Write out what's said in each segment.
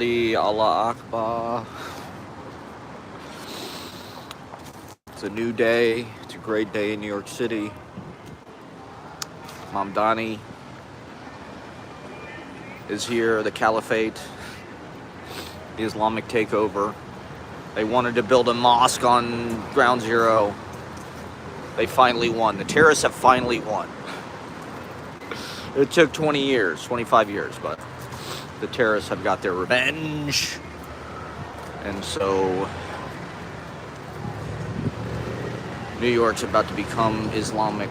Allah Akbar. It's a new day. It's a great day in New York City. Mamdani is here, the caliphate, the Islamic takeover. They wanted to build a mosque on ground zero. They finally won. The terrorists have finally won. It took 20 years, 25 years, but the terrorists have got their revenge. And so New York's about to become Islamic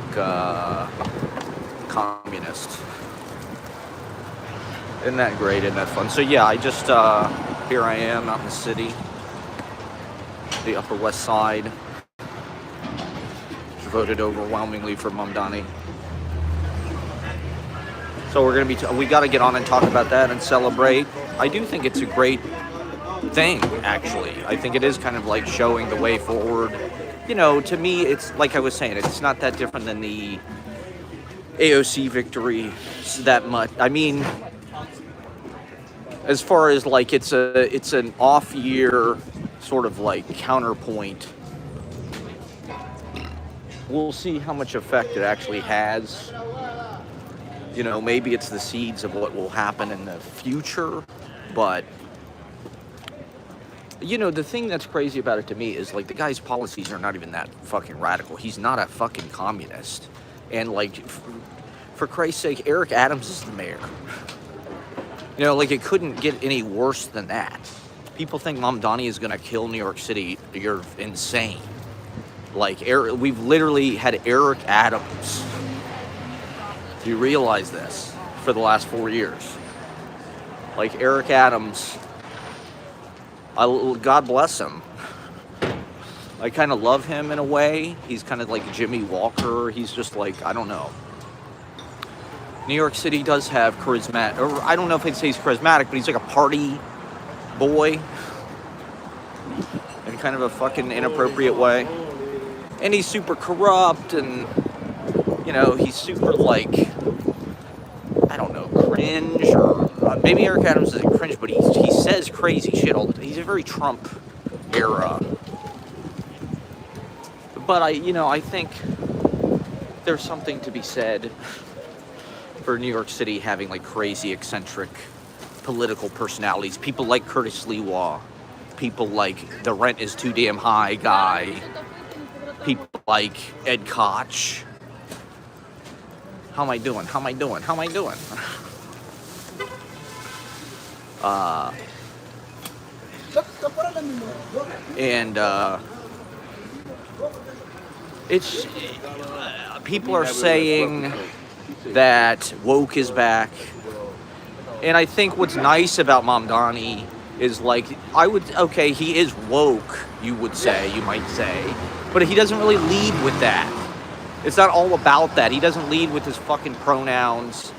communist. Isn't that great? Isn't that fun? So yeah, I just, here I am out in the city, the Upper West Side. Voted overwhelmingly for Mamdani. So we're gonna be, we gotta get on and talk about that and celebrate. I do think it's a great thing, actually. I think it is kind of like showing the way forward. You know, to me, it's like I was saying, it's not that different than the AOC victory that much. I mean, as far as like it's an off year sort of like counterpoint. We'll see how much effect it actually has. You know, maybe it's the seeds of what will happen in the future, but you know, the thing that's crazy about it to me is like the guy's policies are not even that fucking radical. He's not a fucking communist. And like, for Christ's sake, Eric Adams is the mayor. You know, like it couldn't get any worse than that. People think Mamdani is gonna kill New York City. You're insane. Like, we've literally had Eric Adams. Do you realize this? For the last 4 years. Like, Eric Adams, God bless him. I kind of love him in a way. He's kind of like Jimmy Walker. He's just like, I don't know. New York City does have charismatic, or I don't know if I'd say he's charismatic, but he's like a party boy. In kind of a fucking inappropriate way. And he's super corrupt, and, you know, he's super, like, I don't know, cringe, or maybe Eric Adams isn't cringe, but he says crazy shit all the time. He's a very Trump era. But I think there's something to be said for New York City having, like, crazy, eccentric political personalities. People like Curtis Lewa. People like the rent is too damn high guy. People like Ed Koch. How am I doing? And it's people are saying that woke is back. And I think what's nice about Mamdani is like, he is woke, you might say. But he doesn't really lead with that. It's not all about that. He doesn't lead with his fucking pronouns.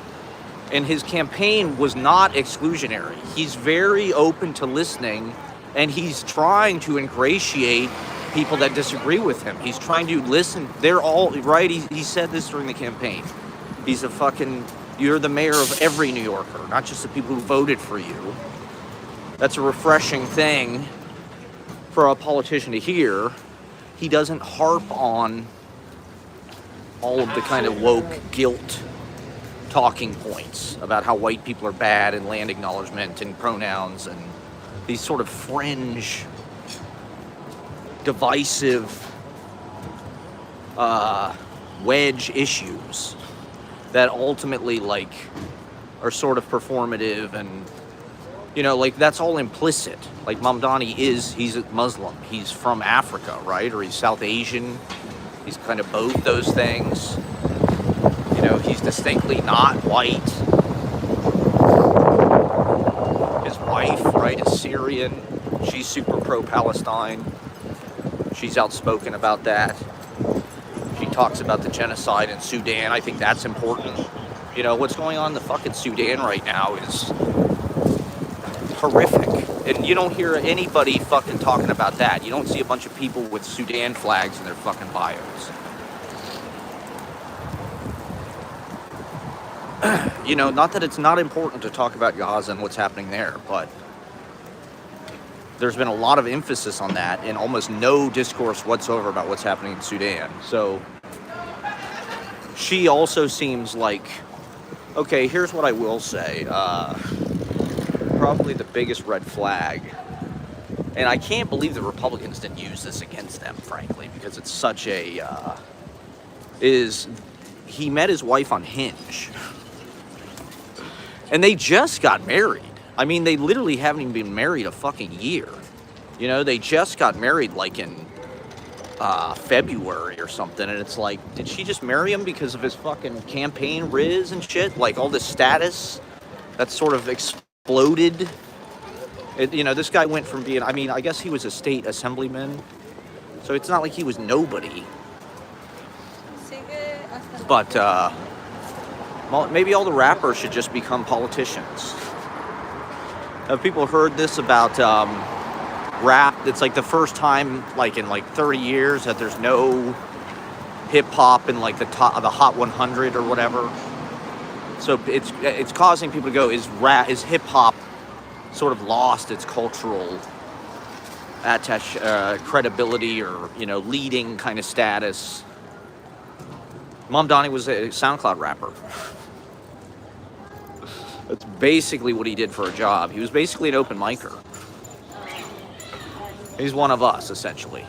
And his campaign was not exclusionary. He's very open to listening, and he's trying to ingratiate people that disagree with him. He's trying to listen. They're all, right? He said this during the campaign. He's you're the mayor of every New Yorker, not just the people who voted for you. That's a refreshing thing for a politician to hear. He doesn't harp on all of the kind of woke guilt talking points about how white people are bad and land acknowledgement and pronouns and these sort of fringe, divisive wedge issues that ultimately like are sort of performative and, you know, like that's all implicit. Like Mamdani he's a Muslim. He's from Africa, right? Or he's South Asian. He's kind of both those things. You know, he's distinctly not white. His wife, right, is Syrian. She's super pro-Palestine. She's outspoken about that. She talks about the genocide in Sudan. I think that's important. You know, what's going on in the fucking Sudan right now is horrific. And you don't hear anybody fucking talking about that. You don't see a bunch of people with Sudan flags in their fucking bios. You know, not that it's not important to talk about Gaza and what's happening there, but there's been a lot of emphasis on that and almost no discourse whatsoever about what's happening in Sudan. So she also seems like, okay, here's what I will say. Probably the biggest red flag, and I can't believe the Republicans didn't use this against them, frankly, because it's such a, is he met his wife on Hinge. And they just got married. I mean, they literally haven't even been married a fucking year. You know, they just got married like in February or something. And it's like, did she just marry him because of his fucking campaign riz and shit? Like all this status that's sort of exploded. You know, this guy went from being, I mean, I guess he was a state assemblyman. So it's not like he was nobody. But maybe all the rappers should just become politicians. Have people heard this about rap? It's like the first time, like in like 30 years, that there's no hip hop in like the top of the Hot 100 or whatever. So it's causing people to go, is hip hop sort of lost its cultural credibility or, you know, leading kind of status? Mamdani was a SoundCloud rapper. That's basically what he did for a job. He was basically an open micer. He's one of us, essentially.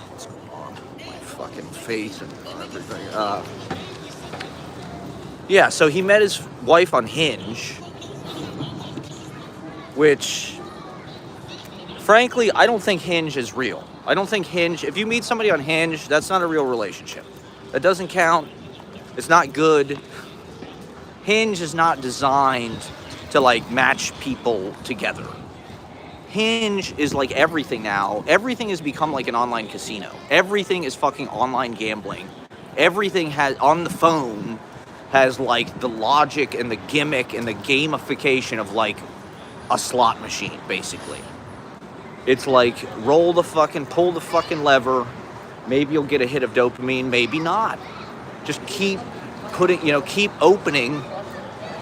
What's going on? My fucking face and everything. Yeah, so he met his wife on Hinge, which, frankly, I don't think Hinge is real. I don't think Hinge, if you meet somebody on Hinge, that's not a real relationship. That doesn't count. It's not good. Hinge is not designed to, like, match people together. Hinge is like everything now. Everything has become like an online casino. Everything is fucking online gambling. Everything has, on the phone, has, like, the logic and the gimmick and the gamification of, like, a slot machine, basically. It's like, pull the fucking lever. Maybe you'll get a hit of dopamine, maybe not. Just keep keep opening.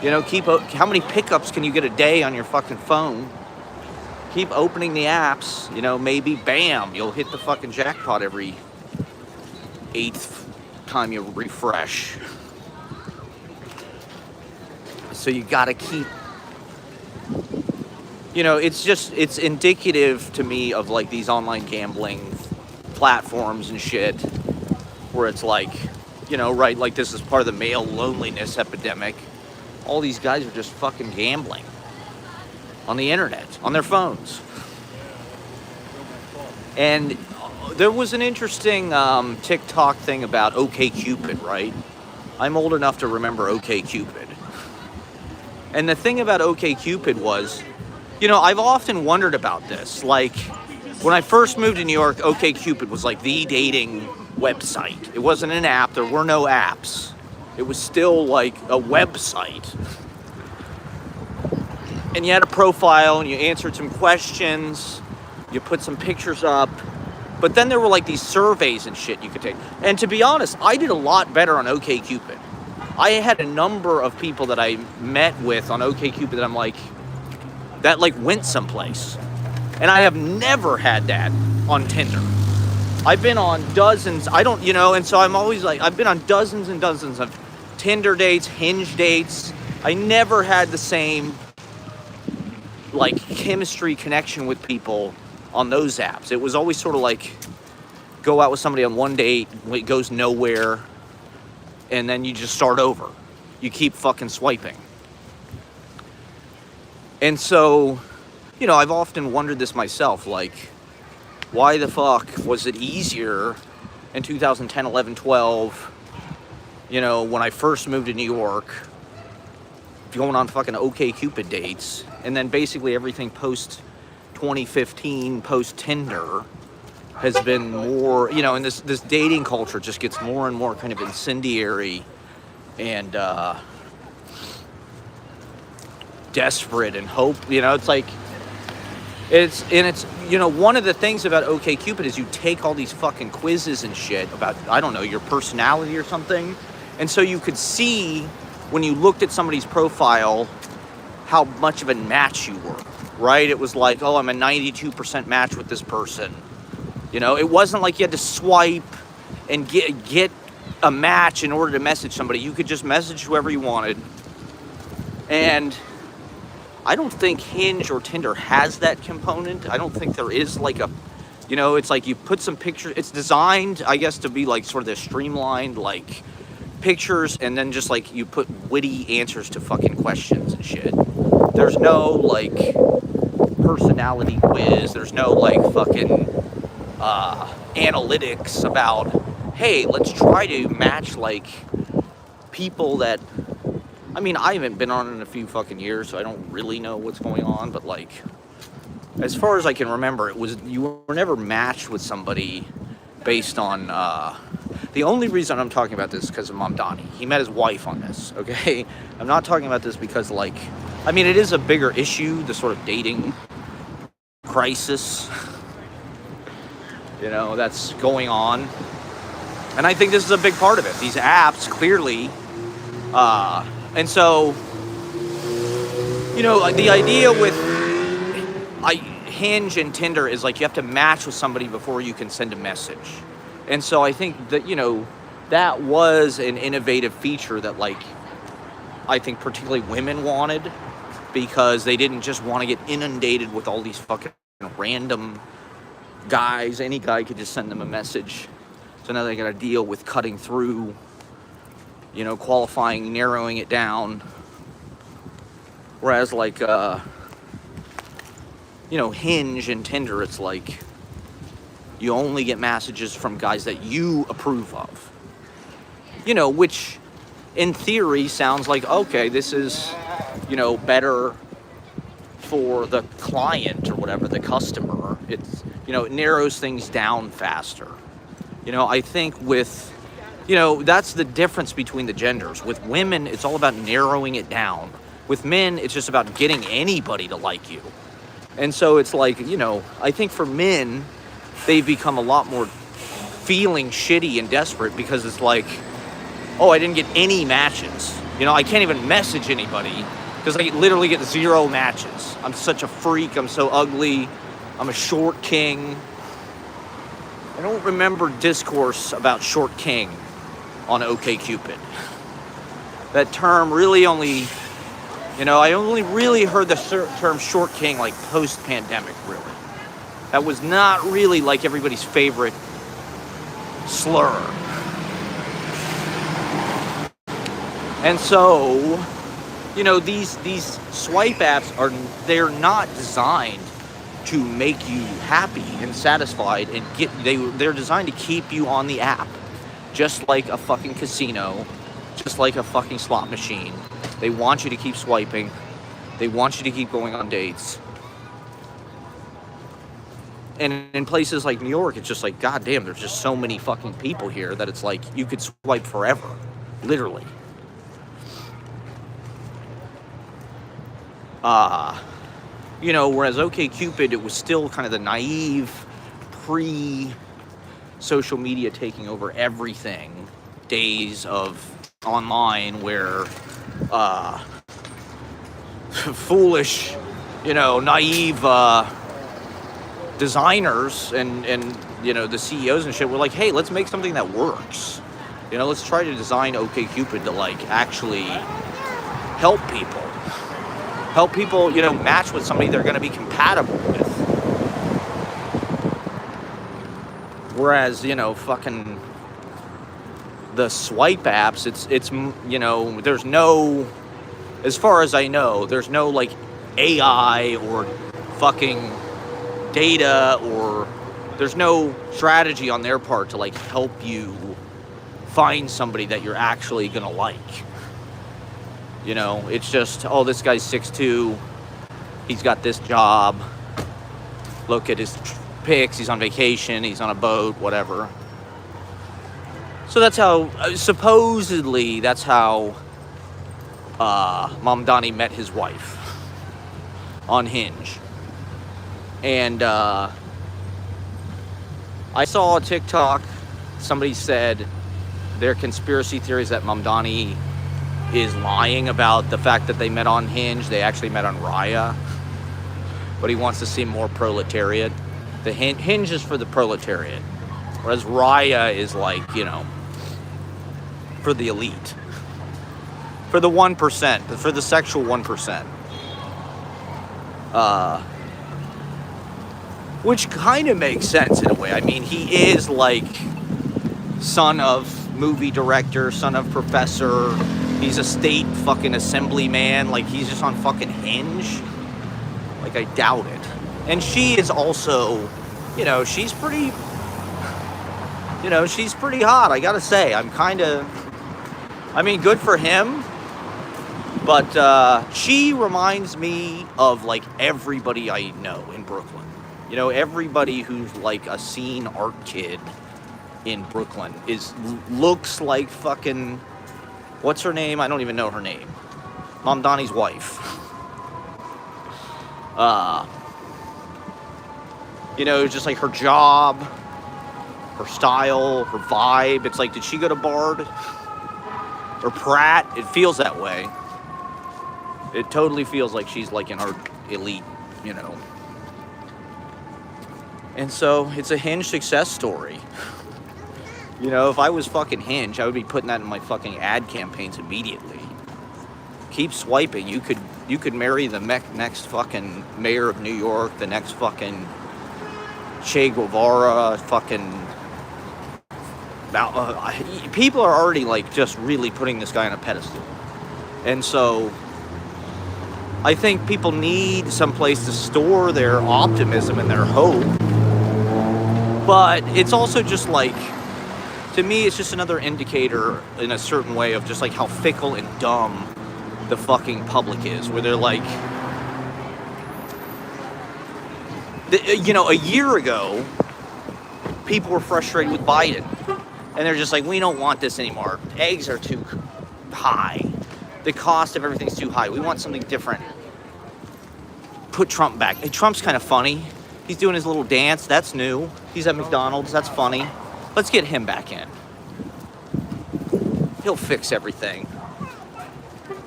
You know, how many pickups can you get a day on your fucking phone? Keep opening the apps, you know, maybe, bam, you'll hit the fucking jackpot every 8th time you refresh. So you gotta keep, you know, it's indicative to me of like these online gambling platforms and shit, where it's like, you know, right, like this is part of the male loneliness epidemic. All these guys are just fucking gambling on the internet, on their phones. And there was an interesting TikTok thing about OkCupid, right? I'm old enough to remember OkCupid. And the thing about OkCupid was, you know, I've often wondered about this. Like, when I first moved to New York, OkCupid was like the dating website. It wasn't an app. There were no apps. It was still like a website. And you had a profile and you answered some questions. You put some pictures up. But then there were like these surveys and shit you could take. And to be honest, I did a lot better on OkCupid. I had a number of people that I met with on OkCupid that I'm like, that like went someplace. And I have never had that on Tinder. I've been on dozens, and so I'm always like, I've been on dozens and dozens of Tinder dates, Hinge dates. I never had the same like chemistry connection with people on those apps. It was always sort of like, go out with somebody on one date, it goes nowhere, and then you just start over. You keep fucking swiping. And so, you know, I've often wondered this myself, like, why the fuck was it easier in 2010, 11, 12, you know, when I first moved to New York, going on fucking OkCupid dates, and then basically everything post 2015, post Tinder, has been more, you know, and this dating culture just gets more and more kind of incendiary and desperate and hope, you know, it's like, It's one of the things about OkCupid is you take all these fucking quizzes and shit about, I don't know, your personality or something. And so you could see when you looked at somebody's profile how much of a match you were, right? It was like, oh, I'm a 92% match with this person. It wasn't like you had to swipe and get a match in order to message somebody. You could just message whoever you wanted. And I don't think Hinge or Tinder has that component. I don't think there is like a, it's like you put some pictures. It's designed, I guess, to be like sort of the streamlined like pictures, and then just like you put witty answers to fucking questions and shit. There's no like personality quiz. There's no like fucking analytics about, hey, let's try to match like people that, I mean, I haven't been on in a few fucking years, so I don't really know what's going on, but like, as far as I can remember, you were never matched with somebody based on, the only reason I'm talking about this is because of Mamdani. He met his wife on this, okay? I'm not talking about this because like, I mean, it is a bigger issue, the sort of dating crisis, that's going on. And I think this is a big part of it. These apps, clearly, and so, the idea with Hinge and Tinder is like you have to match with somebody before you can send a message. And so I think that, that was an innovative feature that like, I think particularly women wanted, because they didn't just want to get inundated with all these fucking random guys. Any guy could just send them a message. So now they got to deal with cutting through, qualifying, narrowing it down. Whereas like, Hinge and Tinder, it's like you only get messages from guys that you approve of. Which in theory sounds like, okay, this is, better for the client or whatever, the customer. It's, it narrows things down faster. I think with, that's the difference between the genders. With women, it's all about narrowing it down. With men, it's just about getting anybody to like you. And so it's like, I think for men, they've become a lot more feeling shitty and desperate, because it's like, oh, I didn't get any matches. I can't even message anybody because I literally get 0 matches. I'm such a freak. I'm so ugly. I'm a short king. I don't remember discourse about short king on OkCupid. That term really only, I only really heard the term short king like post-pandemic, really. That was not really like everybody's favorite slur. And so, these swipe apps they're not designed to make you happy and satisfied and they're designed to keep you on the app. Just like a fucking casino, just like a fucking slot machine. They want you to keep swiping. They want you to keep going on dates. And in places like New York, it's just like, goddamn, there's just so many fucking people here that it's like you could swipe forever, literally. Whereas OkCupid, it was still kind of the naive pre-social media taking over everything days of online where foolish, naive designers and the CEOs and shit were like, hey, let's make something that works. Let's try to design OkCupid to like actually help people. Help people, match with somebody they're going to be compatible with. Whereas, fucking the swipe apps, it's there's no, as far as I know, there's no like AI or fucking data, or there's no strategy on their part to like help you find somebody that you're actually going to like. It's just, oh, this guy's 6'2", he's got this job, look at his pics, he's on vacation, he's on a boat, whatever. So that's how, supposedly, that's how Mamdani met his wife on Hinge. And I saw a TikTok. Somebody said their conspiracy theories that Mamdani is lying about the fact that they met on Hinge. They actually met on Raya. But he wants to seem more proletariat. The Hinge is for the proletariat. Whereas Raya is like, for the elite. For the 1%. For the sexual 1%. Which kind of makes sense in a way. I mean, he is like son of movie director, son of professor. He's a state fucking assemblyman. Like, he's just on fucking Hinge. Like, I doubt it. And she is also, she's pretty, she's pretty hot, I gotta say. Good for him. But she reminds me of, like, everybody I know in Brooklyn. Everybody who's, like, a scene art kid in Brooklyn looks like fucking, what's her name? I don't even know her name. Mamdani's wife. Just like her job, her style, her vibe. It's like, did she go to Bard or Pratt? It feels that way. It totally feels like she's like in her elite, And so it's a Hinge success story. If I was fucking Hinge, I would be putting that in my fucking ad campaigns immediately. Keep swiping. You could marry the next fucking mayor of New York, the next fucking Che Guevara, fucking. People are already like just really putting this guy on a pedestal, and so I think people need some place to store their optimism and their hope. But it's also just like, to me, it's just another indicator in a certain way of just like how fickle and dumb the fucking public is, where they're like, a year ago, people were frustrated with Biden. And they're just like, we don't want this anymore. Eggs are too high. The cost of everything's too high. We want something different. Put Trump back. And Trump's kind of funny. He's doing his little dance. That's new. He's at McDonald's. That's funny. Let's get him back in. He'll fix everything.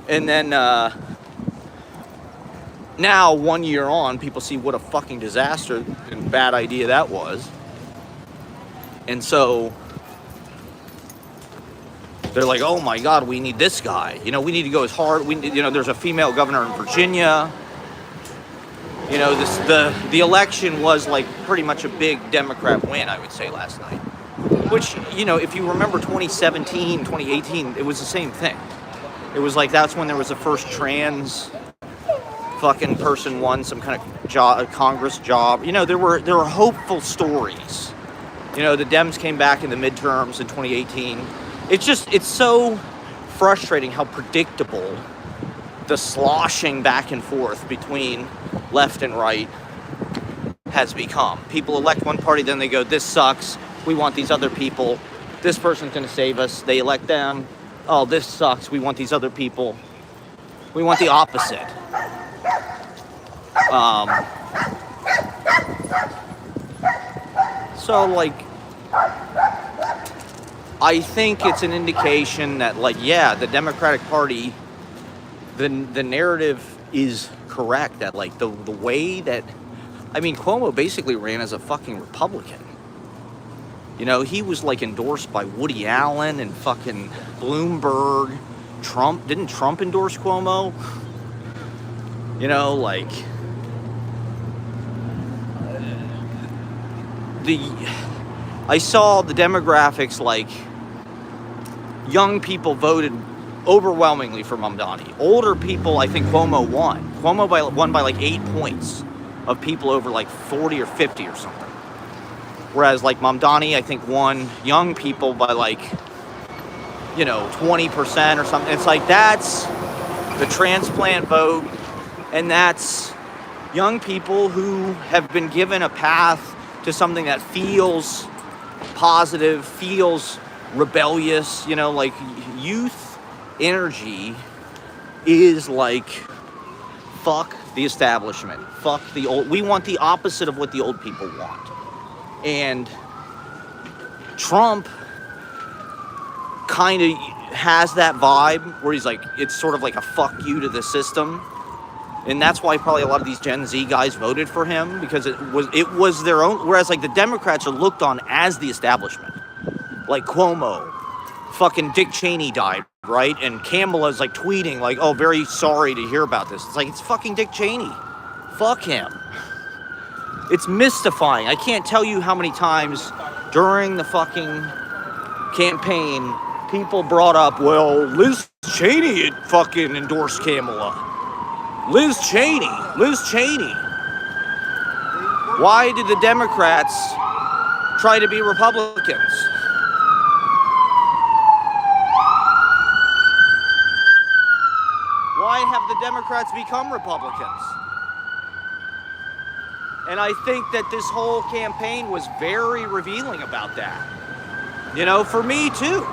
And then, now, 1 year on, people see what a fucking disaster and bad idea that was. And so they're like, oh my God, we need this guy. We need to go as hard. There's a female governor in Virginia. The election was like pretty much a big Democrat win, I would say, last night. Which, if you remember 2017, 2018, it was the same thing. It was like, that's when there was the first trans fucking person won some kind of job, Congress job. There were hopeful stories. The Dems came back in the midterms in 2018. It's so frustrating how predictable the sloshing back and forth between left and right has become. People elect one party, then they go, this sucks, we want these other people, this person's gonna save us. They elect them, oh, this sucks, we want these other people. We want the opposite. So, like, I think it's an indication that, like, yeah, the Democratic Party, the narrative is correct. That, like, the way that, Cuomo basically ran as a fucking Republican. He was, like, endorsed by Woody Allen and fucking Bloomberg. Trump, didn't Trump endorse Cuomo? I saw the demographics, like, young people voted overwhelmingly for Mamdani. Older people, I think Cuomo won. Cuomo won by like 8 points of people over like 40 or 50 or something. Whereas like Mamdani, I think won young people by like, 20% or something. It's like, that's the transplant vote, and that's young people who have been given a path to something that feels positive, feels rebellious. Like, youth energy is like, fuck the establishment. Fuck the old. We want the opposite of what the old people want. And Trump kind of has that vibe where he's like, it's sort of like a fuck you to the system. And that's why probably a lot of these Gen Z guys voted for him, because it was their own. Whereas like the Democrats are looked on as the establishment, like Cuomo, fucking Dick Cheney died, right? And Kamala's like tweeting like, oh, very sorry to hear about this. It's like, it's fucking Dick Cheney. Fuck him. It's mystifying. I can't tell you how many times during the fucking campaign people brought up, well, Liz Cheney had fucking endorsed Kamala. Liz Cheney. Why did the Democrats try to be Republicans? Why have the Democrats become Republicans? And I think that this whole campaign was very revealing about that. You know, for me too.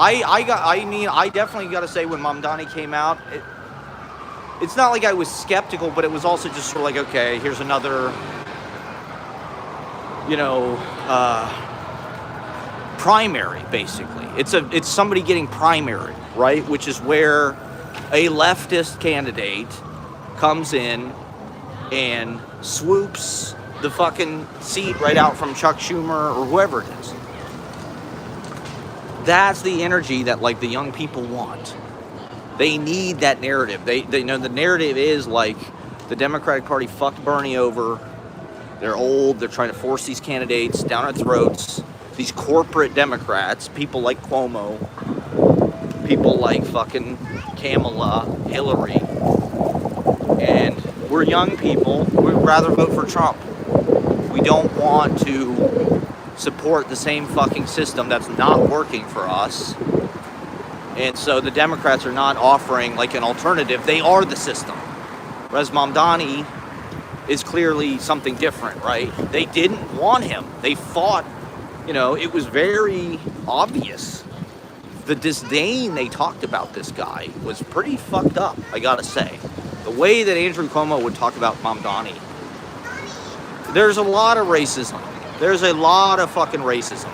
I definitely got to say, when mamdani came out, it's not like I was skeptical, but it was also just sort of like, okay, here's another, you know, primary, basically. It's somebody getting primary, right? Which is where a leftist candidate comes in and swoops the fucking seat right out from Chuck Schumer or whoever it is. That's the energy that like the young people want. They need that narrative. They know the narrative is like, the Democratic Party fucked Bernie over. They're old. They're trying to force these candidates down our throats. These corporate Democrats, people like Cuomo, people like fucking Kamala, Hillary, and we're young people. We'd rather vote for Trump. We don't want to support the same fucking system that's not working for us. And so the Democrats are not offering like an alternative. They are the system. Whereas mamdani is clearly something different, right? They didn't want him. They fought, you know, it was very obvious. The disdain they talked about this guy was pretty fucked up, I gotta say. The way that Andrew Cuomo would talk about mamdani, there's a lot of racism. There's a lot of fucking racism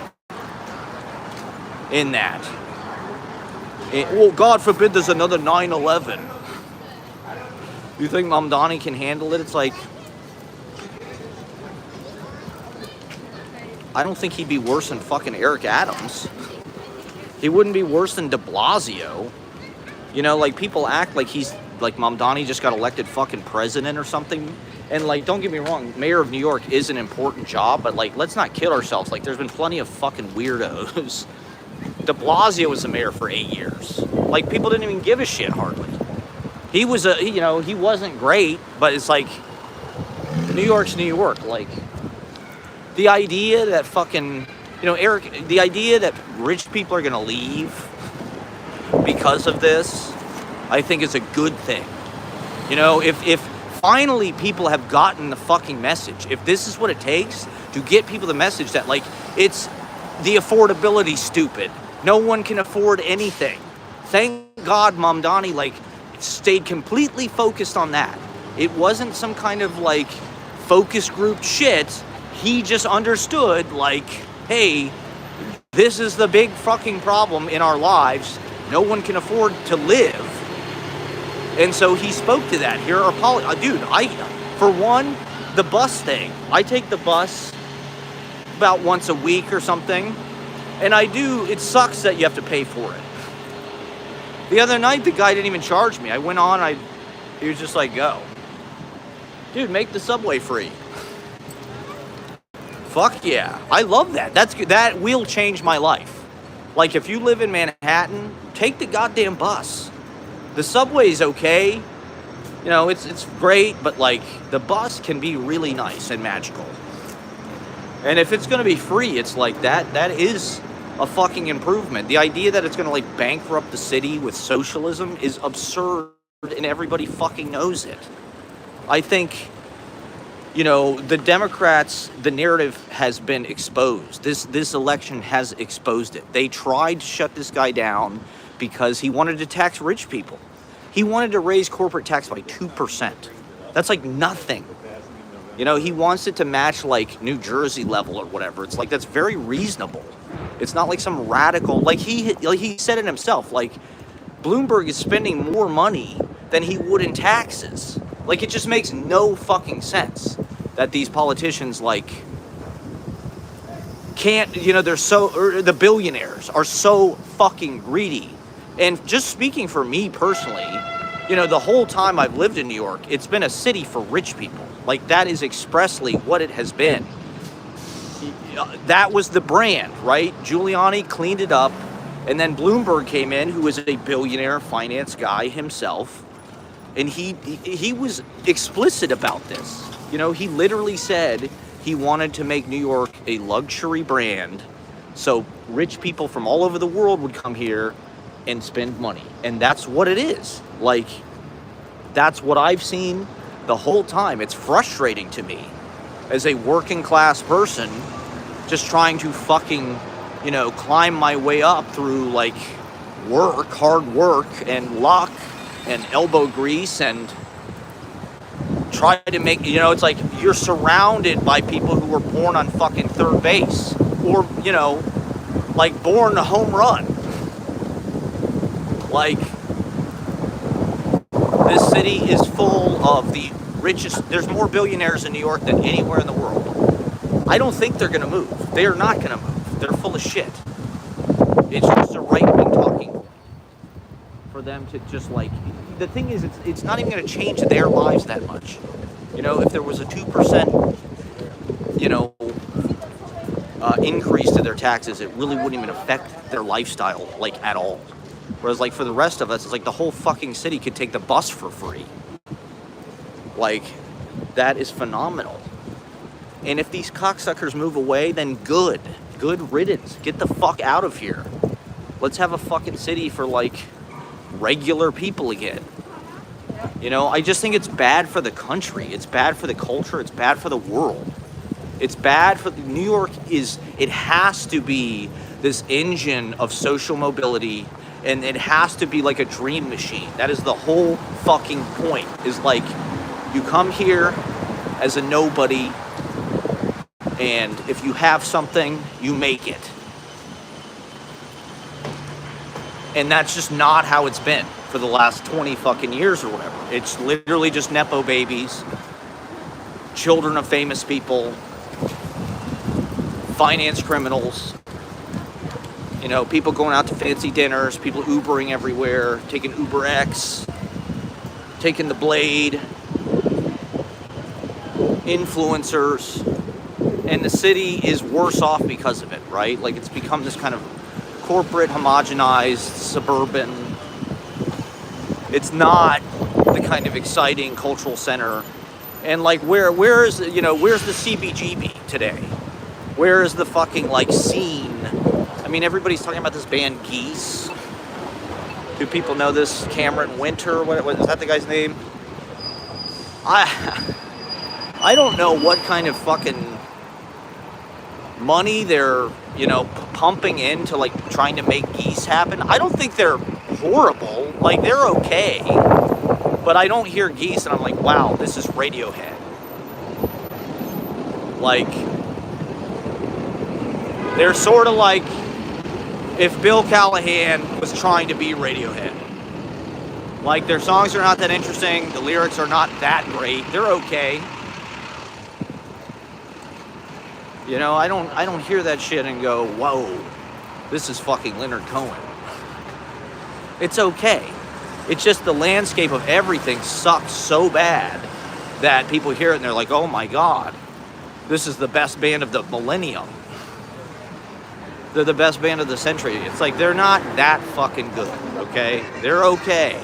in that. Well, God forbid there's another 9/11. You think mamdani can handle it? It's like, I don't think he'd be worse than fucking Eric Adams. He wouldn't be worse than de Blasio. You know, like, people act like he's, like, mamdani just got elected fucking president or something. And, like, don't get me wrong, mayor of New York is an important job, but, like, let's not kid ourselves. Like, there's been plenty of fucking weirdos. De Blasio was the mayor for 8 years. Like, people didn't even give a shit, hardly. He was you know, he wasn't great, but it's like, New York's New York. Like, the idea that fucking, you know, Eric, the idea that rich people are gonna leave because of this, I think is a good thing. You know, if finally people have gotten the fucking message, if this is what it takes to get people the message that, like, it's the affordability stupid. No one can afford anything. Thank God mamdani, like, stayed completely focused on that. It wasn't some kind of, like, focus group shit. He just understood, like, hey, this is the big fucking problem in our lives. No one can afford to live. And so he spoke to that. Here are dude, for one, the bus thing. I take the bus about once a week or something. And it sucks that you have to pay for it. The other night, the guy didn't even charge me. I went on, he was just like, go. Dude, make the subway free. Fuck yeah. I love that. That will change my life. Like, if you live in Manhattan, take the goddamn bus. The subway's okay. You know, it's great, but, like, the bus can be really nice and magical. And if it's going to be free, it's like that is a fucking improvement. The idea that it's going to, like, bankrupt the city with socialism is absurd, and everybody fucking knows it. I think, you know, the Democrats, the narrative has been exposed. This election has exposed it. They tried to shut this guy down because he wanted to tax rich people. He wanted to raise corporate tax by 2%. That's like nothing. You know, he wants it to match like New Jersey level or whatever. It's like, that's very reasonable. It's not like some radical, like he said it himself, like Bloomberg is spending more money than he would in taxes. Like, it just makes no fucking sense that these politicians like can't, you know, the billionaires are so fucking greedy. And just speaking for me personally, you know, the whole time I've lived in New York, it's been a city for rich people. Like, that is expressly what it has been. That was the brand, right? Giuliani cleaned it up, and then Bloomberg came in, who was a billionaire finance guy himself, and he was explicit about this. You know, he literally said he wanted to make New York a luxury brand, so rich people from all over the world would come here and spend money. And that's what it is. Like, that's what I've seen the whole time. It's frustrating to me as a working class person, just trying to fucking, you know, climb my way up through like hard work and luck and elbow grease, and try to make, you know, it's like you're surrounded by people who were born on fucking third base, or, you know, like born a home run. Like, this city is full of the richest. There's more billionaires in New York than anywhere in the world. I don't think they're gonna move. They are not gonna move. They're full of shit. It's just a right-wing talking point for them to just like. The thing is, it's not even gonna change their lives that much. You know, if there was a 2%, you know, increase to their taxes, it really wouldn't even affect their lifestyle like at all. Whereas, like, for the rest of us, it's like the whole fucking city could take the bus for free. Like, that is phenomenal. And if these cocksuckers move away, then good. Good riddance. Get the fuck out of here. Let's have a fucking city for, like, regular people again. You know, I just think it's bad for the country. It's bad for the culture. It's bad for the world. It's bad for New York. It has to be this engine of social mobility, and it has to be like a dream machine. That is the whole fucking point, is like, you come here as a nobody, and if you have something, you make it. And that's just not how it's been for the last 20 fucking years or whatever. It's literally just Nepo babies, children of famous people, finance criminals, you know, people going out to fancy dinners, people Ubering everywhere, taking Uber X, taking the Blade, influencers, and the city is worse off because of it, right? Like, it's become this kind of corporate, homogenized, suburban. It's not the kind of exciting cultural center. And like, where's the CBGB today? Where is the fucking, like, scene? I mean, everybody's talking about this band Geese. Do people know this? Cameron Winter? What is that the guy's name? I don't know what kind of fucking money they're, you know, pumping into, like, trying to make Geese happen. I don't think they're horrible. Like, they're okay. But I don't hear Geese and I'm like, wow, this is Radiohead. Like, they're sort of like if Bill Callahan was trying to be Radiohead. Like, their songs are not that interesting. The lyrics are not that great. They're okay. You know, I don't hear that shit and go, whoa, this is fucking Leonard Cohen. It's okay. It's just the landscape of everything sucks so bad that people hear it and they're like, oh my God, this is the best band of the millennium. They're the best band of the century. It's like, they're not that fucking good, okay? They're okay.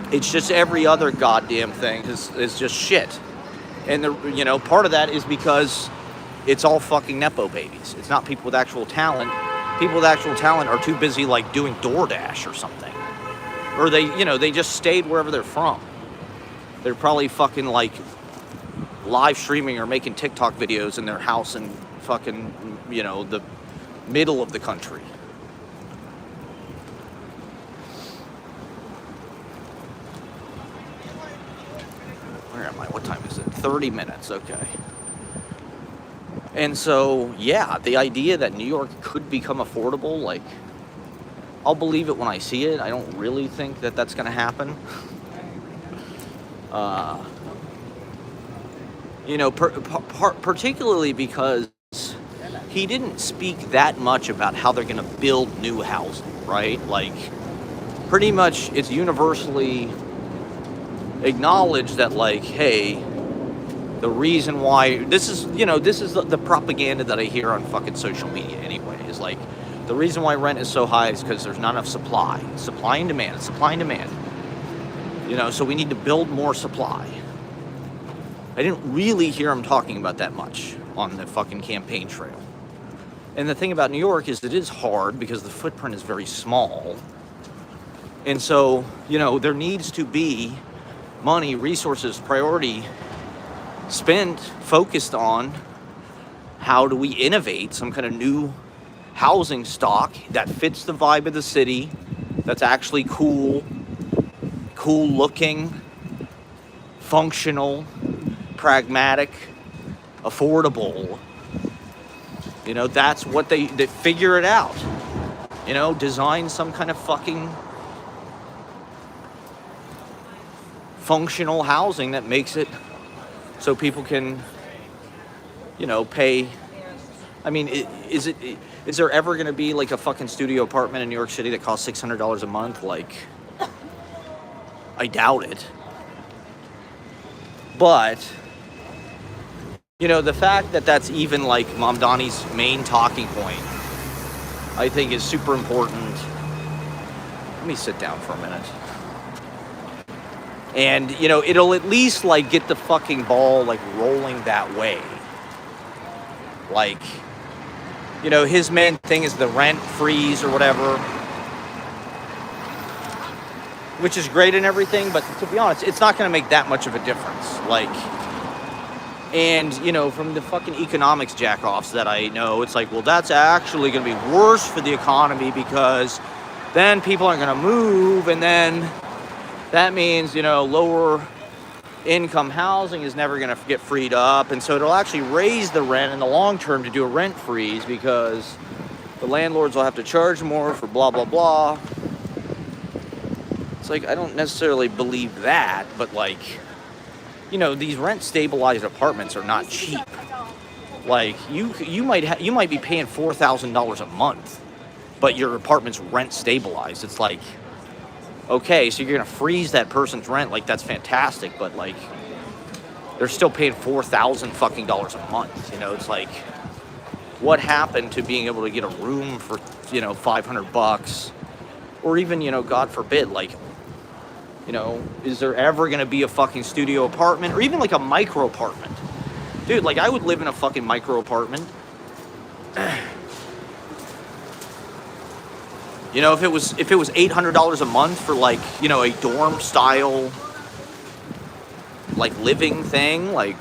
It's just every other goddamn thing is just shit. And, you know, part of that is because it's all fucking Nepo babies. It's not people with actual talent. People with actual talent are too busy, like, doing DoorDash or something. Or they just stayed wherever they're from. They're probably fucking, like, live streaming or making TikTok videos in their house in fucking, you know, the middle of the country. 30 minutes, okay. And so, yeah, the idea that New York could become affordable, like, I'll believe it when I see it. I don't really think that that's going to happen. Particularly because he didn't speak that much about how they're going to build new housing, right? Like, pretty much it's universally acknowledged that, like, hey, the reason why this is the propaganda that I hear on fucking social media anyway, is like, the reason why rent is so high is because there's not enough supply. Supply and demand. Supply and demand. So we need to build more supply. I didn't really hear him talking about that much on the fucking campaign trail. And the thing about New York is it is hard because the footprint is very small. And so, there needs to be money, resources, priority spent, focused on how do we innovate some kind of new housing stock that fits the vibe of the city, that's actually cool looking, functional, pragmatic, affordable. That's what they figure it out. Design some kind of fucking functional housing that makes it so people can, pay. I mean, is there ever going to be like a fucking studio apartment in New York City that costs $600 a month? Like, I doubt it. But, the fact that that's even like Mamdani's main talking point, I think is super important. Let me sit down for a minute. And, it'll at least like get the fucking ball like rolling that way. Like, his main thing is the rent freeze or whatever, which is great and everything, but to be honest, it's not going to make that much of a difference. Like, and, from the fucking economics jackoffs that I know, it's like, well, that's actually going to be worse for the economy because then people aren't going to move, and then that means, lower income housing is never going to get freed up, and so it'll actually raise the rent in the long term to do a rent freeze because the landlords will have to charge more for blah, blah, blah. It's like, I don't necessarily believe that, but like, these rent stabilized apartments are not cheap. Like, you might be paying $4,000 a month, but your apartment's rent stabilized. It's like, okay, so you're gonna freeze that person's rent, like, that's fantastic, but like, they're still paying $4,000 fucking dollars a month. It's like, what happened to being able to get a room for $500, or even God forbid, like, is there ever gonna be a fucking studio apartment or even like a micro apartment? Dude, like, I would live in a fucking micro apartment. If it was $800 a month for like, a dorm style like living thing, like,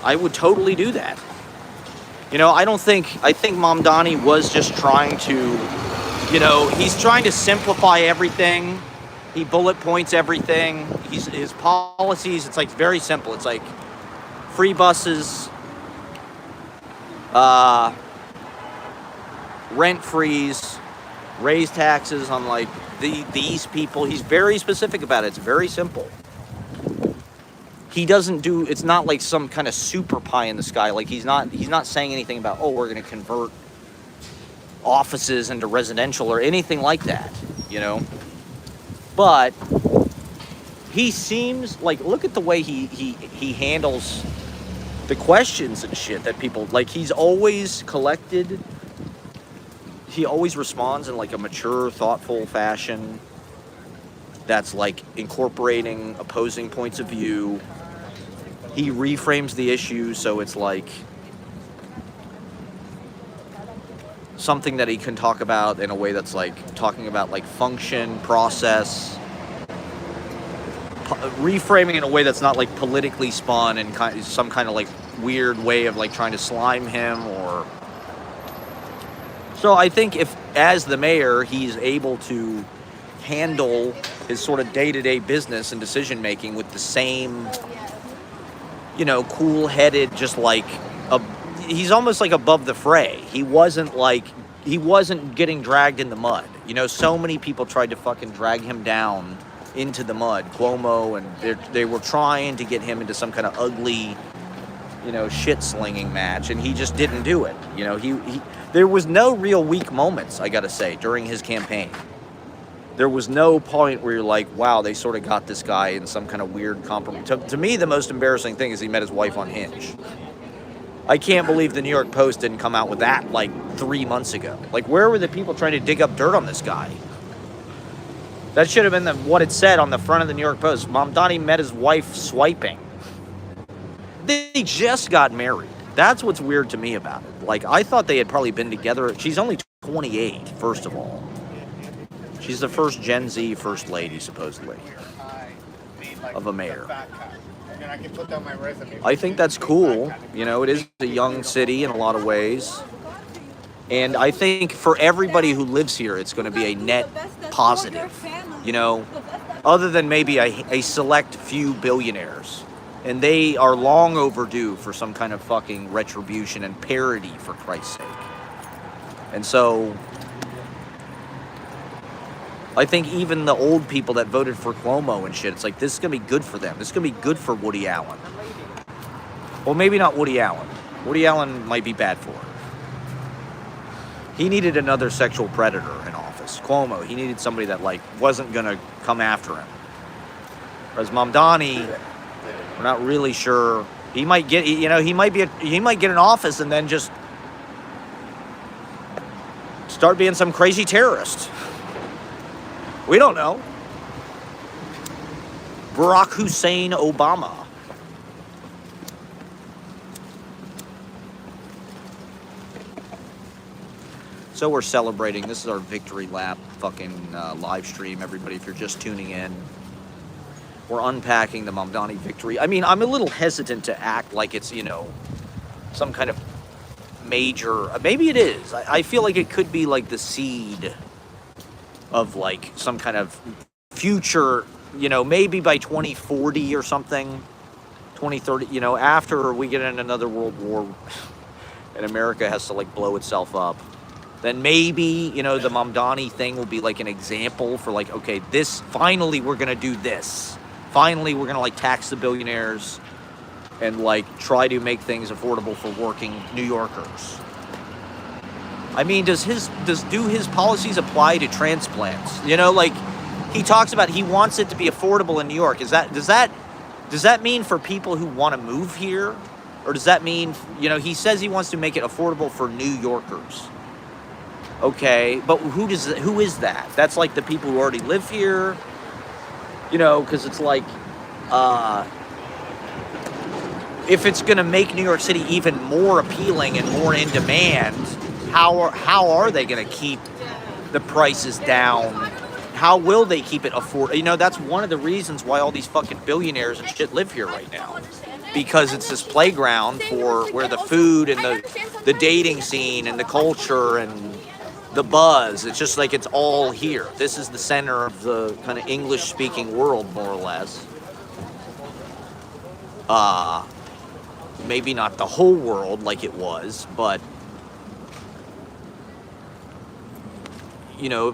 I would totally do that. I think Mamdani was just trying to, he's trying to simplify everything. He bullet points everything. His policies, it's like very simple. It's like free buses, rent freeze, raise taxes on like these people. He's very specific about it. It's very simple. It's not like some kind of super pie in the sky. Like, he's not saying anything about, oh, we're going to convert offices into residential or anything like that, But he seems like, look at the way he handles the questions and shit that people, like, he's always collected. He always responds in like a mature, thoughtful fashion that's like incorporating opposing points of view. He reframes the issue so it's like something that he can talk about in a way that's like talking about like function, process, reframing in a way that's not like politically spun and some kind of like weird way of like trying to slime him. Or so I think if, as the mayor, he's able to handle his sort of day-to-day business and decision making with the same cool-headed, just like he's almost like above the fray. He wasn't getting dragged in the mud. So many people tried to fucking drag him down into the mud, Cuomo, and they were trying to get him into some kind of ugly, shit slinging match, and he just didn't do it. He there was no real weak moments, I gotta say, during his campaign. There was no point where you're like, wow, they sort of got this guy in some kind of weird compromise. To me, the most embarrassing thing is he met his wife on Hinge. I can't believe the New York Post didn't come out with that like 3 months ago. Like, where were the people trying to dig up dirt on this guy? That should have been what it said on the front of the New York Post. Mamdani met his wife swiping. They just got married. That's what's weird to me about it. Like, I thought they had probably been together. She's only 28, first of all. She's the first Gen Z first lady, supposedly, of a mayor. I think that's cool. It is a young city in a lot of ways. And I think for everybody who lives here, it's going to be a net positive. Other than maybe a select few billionaires. And they are long overdue for some kind of fucking retribution and parody, for Christ's sake. And so I think even the old people that voted for Cuomo and shit, it's like, this is going to be good for them. This is going to be good for Woody Allen. Well, maybe not Woody Allen. Woody Allen might be bad for it. He needed another sexual predator in office. Cuomo, he needed somebody that, wasn't going to come after him. Whereas Mamdani, we're not really sure. He might get, he might get in office and then just start being some crazy terrorist. We don't know. Barack Hussein Obama. So we're celebrating. This is our victory lap fucking live stream, everybody, if you're just tuning in. We're unpacking the Mamdani victory. I mean, I'm a little hesitant to act like it's, some kind of major... Maybe it is. I feel like it could be like the seed of some kind of future, maybe by 2040 or something, 2030, after we get in another world war and America has to blow itself up, then maybe, the Mamdani thing will be an example for okay, this, finally we're going to do this. Finally, we're going to tax the billionaires and try to make things affordable for working New Yorkers. I mean, do his policies apply to transplants? He talks about he wants it to be affordable in New York. Does that mean for people who want to move here? Or does that mean, he says he wants to make it affordable for New Yorkers. Okay, but who is that? That's the people who already live here, because it's if it's going to make New York City even more appealing and more in demand, how are they going to keep the prices down? How will they keep it affordable? That's one of the reasons why all these fucking billionaires and shit live here right now. Because it's this playground for where the food and the dating scene and the culture and the buzz, it's just it's all here. This is the center of the kind of English-speaking world, more or less. Maybe not the whole world like it was, but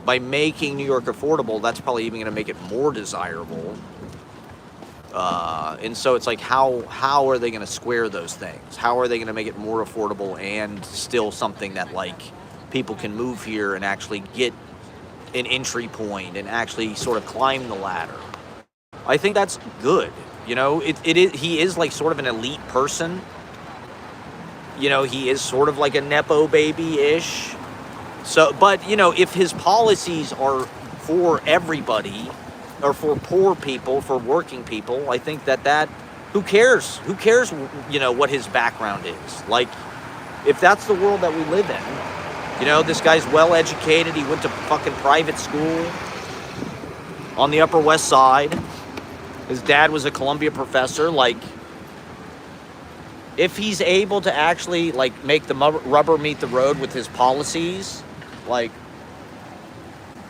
by making New York affordable, that's probably even going to make it more desirable. And so it's how are they going to square those things? How are they going to make it more affordable and still something that people can move here and actually get an entry point and actually sort of climb the ladder? I think that's good. He is sort of an elite person. He is sort of a Nepo baby-ish. So, but, if his policies are for everybody, or for poor people, for working people, I think that who cares? Who cares, what his background is? If that's the world that we live in, this guy's well-educated, he went to fucking private school on the Upper West Side. His dad was a Columbia professor, if he's able to actually, make the rubber meet the road with his policies,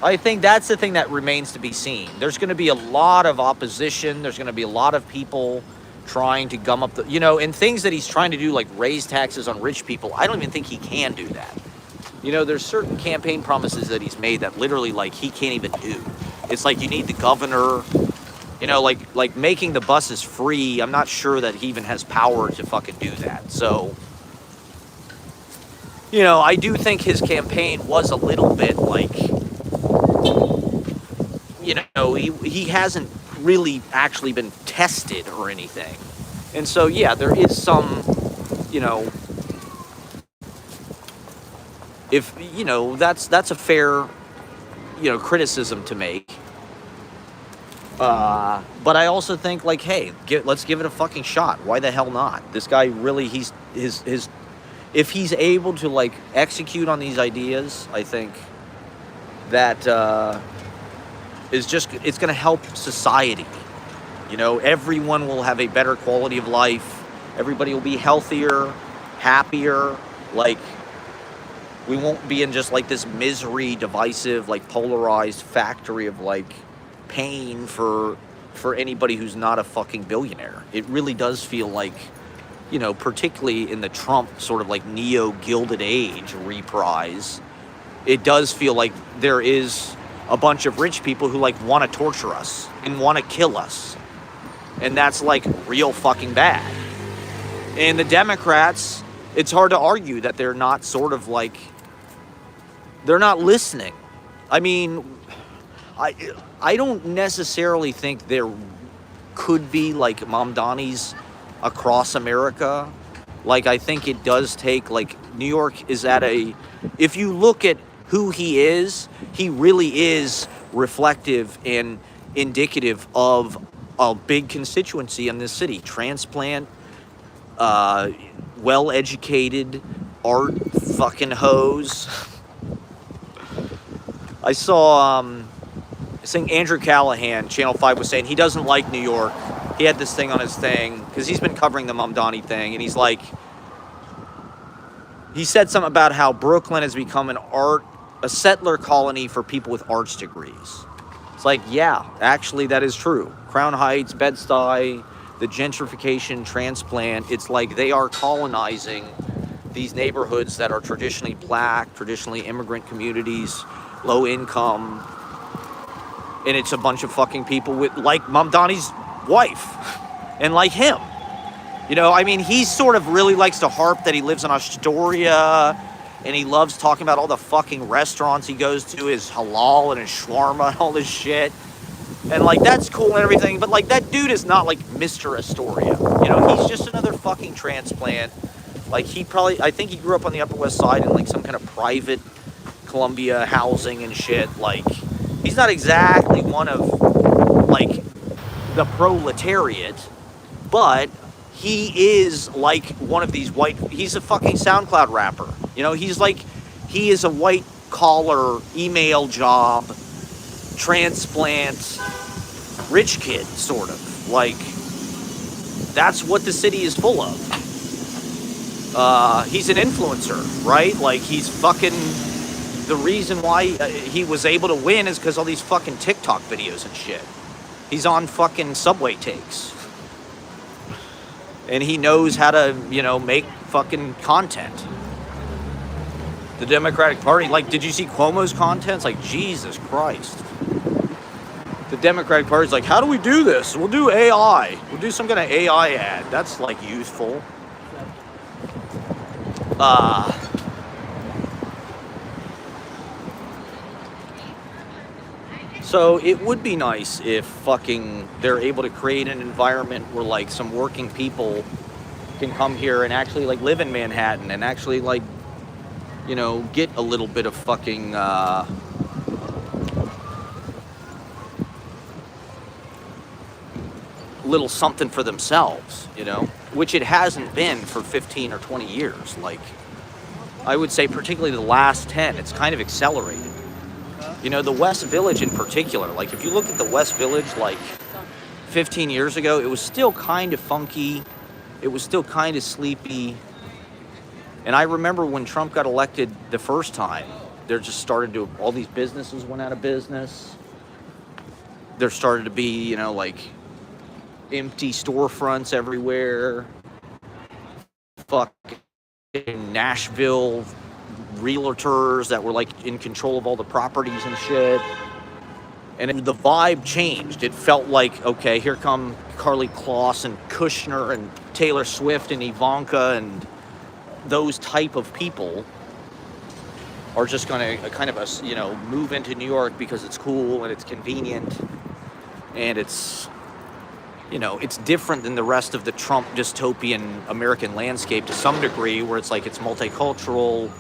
I think that's the thing that remains to be seen. There's going to be a lot of opposition. There's going to be a lot of people trying to gum up the, and things that he's trying to do, like raise taxes on rich people. I don't even think he can do that. There's certain campaign promises that he's made that literally, like, he can't even do. It's like you need the governor, like making the buses free. I'm not sure that he even has power to fucking do that. So, I do think his campaign was a little bit like, he hasn't really actually been tested or anything. And so, yeah, there is some, if, that's a fair, criticism to make. But I also think, like, hey, let's give it a fucking shot. Why the hell not? This guy really, if he's able to, like, execute on these ideas, I think that it's going to help society. Everyone will have a better quality of life. Everybody will be healthier, happier. Like, we won't be in just, like, this misery, divisive, like, polarized factory of, like, pain for anybody who's not a fucking billionaire. It really does feel like, particularly in the Trump sort of like neo-Gilded Age reprise, it does feel like there is a bunch of rich people who, like, want to torture us and want to kill us. And that's, like, real fucking bad. And the Democrats, it's hard to argue that they're not sort of like, they're not listening. I mean, I don't necessarily think there could be, like, mamdanis across America. Like, I think it does take, like, New York is at if you look at who he really is reflective and indicative of a big constituency in this city. Transplant, well-educated, art fucking hoes. I saw, I think Andrew Callahan, Channel 5, was saying he doesn't like New York. He had this thing on his thing, because he's been covering the mamdani thing, and he's like, he said something about how Brooklyn has become a settler colony for people with arts degrees. It's like, yeah, actually that is true. Crown Heights, Bed-Stuy, the gentrification, transplant, it's like they are colonizing these neighborhoods that are traditionally black, traditionally immigrant communities, low income, and it's a bunch of fucking people with, like, Mamdani's wife, and like him. I mean, he sort of really likes to harp that he lives in Astoria, and he loves talking about all the fucking restaurants he goes to, his halal and his shawarma and all this shit. And, like, that's cool and everything, but, like, that dude is not, like, Mr. Astoria. He's just another fucking transplant. Like, I think he grew up on the Upper West Side in, like, some kind of private Columbia housing and shit. Like, he's not exactly one of, like, the proletariat, but he is, like, one of these he's a fucking SoundCloud rapper. He is a white-collar, email job, transplant, rich kid, sort of. Like, that's what the city is full of. He's an influencer, right? Like, he's fucking... The reason why he was able to win is because all these fucking TikTok videos and shit. He's on fucking Subway takes. And he knows how to, make fucking content. The Democratic Party, like, did you see Cuomo's content? It's like, Jesus Christ. The Democratic Party's like, how do we do this? We'll do AI. We'll do some kind of AI ad. That's, like, useful. So it would be nice if fucking they're able to create an environment where, like, some working people can come here and actually, like, live in Manhattan and actually, like, get a little bit of fucking little something for themselves, which it hasn't been for 15 or 20 years. Like, I would say particularly the last 10, it's kind of accelerated. The West Village in particular, like, if you look at the West Village, like, 15 years ago, it was still kind of funky. It was still kind of sleepy. And I remember when Trump got elected the first time, there just started to, all these businesses went out of business. There started to be, like, empty storefronts everywhere, fucking Nashville realtors that were like in control of all the properties and shit. And the vibe changed. It felt like, okay, here come Karlie Kloss and Kushner and Taylor Swift and Ivanka, and those type of people are just going to kind of, you know, move into New York because it's cool and it's convenient, and it's, you know, it's different than the rest of the Trump dystopian American landscape to some degree, where it's like it's multicultural,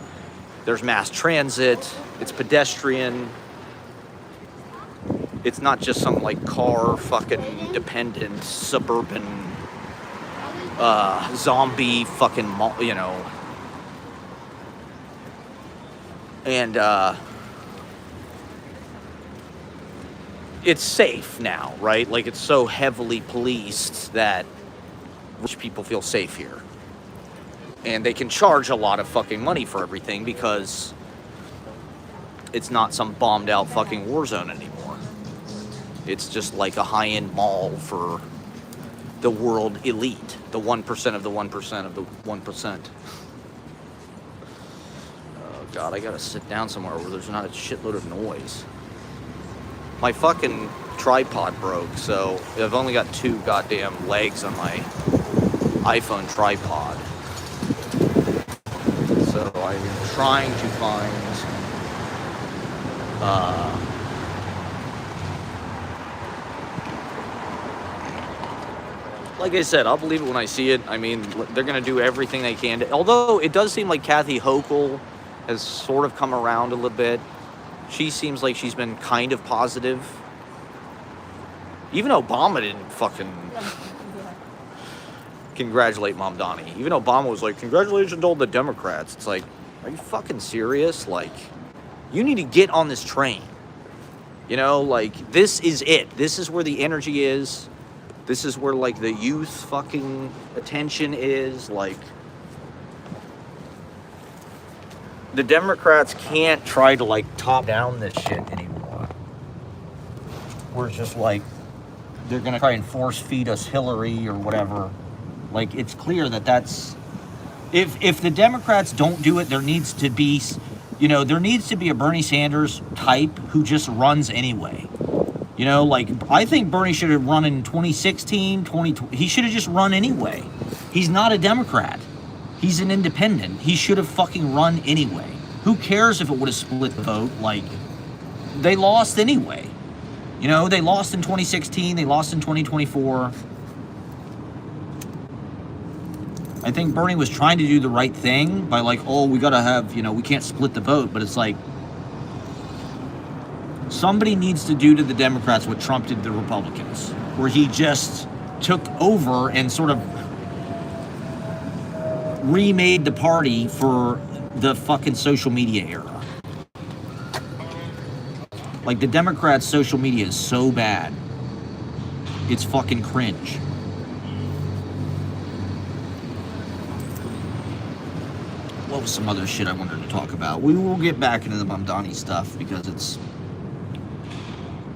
there's mass transit, it's pedestrian. It's not just some like car fucking dependent suburban zombie fucking you know. And it's safe now, right? Like, it's so heavily policed that rich people feel safe here. And they can charge a lot of fucking money for everything because it's not some bombed out fucking war zone anymore. It's just like a high-end mall for the world elite, the 1% of the 1% of the 1%. Oh God, I gotta sit down somewhere where there's not a shitload of noise. My fucking tripod broke, so I've only got 2 goddamn legs on my iPhone tripod. So I'm trying to find like I said, I'll believe it when I see it. I mean, they're going to do everything they can to, although it does seem like Kathy Hochul has sort of come around a little bit. She seems like she's been kind of positive. Even Obama didn't fucking congratulate mamdani. Even Obama was like, congratulations to all the Democrats. It's like, are you fucking serious? Like, you need to get on this train. You know, like, this is it. This is where the energy is. This is where, like, the youth fucking attention is. Like, the Democrats can't try to, like, top down this shit anymore. We're just like, they're going to try and force feed us Hillary or whatever. Like, it's clear that that's... If the Democrats don't do it, there needs to be, you know, there needs to be a Bernie Sanders type who just runs anyway. You know, like, I think Bernie should have run in 2016, 2020. He should have just run anyway. He's not a Democrat. He's an independent. He should have fucking run anyway. Who cares if it would have split the vote? Like, they lost anyway. You know, they lost in 2016. They lost in 2024. I think Bernie was trying to do the right thing by, like, oh, we got to have, you know, we can't split the vote. But it's like, somebody needs to do to the Democrats what Trump did to the Republicans, where he just took over and sort of remade the party for the fucking social media era. Like, the Democrats' social media is so bad. It's fucking cringe. What was some other shit I wanted to talk about? We will get back into the mamdani stuff because it's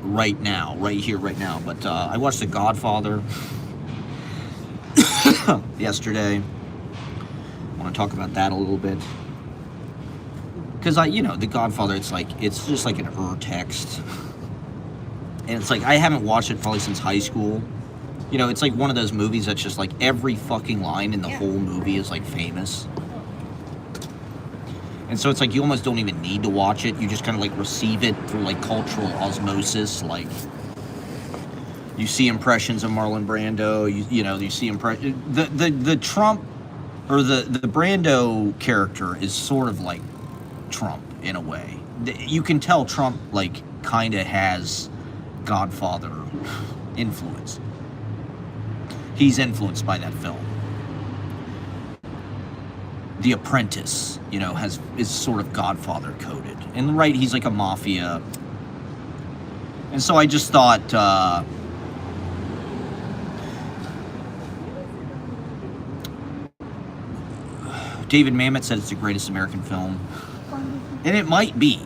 right now, right here, right now. But I watched The Godfather yesterday. I want to talk about that a little bit. Because you know, The Godfather, it's just like an text. And it's like, I haven't watched it probably since high school. You know, it's like one of those movies that's just like every fucking line in the whole movie is like famous. And so it's like you almost don't even need to watch it. You just kind of like receive it through like cultural osmosis. Like, you see impressions of Marlon Brando. You know, you see the Trump or the Brando character is sort of like Trump in a way. You can tell Trump like kind of has Godfather influence. He's influenced by that film. The Apprentice, you know, is sort of Godfather coded. And right, he's like a mafia. And so I just thought, David Mamet said it's the greatest American film. And it might be.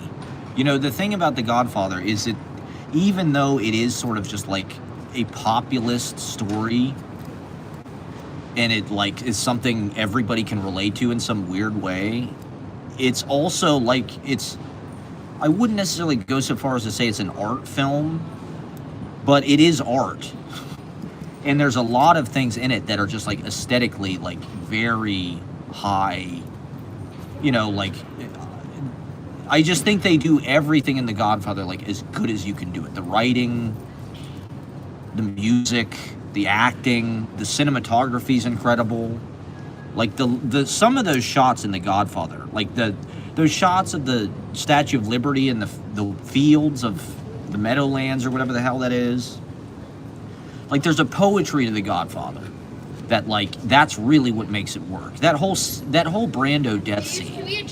You know, the thing about The Godfather is that even though it is sort of just like a populist story, and it like is something everybody can relate to in some weird way, it's also like I wouldn't necessarily go so far as to say it's an art film, but it is art. And there's a lot of things in it that are just like aesthetically like very high, you know, like I just think they do everything in The Godfather like as good as you can do it. The writing, the music, the acting, the cinematography is incredible. Like the some of those shots in The Godfather, like those shots of the Statue of Liberty and the fields of the Meadowlands or whatever the hell that is. Like there's a poetry to The Godfather that like that's really what makes it work. That whole Brando death scene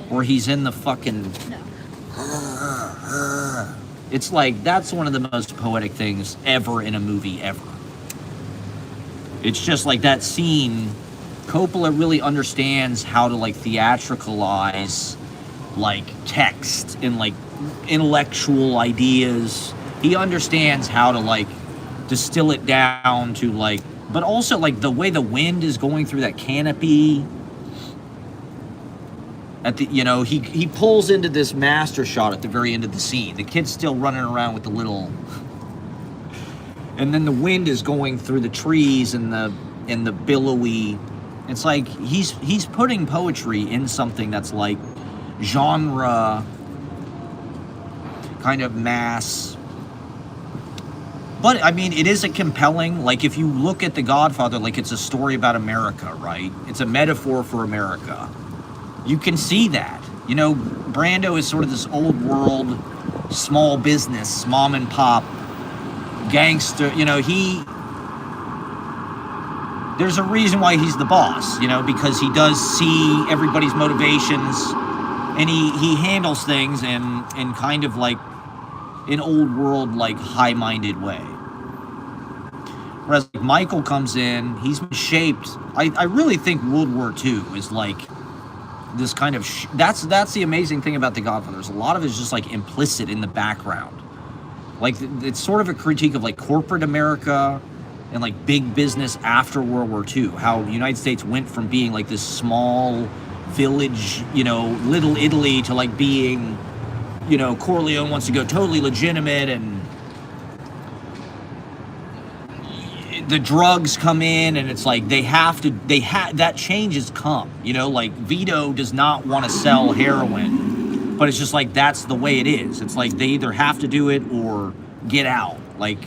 where he's in the fucking it's like that's one of the most poetic things ever in a movie ever. It's just like that scene. Coppola really understands how to like theatricalize like text and like intellectual ideas. He understands how to like distill it down to like, but also like the way the wind is going through that canopy at the, you know, he pulls into this master shot at the very end of the scene. The kid's still running around with the little, and then the wind is going through the trees and the billowy. It's like he's putting poetry in something that's like genre kind of mass. But I mean, it is a compelling, like if you look at The Godfather, like it's a story about America, right? It's a metaphor for America. You can see that. You know, Brando is sort of this old world, small business, mom and pop, gangster. You know, there's a reason why he's the boss, you know, because he does see everybody's motivations and he handles things in kind of like an old world, like high-minded way. Whereas like, Michael comes in, he's been shaped. I really think World War II is like this kind of, that's the amazing thing about The Godfather. There's a lot of it is just like implicit in the background. Like it's sort of a critique of like corporate America and like big business after World War II. How the United States went from being like this small village, you know, little Italy to like being, you know, Corleone wants to go totally legitimate and the drugs come in and it's like that change has come, you know, like Vito does not want to sell heroin, but it's just like that's the way it is. It's like they either have to do it or get out. Like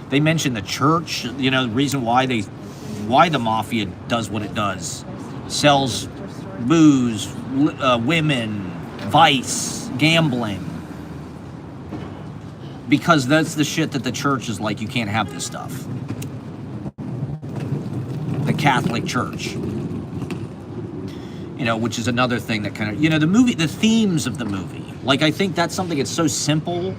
they mention the church, you know, the reason why the mafia does what it does, sells booze, women, vice, gambling, because that's the shit that the church is like, you can't have this stuff. The Catholic Church, you know, which is another thing that kind of, you know, the themes of the movie, like I think that's something that's so simple,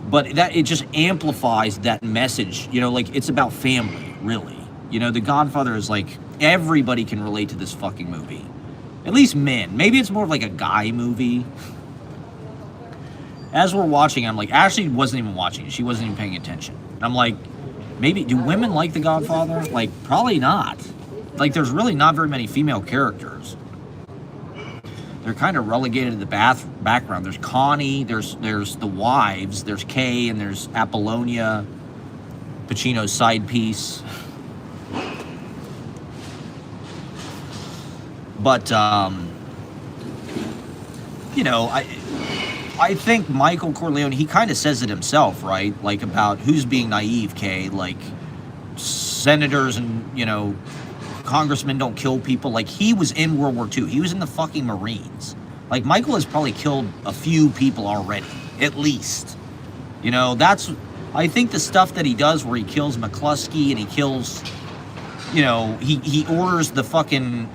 but that it just amplifies that message, you know, like it's about family, really. You know, The Godfather is like, everybody can relate to this fucking movie. At least men. Maybe it's more of like a guy movie. As we're watching, I'm like, Ashley wasn't even watching it. She wasn't even paying attention. And I'm like, maybe, do women like The Godfather? Like, probably not. Like, there's really not very many female characters. They're kind of relegated to the background. There's Connie, there's the wives, there's Kay, and there's Apollonia, Pacino's side piece. But, you know, I think Michael Corleone, he kind of says it himself, right? Like about who's being naive, Kay. Like senators and, you know, congressmen don't kill people. Like he was in World War II. He was in the fucking Marines. Like Michael has probably killed a few people already, at least. You know, I think the stuff that he does where he kills McCluskey and he kills, you know, he orders the fucking,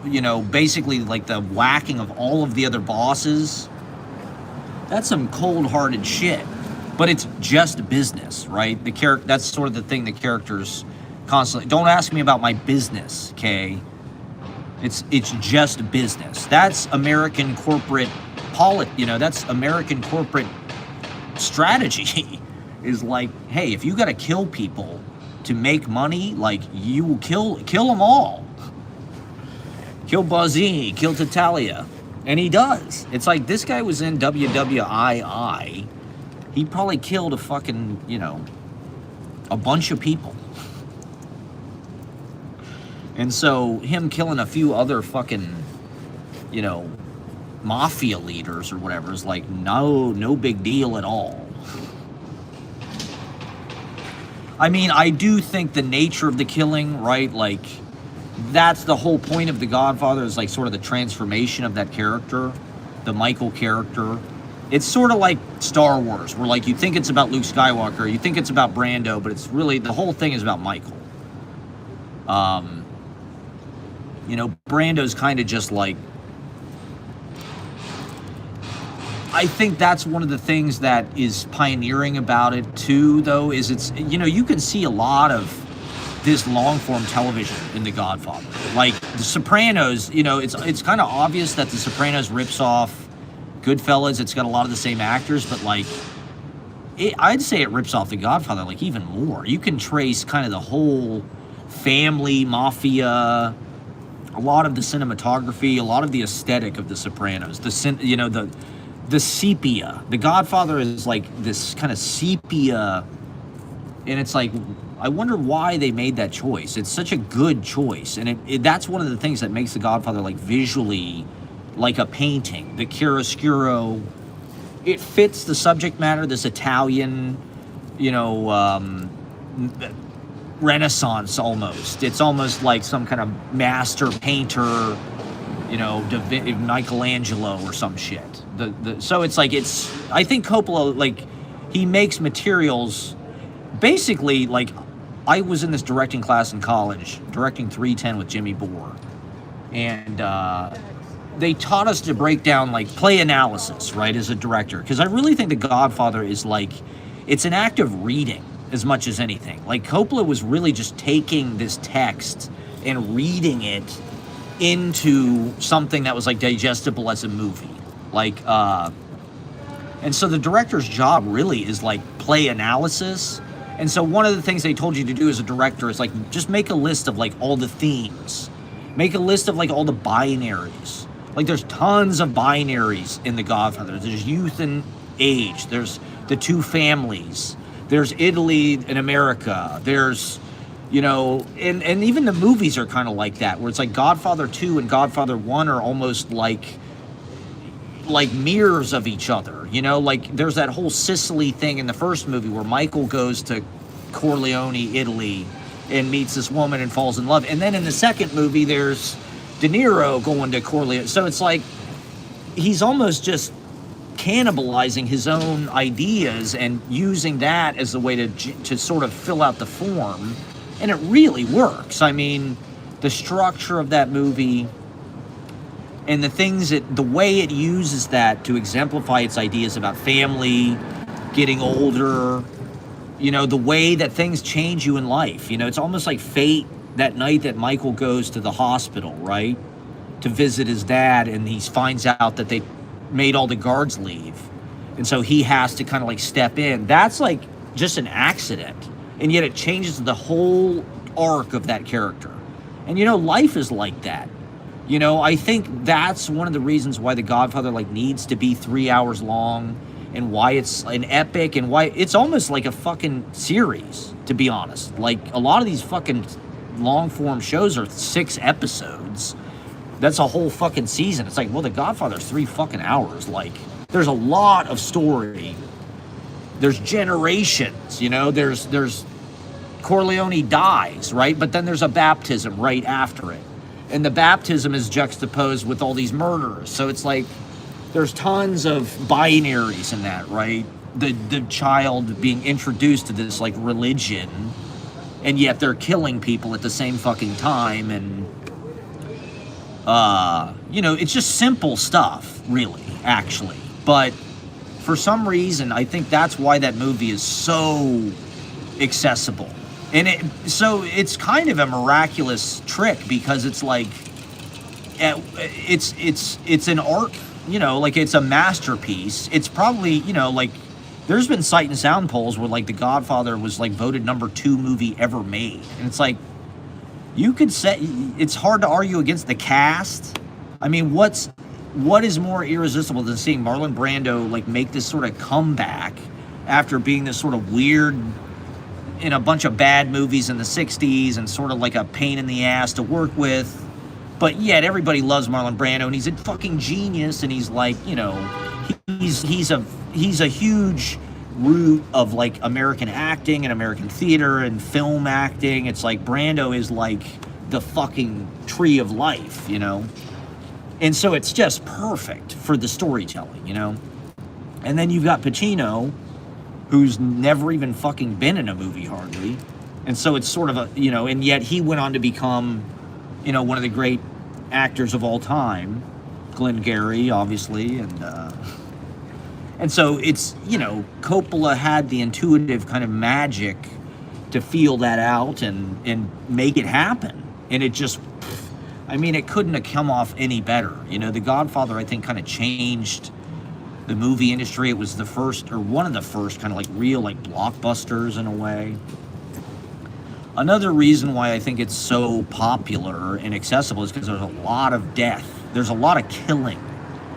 you know, basically like the whacking of all of the other bosses. That's some cold-hearted shit. But it's just business, right? That's sort of the thing the characters constantly, don't ask me about my business, Kay. It's just business. That's American corporate you know, that's American corporate strategy. is like, hey, if you got to kill people to make money, like, you will kill them all. Kill Buzzini, kill Tatalia. And he does. It's like, this guy was in WWII. He probably killed a fucking, you know, a bunch of people. And so him killing a few other fucking, you know, mafia leaders or whatever is like no big deal at all. I mean, I do think the nature of the killing, right, like, that's the whole point of The Godfather, is like sort of the transformation of that character, the Michael character. It's sort of like Star Wars, where like you think it's about Luke Skywalker, you think it's about Brando, but it's really, the whole thing is about Michael. You know, Brando's kind of just like, I think that's one of the things that is pioneering about it too, though, is it's, you know, you can see a lot of this long-form television in The Godfather. Like, The Sopranos, you know, it's kind of obvious that The Sopranos rips off Goodfellas. It's got a lot of the same actors, but like, I'd say it rips off The Godfather, like, even more. You can trace kind of the whole family, mafia, a lot of the cinematography, a lot of the aesthetic of The Sopranos. You know, the sepia. The Godfather is like this kind of sepia, and it's like, I wonder why they made that choice. It's such a good choice, and that's one of the things that makes The Godfather like visually like a painting. The chiaroscuro, it fits the subject matter, this Italian, you know, Renaissance almost. It's almost like some kind of master painter, you know, Michelangelo or some shit. So it's like, I think Coppola, like, he makes materials, basically, like, I was in this directing class in college, directing 310 with Jimmy Bohr, and they taught us to break down, like, play analysis, right, as a director, because I really think The Godfather is like, it's an act of reading as much as anything. Like, Coppola was really just taking this text and reading it into something that was like digestible as a movie. Like, and so the director's job really is like play analysis. And so one of the things they told you to do as a director is like, just make a list of like all the themes. Make a list of like all the binaries. Like, there's tons of binaries in The Godfather. There's youth and age. There's the two families. There's Italy and America. There's, you know, and even the movies are kind of like that, where it's like Godfather 2 and Godfather 1 are almost like mirrors of each other, you know? Like, there's that whole Sicily thing in the first movie where Michael goes to Corleone, Italy, and meets this woman and falls in love. And then in the second movie, there's De Niro going to Corleone. So it's like, he's almost just cannibalizing his own ideas and using that as a way to sort of fill out the form. And it really works. I mean, the structure of that movie and the way it uses that to exemplify its ideas about family, getting older, you know, the way that things change you in life. You know, it's almost like fate that night that Michael goes to the hospital, right, to visit his dad, and he finds out that they made all the guards leave. And so he has to kind of like step in. That's like just an accident. And yet it changes the whole arc of that character. And, you know, life is like that. You know, I think that's one of the reasons why The Godfather, like, needs to be 3 hours long, and why it's an epic, and why it's almost like a fucking series, to be honest. Like, a lot of these fucking long-form shows are 6 episodes. That's a whole fucking season. It's like, well, The Godfather's 3 fucking hours. Like, there's a lot of story. There's generations, you know, there's Corleone dies, right? But then there's a baptism right after it. And the baptism is juxtaposed with all these murders. So it's like, there's tons of binaries in that, right? The child being introduced to this, like, religion, and yet they're killing people at the same fucking time. And, you know, it's just simple stuff, really, actually. But for some reason, I think that's why that movie is so accessible. And it's kind of a miraculous trick, because it's like, it's an art, you know, like, it's a masterpiece. It's probably, you know, like, there's been Sight and Sound polls where like The Godfather was like voted #2 movie ever made, and it's like you could say it's hard to argue against the cast. I mean, what is more irresistible than seeing Marlon Brando like make this sort of comeback after being this sort of weird in a bunch of bad movies in the 60s and sort of like a pain in the ass to work with, but yet everybody loves Marlon Brando and he's a fucking genius, and he's like, you know, he's a huge root of like American acting and American theater and film acting. It's like Brando is like the fucking tree of life, you know? And so it's just perfect for the storytelling, you know? And then you've got Pacino, who's never even fucking been in a movie hardly. And so it's sort of a, you know, and yet he went on to become, you know, one of the great actors of all time. Glengarry, obviously, and so it's, you know, Coppola had the intuitive kind of magic to feel that out and make it happen. And it just, I mean, it couldn't have come off any better. You know, The Godfather, I think, kind of changed the movie industry. It was the first, or one of the first, kind of like real, like blockbusters in a way. Another reason why I think it's so popular and accessible is because there's a lot of death. There's a lot of killing.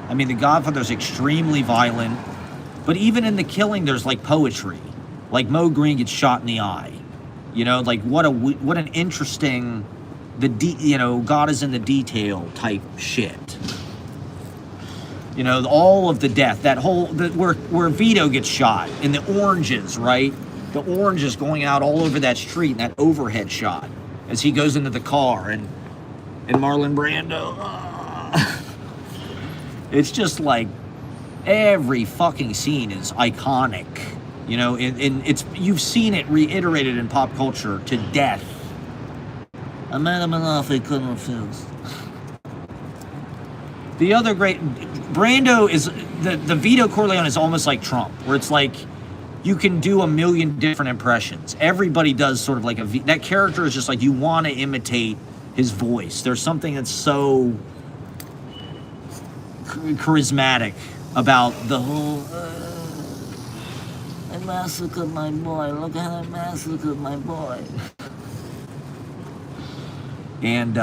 I mean, The Godfather's extremely violent, but even in the killing, there's like poetry. Like Mo Green gets shot in the eye. You know, like what an interesting, you know, God is in the detail type shit. You know, all of the death, that whole, where Vito gets shot in the oranges, right? The oranges going out all over that street, and that overhead shot as he goes into the car, and Marlon Brando. It's just like every fucking scene is iconic, you know, and it's, you've seen it reiterated in pop culture to death. A man of Monopoly couldn't refuse. The other great, Brando is, the Vito Corleone is almost like Trump, where it's like, you can do a million different impressions. Everybody does sort of like that character is just like, you want to imitate his voice. There's something that's so charismatic about the whole, I massacred my boy, look how I massacred my boy. And,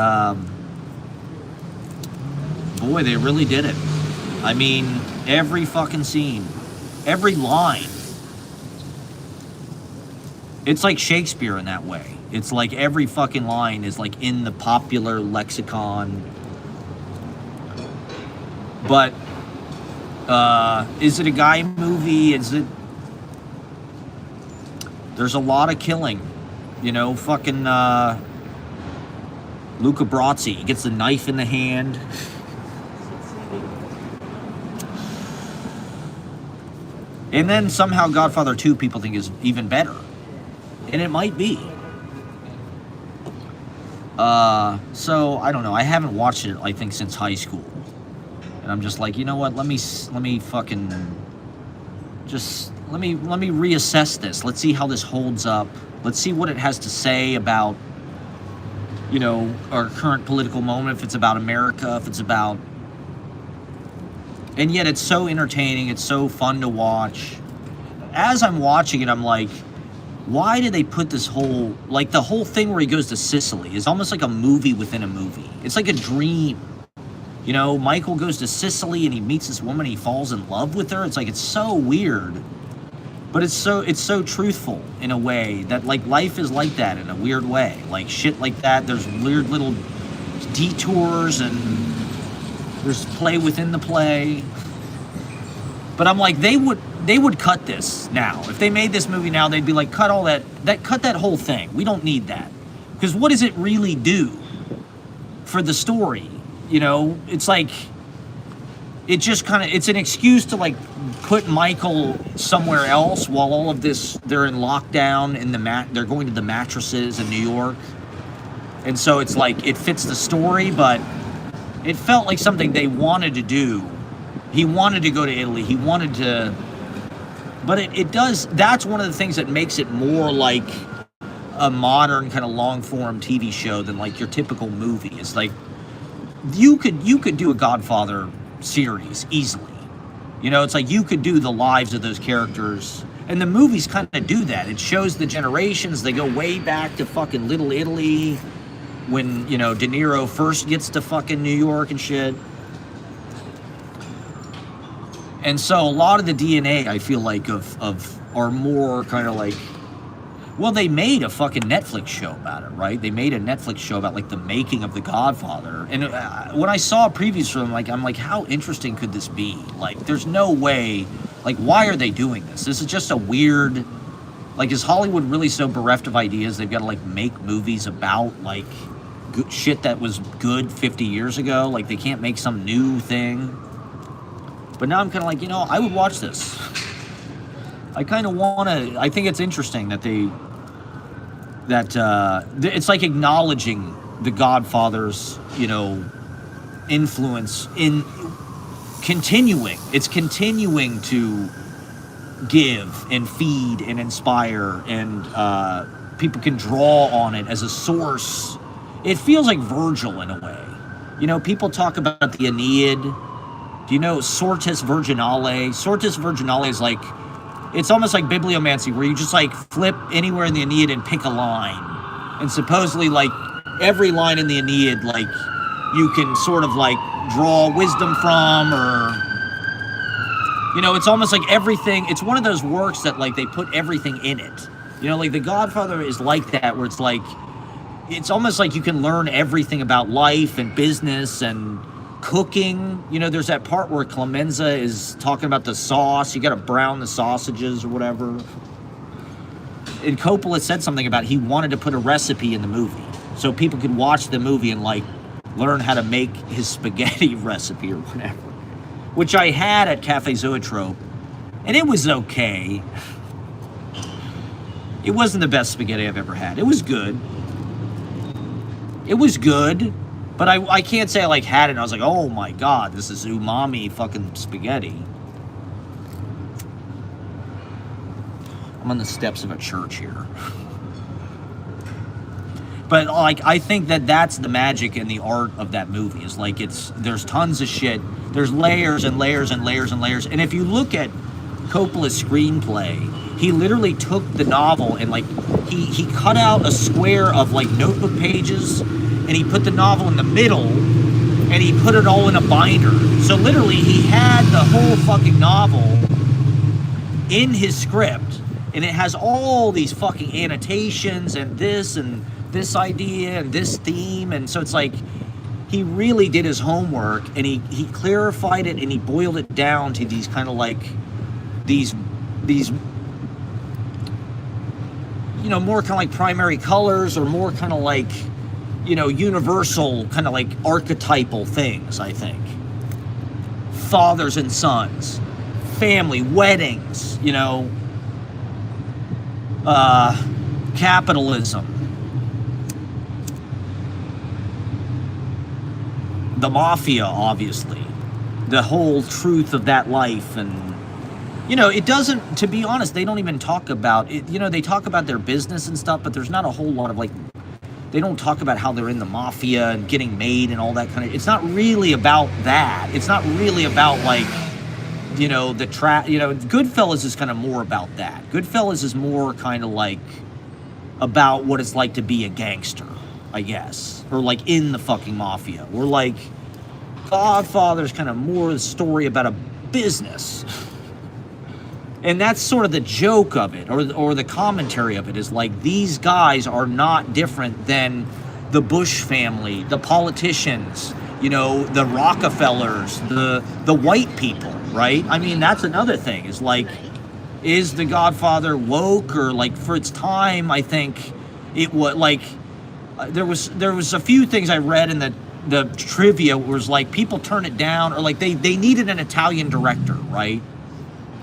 boy, they really did it. I mean, every fucking scene, every line. It's like Shakespeare in that way. It's like every fucking line is like in the popular lexicon. But, is it a guy movie? Is it... There's a lot of killing. You know, fucking, Luca Brasi, he gets the knife in the hand. And then somehow Godfather 2 people think is even better. And it might be. So, I don't know. I haven't watched it, I think, since high school. And I'm just like, you know what? Let me fucking... Just, let me reassess this. Let's see how this holds up. Let's see what it has to say about, you know, our current political moment. If it's about America, if it's about... And yet it's so entertaining. It's so fun to watch. As I'm watching it, I'm like... Why did they put this whole, like the whole thing where he goes to Sicily is almost like a movie within a movie. It's like a dream. You know, Michael goes to Sicily and he meets this woman, he falls in love with her. It's like, it's so weird, but it's so truthful in a way that like life is like that in a weird way. Like shit like that, there's weird little detours and there's play within the play. But I'm like, they would cut this now. If they made this movie now, they'd be like, cut all that cut that whole thing. We don't need that. Because what does it really do for the story? You know, it's like, it just kind of, it's an excuse to like put Michael somewhere else while all of this, they're in lockdown in they're going to the mattresses in New York. And so it's like, it fits the story, but it felt like something they wanted to do. He wanted to go to Italy. He wanted to... But it does... That's one of the things that makes it more like a modern kind of long-form TV show than like your typical movie. It's like... You could do a Godfather series easily. You know, it's like you could do the lives of those characters. And the movies kind of do that. It shows the generations. They go way back to fucking Little Italy when, you know, De Niro first gets to fucking New York and shit. And so a lot of the DNA, I feel like, of are more kind of like, well, they made a fucking Netflix show about it, right? They made a Netflix show about, like, the making of The Godfather. And when I saw previews from them, like, I'm like, how interesting could this be? Like, there's no way, like, why are they doing this? This is just a weird, like, is Hollywood really so bereft of ideas they've got to, like, make movies about, like, good shit that was good 50 years ago? Like, they can't make some new thing? But now I'm kind of like, you know, I would watch this. I kind of want to, I think it's interesting that it's like acknowledging the Godfather's, you know, influence in continuing. It's continuing to give and feed and inspire, and people can draw on it as a source. It feels like Virgil in a way. You know, people talk about the Aeneid. Do you know Sortis Virginale? Sortis Virginale is like, it's almost like bibliomancy, where you just like flip anywhere in the Aeneid and pick a line. And supposedly, like, every line in the Aeneid, like, you can sort of like draw wisdom from, or, you know, it's almost like everything. It's one of those works that, like, they put everything in it. You know, like The Godfather is like that, where it's like, it's almost like you can learn everything about life and business and cooking. You know, there's that part where Clemenza is talking about the sauce. You got to brown the sausages or whatever. And Coppola said something about he wanted to put a recipe in the movie so people could watch the movie and, like, learn how to make his spaghetti recipe or whatever, which I had at Cafe Zoetrope, and it was okay. It wasn't the best spaghetti I've ever had. It was good. It was good. But I can't say I, like, had it and I was like, oh my God, this is umami fucking spaghetti. I'm on the steps of a church here. But, like, I think that that's the magic and the art of that movie, is like, there's tons of shit. There's layers and layers and layers and layers. And if you look at Coppola's screenplay, he literally took the novel and, like, he cut out a square of, like, notebook pages, and he put the novel in the middle, and he put it all in a binder. So literally, he had the whole fucking novel in his script, and it has all these fucking annotations and this idea and this theme. And so it's like, he really did his homework, and he clarified it, and he boiled it down to these kind of like, these you know, more kind of like primary colors, or more kind of like, you know, universal kind of like archetypal things, I think. Fathers and sons, family, weddings, you know, capitalism, the mafia, obviously, the whole truth of that life. And, you know, it doesn't, to be honest, they don't even talk about it. You know, they talk about their business and stuff, but there's not a whole lot of, like, they don't talk about how they're in the mafia and getting made and all that kind of, it's not really about that. It's not really about, like, you know, you know, Goodfellas is kind of more about that. Goodfellas is more kind of like about what it's like to be a gangster, I guess, or like in the fucking mafia. Or like Godfather's kind of more the story about a business. And that's sort of the joke of it, or the commentary of it, is like, these guys are not different than the Bush family, the politicians, you know, the Rockefellers, the white people, right? I mean, that's another thing, is like, is The Godfather woke? Or like, for its time, I think it was like, there was a few things I read in the trivia where it was like, people turn it down, or like they needed an Italian director, right?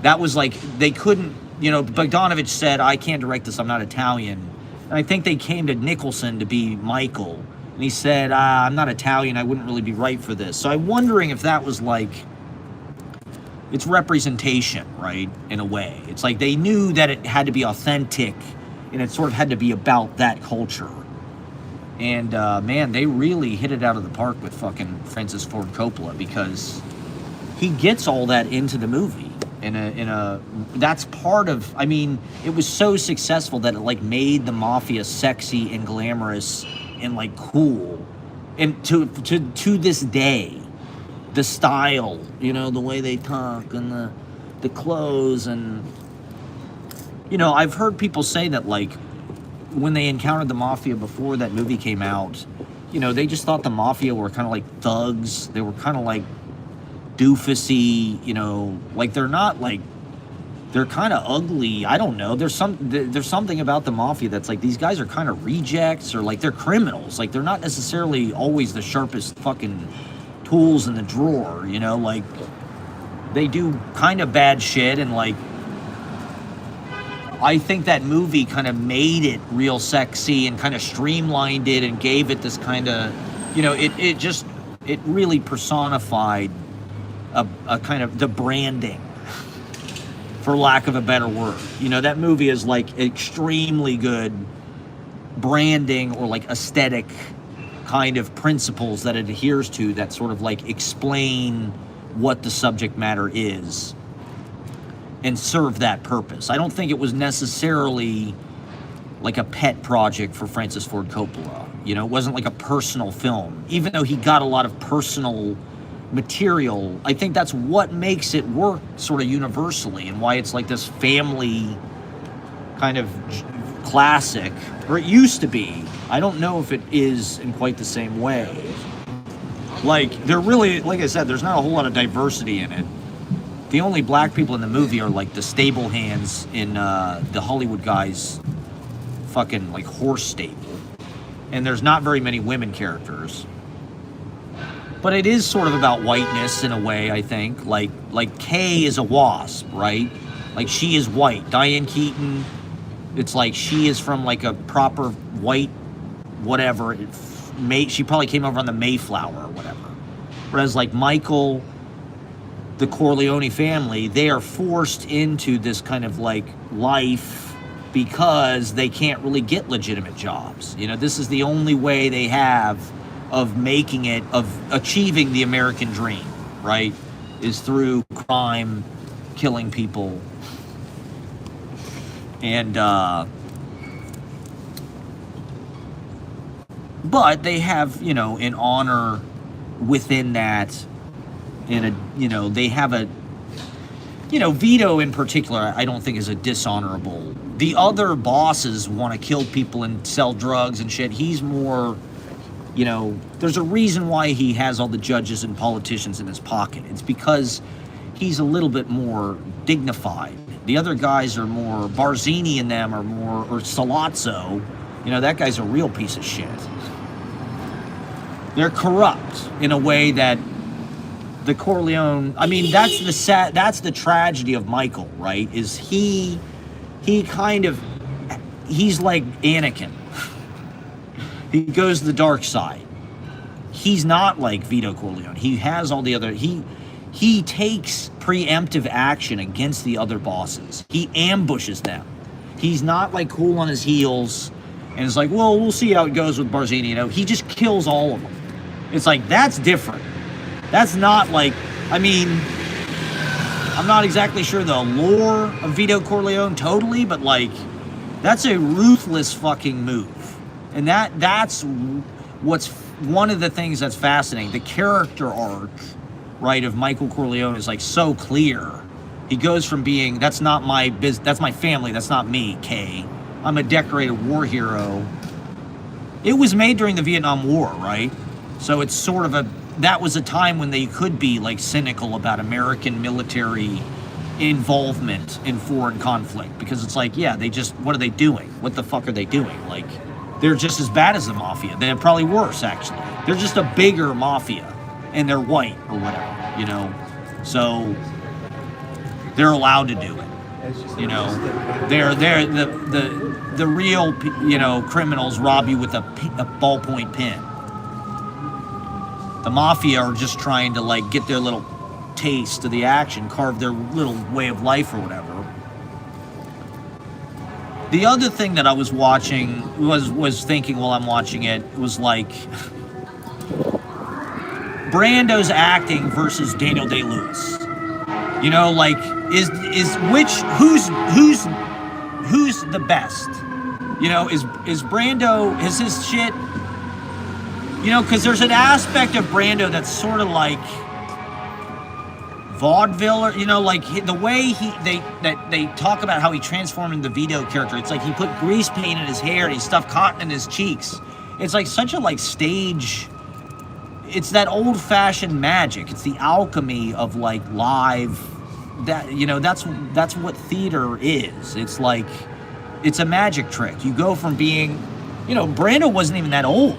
That was like, they couldn't, you know, Bogdanovich said, I can't direct this, I'm not Italian. And I think they came to Nicholson to be Michael. And he said, I'm not Italian, I wouldn't really be right for this. So I'm wondering if that was like, it's representation, right, in a way. It's like they knew that it had to be authentic, and it sort of had to be about that culture. And, man, they really hit it out of the park with fucking Francis Ford Coppola, because he gets all that into the movie in a that's part of, I mean, it was so successful that it like made the mafia sexy and glamorous and like cool, and to this day, the style, you know, the way they talk and the clothes, and you know, I've heard people say that like when they encountered the mafia before that movie came out, you know, they just thought the mafia were kind of like thugs. They were kind of like doofusy, you know, like they're not like, they're kind of ugly. I don't know. There's something about the mafia that's like, these guys are kind of rejects, or like they're criminals. Like they're not necessarily always the sharpest fucking tools in the drawer, you know, like they do kind of bad shit. And like, I think that movie kind of made it real sexy and kind of streamlined it and gave it this kind of, you know, it really personified a kind of the branding, for lack of a better word. You know, that movie is like extremely good branding, or like aesthetic kind of principles that it adheres to, that sort of like explain what the subject matter is and serve that purpose. I don't think it was necessarily like a pet project for Francis Ford Coppola. You know, it wasn't like a personal film, even though he got a lot of personal material. I think that's what makes it work sort of universally, and why it's like this family kind of classic, or it used to be. I don't know if it is in quite the same way. Like, they're really, like I said, there's not a whole lot of diversity in it. The only black people in the movie are like the stable hands in the Hollywood guys' fucking like horse stable. And there's not very many women characters. But it is sort of about whiteness in a way, I think. Like Kay is a wasp, right? Like, she is white. Diane Keaton, it's like she is from like a proper white whatever. She probably came over on the Mayflower or whatever. Whereas like Michael, the Corleone family, they are forced into this kind of like life because they can't really get legitimate jobs. You know, this is the only way they have of making it, of achieving the American dream, right? Is through crime, killing people. And, but they have, you know, an honor within that, and you know, they have a, you know, Vito in particular, I don't think is a dishonorable. The other bosses want to kill people and sell drugs and shit. He's more, you know, there's a reason why he has all the judges and politicians in his pocket. It's because he's a little bit more dignified. The other guys are more, Barzini and them are more, or Salazzo, you know, that guy's a real piece of shit. They're corrupt in a way that the Corleone, I mean, that's the tragedy of Michael, right? Is he kind of, he's like Anakin. He goes to the dark side. He's not like Vito Corleone. He has all the other, he takes preemptive action against the other bosses. He ambushes them. He's not like cool on his heels and it's like, well, we'll see how it goes with Barzini. You know, he just kills all of them. It's like, that's different. That's not like, I mean, I'm not exactly sure the lore of Vito Corleone totally, but like, that's a ruthless fucking move. And that's what's one of the things that's fascinating. The character arc, right, of Michael Corleone is like so clear. He goes from being, that's not my business, that's my family, that's not me, Kay. I'm a decorated war hero. It was made during the Vietnam War, right? So it's sort of that was a time when they could be like cynical about American military involvement in foreign conflict, because it's like, yeah, what are they doing? What the fuck are they doing? Like, they're just as bad as the mafia. They're probably worse, actually. They're just a bigger mafia, and they're white or whatever, you know? So they're allowed to do it, you know? They're the real, you know, criminals rob you with a ballpoint pen. The mafia are just trying to like get their little taste of the action, carve their little way of life or whatever. The other thing that I was watching was thinking while I'm watching it was like, Brando's acting versus Daniel Day-Lewis. You know, like is who's the best? You know, is Brando, is his shit, you know, because there's an aspect of Brando that's sort of like vaudeville, or, you know, like the way they talk about how he transformed into the Vito character. It's like he put grease paint in his hair and he stuffed cotton in his cheeks. It's like such a like stage. It's that old-fashioned magic. It's the alchemy of like live. That, you know, that's what theater is. It's like, it's a magic trick. You go from being, you know, Brando wasn't even that old.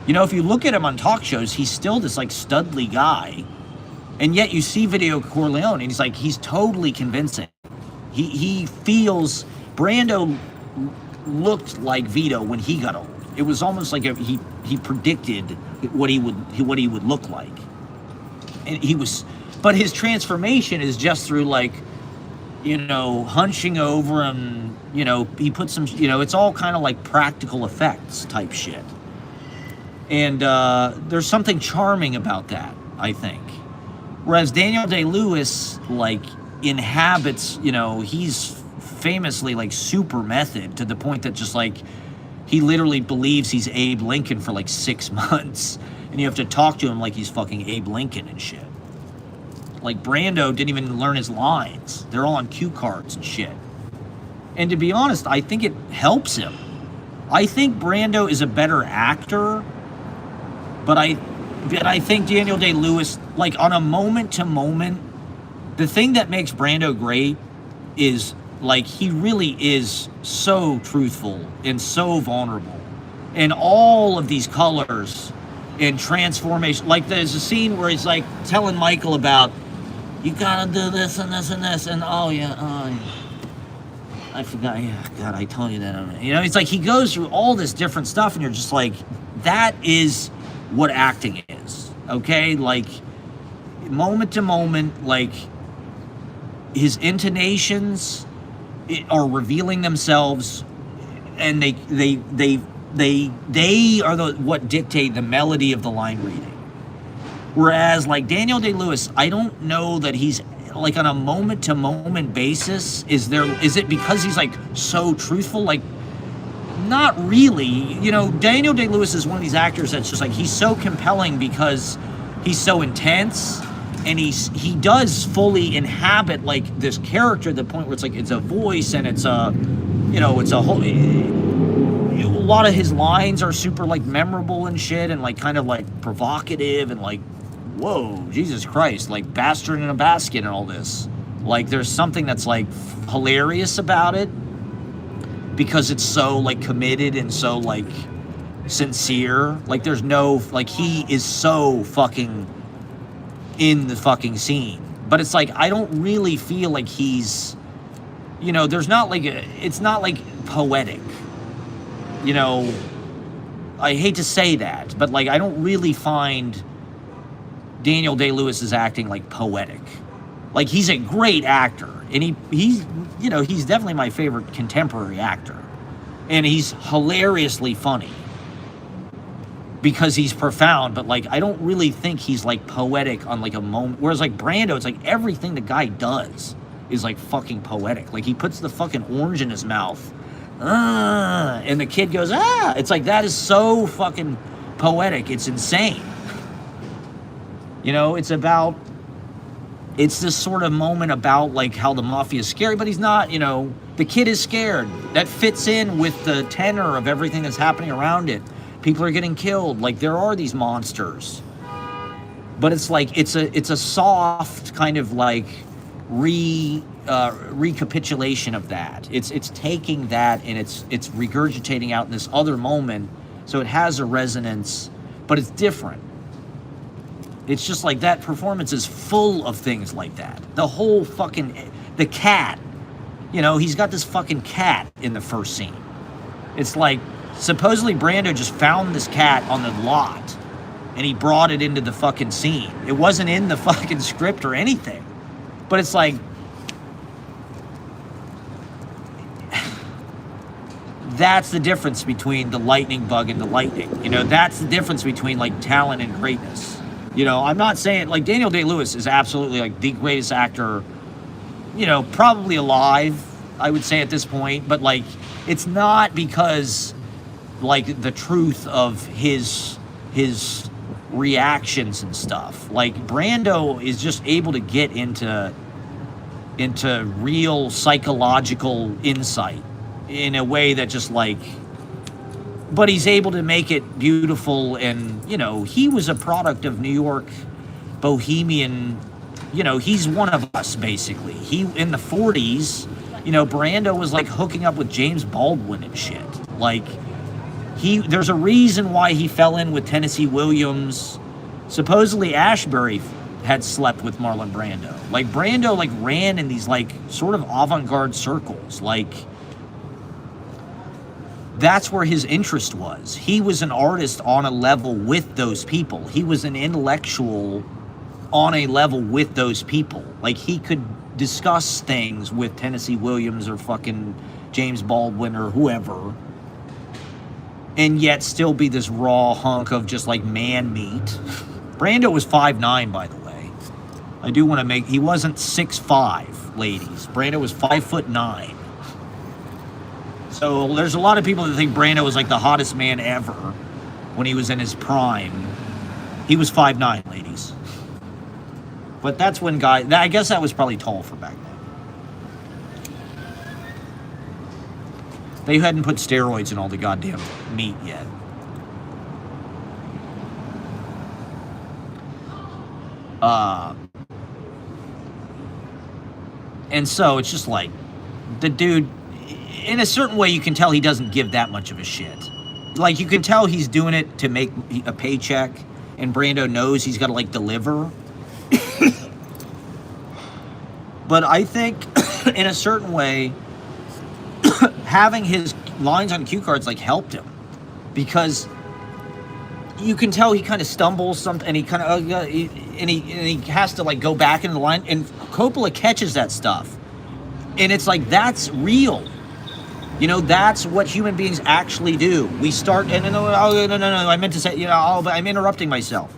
You know, if you look at him on talk shows, he's still this like studly guy. And yet you see Video Corleone and he's totally convincing. He feels, Brando looked like Vito when he got old. It was almost like he predicted what he would look like. And but his transformation is just through like, you know, hunching over and, you know, he put some, you know, it's all kind of like practical effects type shit. And there's something charming about that, I think. Whereas Daniel Day-Lewis, like, inhabits, you know, he's famously, like, super method to the point that just, like, he literally believes he's Abe Lincoln for, like, 6 months. And you have to talk to him like he's fucking Abe Lincoln and shit. Like, Brando didn't even learn his lines. They're all on cue cards and shit. And to be honest, I think it helps him. I think Brando is a better actor, but I think Daniel Day-Lewis, like, on a moment-to-moment, the thing that makes Brando great is, like, he really is so truthful and so vulnerable. And all of these colors and transformation, like, there's a scene where he's, like, telling Michael about, you gotta do this and this and this, and oh, yeah, I forgot, yeah, God, I told you that. You know, it's like he goes through all this different stuff, and you're just like, that is what acting is, okay? Like, moment to moment, like, his intonations are revealing themselves, and they are what dictate the melody of the line reading. Whereas, like, Daniel Day-Lewis, I don't know that he's, like, on a moment to moment basis, is it because he's, like, so truthful? Like, not really. You know, Daniel Day-Lewis is one of these actors that's just like, he's so compelling because he's so intense, and he does fully inhabit, like, this character to the point where it's like, it's a voice, and it's a, you know, it's a whole, a lot of his lines are super, like, memorable and shit, and, like, kind of, like, provocative, and, like, whoa, Jesus Christ, like, bastard in a basket and all this. Like, there's something that's, like, hilarious about it, because it's so, like, committed and so, like, sincere. Like, there's no, like, he is so fucking in the fucking scene. But it's like, I don't really feel like he's, you know, there's not, like, it's not, like, poetic. You know, I hate to say that, but, like, I don't really find Daniel Day-Lewis's acting, like, poetic. Like, he's a great actor, and he's, you know, he's definitely my favorite contemporary actor. And he's hilariously funny because he's profound, but, like, I don't really think he's, like, poetic on, like, a moment. Whereas, like, Brando, it's like everything the guy does is, like, fucking poetic. Like, he puts the fucking orange in his mouth, and the kid goes, ah! It's like, that is so fucking poetic. It's insane. You know, it's this sort of moment about, like, how the mafia is scary, but he's not, you know, the kid is scared. That fits in with the tenor of everything that's happening around it. People are getting killed. Like, there are these monsters. But it's like, it's a soft kind of, like, recapitulation of that. It's taking that and it's regurgitating out in this other moment, so it has a resonance, but it's different. It's just like that performance is full of things like that. The whole fucking, the cat, you know, he's got this fucking cat in the first scene. It's like, supposedly Brando just found this cat on the lot and he brought it into the fucking scene. It wasn't in the fucking script or anything. But it's like, that's the difference between the lightning bug and the lightning. You know, that's the difference between, like, talent and greatness. You know, I'm not saying, like, Daniel Day-Lewis is absolutely, like, the greatest actor, you know, probably alive, I would say at this point. But, like, it's not because, like, the truth of his reactions and stuff. Like, Brando is just able to get into real psychological insight in a way that just, like, but he's able to make it beautiful. And, you know, he was a product of New York bohemian, you know, he's one of us, basically. He, in the 40s, you know, Brando was, like, hooking up with James Baldwin and shit. Like, there's a reason why he fell in with Tennessee Williams. Supposedly Ashbury had slept with Marlon Brando. Like, Brando, like, ran in these, like, sort of avant-garde circles. Like, that's where his interest was. He was an artist on a level with those people. He was an intellectual on a level with those people. Like, he could discuss things with Tennessee Williams or fucking James Baldwin or whoever, and yet still be this raw hunk of just, like, man meat. Brando was 5'9", by the way. I do want to make... He wasn't 6'5", ladies. Brando was 5'9". So there's a lot of people that think Brando was, like, the hottest man ever when he was in his prime. He was 5'9", ladies. But that's when guys... I guess that was probably tall for back then. They hadn't put steroids in all the goddamn meat yet. And so it's just like, the dude, in a certain way, you can tell he doesn't give that much of a shit. Like, you can tell he's doing it to make a paycheck, and Brando knows he's got to, like, deliver. But I think, in a certain way, having his lines on cue cards, like, helped him. Because you can tell he kind of stumbles something, and he kind of, and he has to, like, go back into the line, and Coppola catches that stuff. And it's like, that's real. You know, that's what human beings actually do. We start, and no, I meant to say, you know, I'm interrupting myself.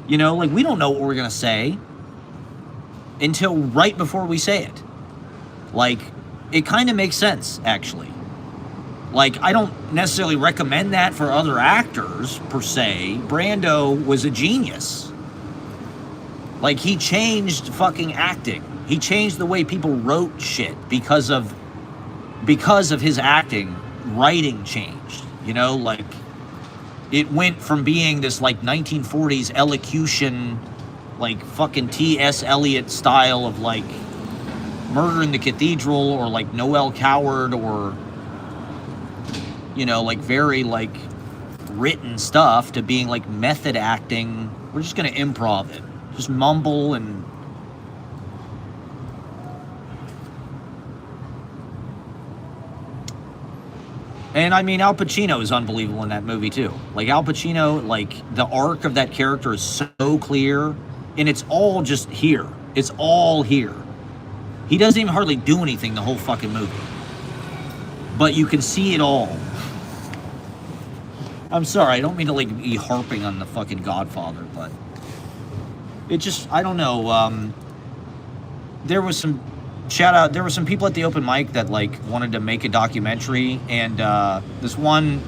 You know, like, we don't know what we're going to say until right before we say it. Like, it kind of makes sense, actually. Like, I don't necessarily recommend that for other actors, per se. Brando was a genius. Like, he changed fucking acting. He changed the way people wrote shit because of his acting. Writing changed, you know, like, it went from being this, like, 1940s elocution, like, fucking T.S. Eliot style of, like, Murder in the Cathedral, or, like, Noel Coward, or, you know, like, very, like, written stuff, to being, like, method acting. We're just gonna improv it. Just mumble and... And, I mean, Al Pacino is unbelievable in that movie, too. Like, Al Pacino, like, the arc of that character is so clear, and it's all just here. It's all here. He doesn't even hardly do anything the whole fucking movie. But you can see it all. I'm sorry, I don't mean to, like, be harping on the fucking Godfather, but... It just, I don't know, there was some... Shout out, there were some people at the open mic that, like, wanted to make a documentary, and this one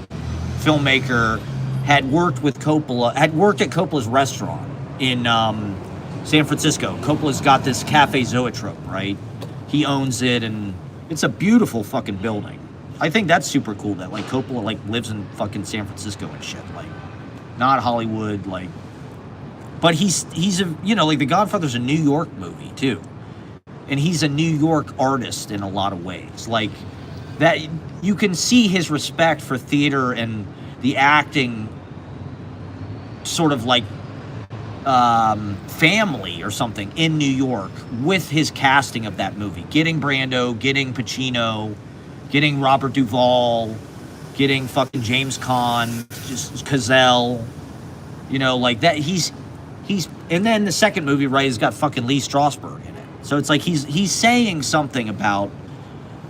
filmmaker had worked with Coppola, had worked at Coppola's restaurant in San Francisco. Coppola's got this Cafe Zoetrope, right? He owns it, and it's a beautiful fucking building. I think that's super cool that, like, Coppola, like, lives in fucking San Francisco and shit, like, not Hollywood, like, but he's a, you know, like, The Godfather's a New York movie, too. And he's a New York artist in a lot of ways. Like, that, you can see his respect for theater and the acting sort of, like, family or something in New York with his casting of that movie. Getting Brando, getting Pacino, getting Robert Duvall, getting fucking James Caan, just Cazale, you know, like that. He's, and then the second movie, right, has got fucking Lee Strasberg in it. So it's like he's saying something about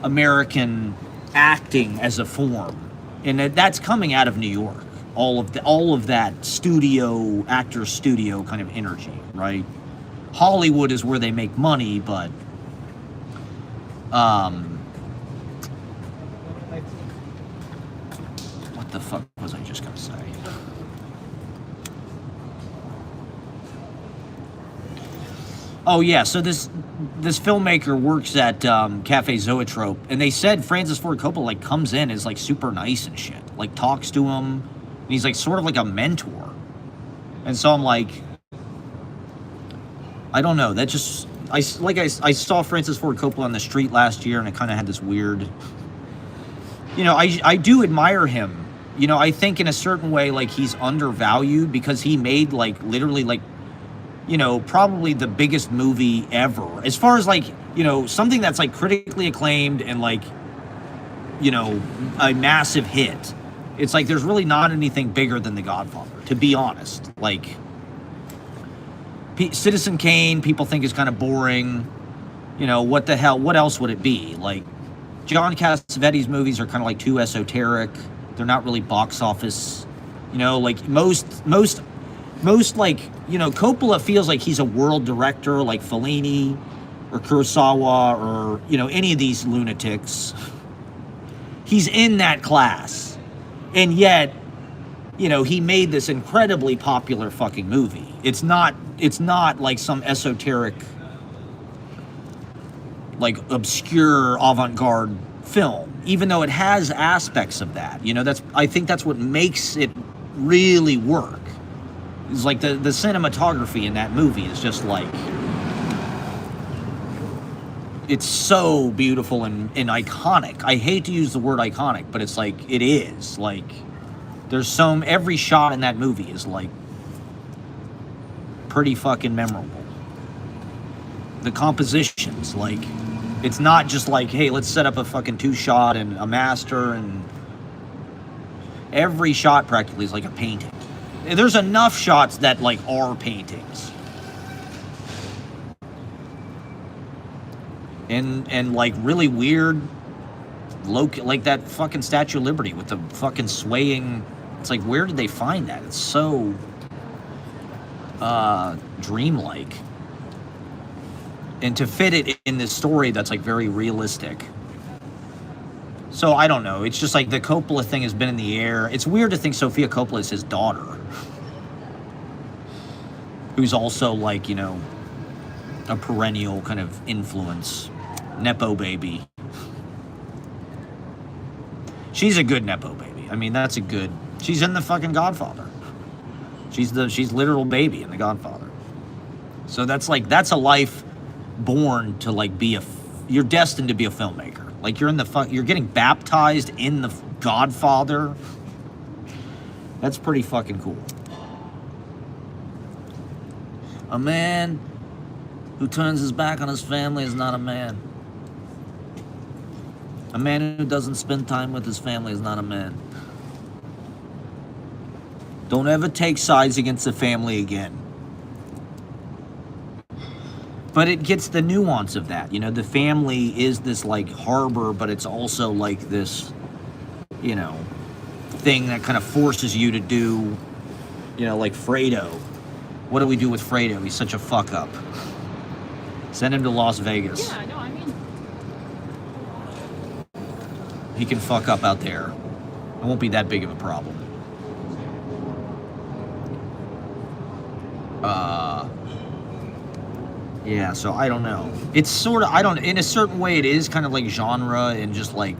American acting as a form, and that's coming out of New York all of that studio, actor studio kind of energy, right? Hollywood is where they make money, but what the fuck was I just gonna say? Oh yeah, so this filmmaker works at Cafe Zoetrope, and they said Francis Ford Coppola like comes in, is like super nice and shit, like talks to him, and he's like sort of like a mentor. And so I'm like, I don't know, that just I saw Francis Ford Coppola on the street last year, and I kind of had this weird, you know, I do admire him. You know, I think in a certain way like he's undervalued because he made like literally like, you know, probably the biggest movie ever. As far as like, you know, something that's like critically acclaimed and like, you know, a massive hit. It's like there's really not anything bigger than The Godfather, to be honest. Like, Citizen Kane, people think is kind of boring. You know, what the hell? What else would it be? Like, John Cassavetes movies are kind of like too esoteric. They're not really box office. You know, like most like, you know, Coppola feels like he's a world director like Fellini or Kurosawa or, you know, any of these lunatics. He's in that class. And yet, you know, he made this incredibly popular fucking movie. It's not like some esoteric, like obscure avant-garde film, even though it has aspects of that. You know, I think that's what makes it really work. It's like the cinematography in that movie is just like, it's so beautiful and iconic. I hate to use the word iconic, but it's like, it is. Like, there's every shot in that movie is like pretty fucking memorable. The compositions, like, it's not just like, hey, let's set up a fucking 2-shot and a master, and every shot practically is like a painting. There's enough shots that like are paintings. And like really weird like that fucking Statue of Liberty with the fucking swaying. It's like, where did they find that? It's so dreamlike. And to fit it in this story that's like very realistic. So I don't know. It's just like the Coppola thing has been in the air. It's weird to think Sofia Coppola is his daughter, who's also like, you know, a perennial kind of influence. Nepo baby. She's a good Nepo baby. I mean, that's a good... She's in the fucking Godfather. She's literal baby in the Godfather. So that's a life born to like be you're destined to be a filmmaker. Like you're getting baptized in the Godfather. That's pretty fucking cool. A man who turns his back on his family is not a man. A man who doesn't spend time with his family is not a man. Don't ever take sides against the family again. But it gets the nuance of that. You know, the family is this like harbor, but it's also like this, you know, thing that kind of forces you to do, you know, like Fredo. What do we do with Fredo? He's such a fuck up. Send him to Las Vegas. Yeah, no, I mean... He can fuck up out there. It won't be that big of a problem. Yeah, so I don't know. It's sort of, in a certain way it is kind of like genre and just like,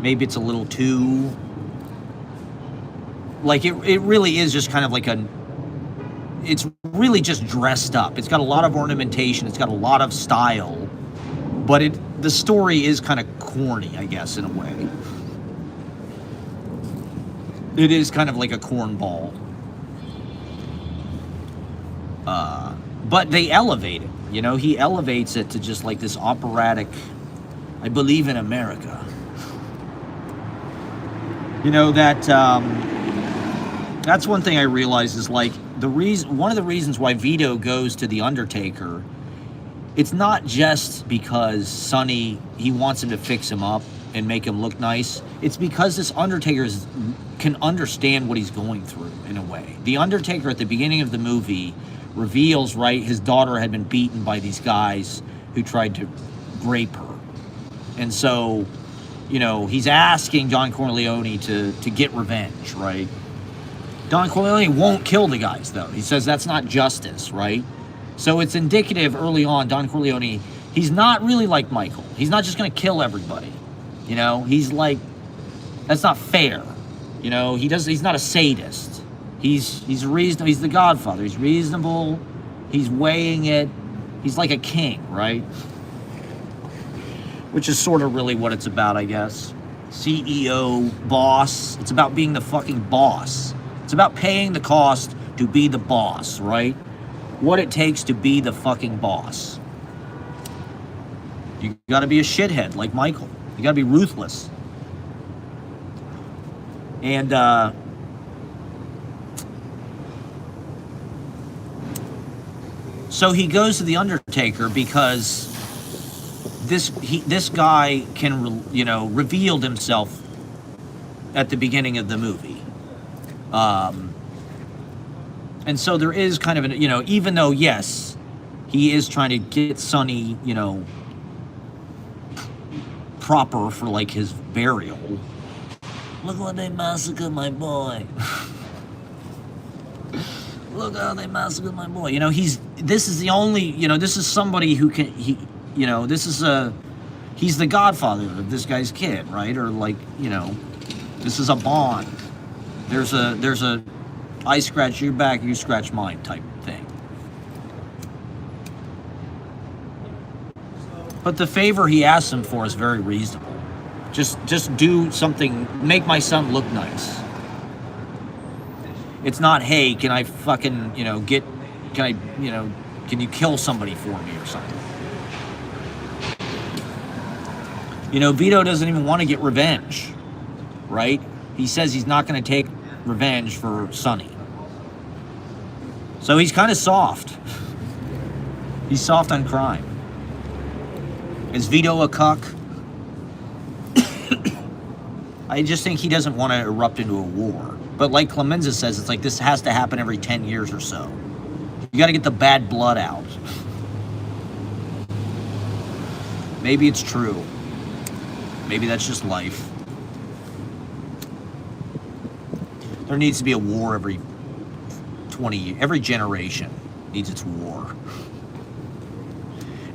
maybe it's a little too, like it really is just kind of like it's really just dressed up. It's got a lot of ornamentation, it's got a lot of style, but the story is kind of corny, I guess, in a way. It is kind of like a cornball. But they elevate it, you know? He elevates it to just like this operatic, I believe in America. You know, that's one thing I realized is like one of the reasons why Vito goes to The Undertaker, it's not just because Sonny, he wants him to fix him up and make him look nice. It's because this Undertaker can understand what he's going through in a way. The Undertaker at the beginning of the movie reveals, right, his daughter had been beaten by these guys who tried to rape her. And so, you know, he's asking Don Corleone to get revenge, right? Don Corleone won't kill the guys, though. He says that's not justice, right? So it's indicative early on, Don Corleone, he's not really like Michael. He's not just going to kill everybody. You know, he's like, that's not fair. You know, he's not a sadist. He's reasonable. He's the Godfather. He's reasonable. He's weighing it. He's like a king, right? Which is sort of really what it's about, I guess. CEO, boss. It's about being the fucking boss. It's about paying the cost to be the boss, right? What it takes to be the fucking boss. You gotta be a shithead like Michael. You gotta be ruthless. And, so he goes to the Undertaker because this guy can, you know, revealed himself at the beginning of the movie. And so there is kind of an, you know, even though, yes, he is trying to get Sonny, you know, proper for, like, his burial. Look what they massacred my boy. Look how they massacred my boy. You know, this is the only, you know, this is somebody who can, you know, he's the godfather of this guy's kid, right? Or, like, you know, this is a bond. There's a I scratch your back, you scratch mine type thing. But the favor he asks him for is very reasonable. Just do something, make my son look nice. It's not, hey, can I fucking, you know, can you kill somebody for me or something? You know, Vito doesn't even want to get revenge, right? He says he's not going to take revenge for Sonny. So he's kind of soft. He's soft on crime. Is Vito a cuck? I just think he doesn't want to erupt into a war. But like Clemenza says, it's like this has to happen every 10 years or so. You got to get the bad blood out. Maybe it's true. Maybe that's just life. There needs to be a war every 20 years. Every generation needs its war.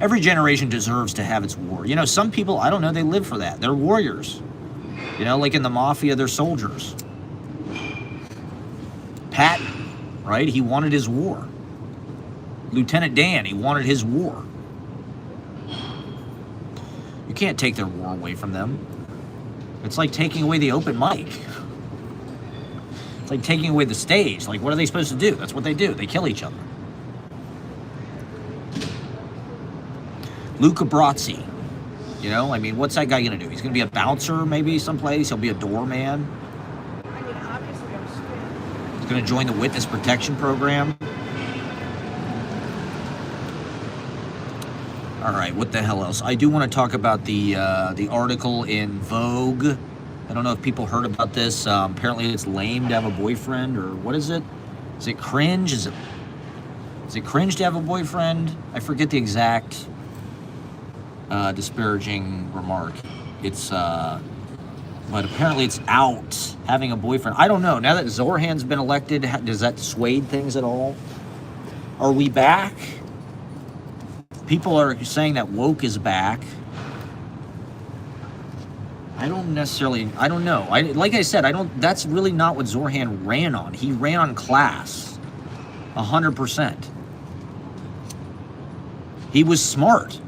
Every generation deserves to have its war. You know, some people, I don't know, they live for that. They're warriors. You know, like in the mafia, they're soldiers. Patton, right? He wanted his war. Lieutenant Dan, he wanted his war. You can't take their war away from them. It's like taking away the open mic. It's like taking away the stage. Like, what are they supposed to do? That's what they do. They kill each other. Luca Brasi. You know, I mean, what's that guy going to do? He's going to be a bouncer maybe someplace. He'll be a doorman. He's going to join the witness protection program. All right, what the hell else? I do want to talk about the article in Vogue. I don't know if people heard about this. Apparently it's lame to have a boyfriend, or what is it? Is it cringe? Is it cringe to have a boyfriend? I forget the exact disparaging remark. It's but apparently it's out having a boyfriend. I don't know. Now that Zorhan's been elected, does that sway things at all? Are we back? People are saying that woke is back. I don't know. Like I said, that's really not what Zorhan ran on. He ran on class. 100%. He was smart.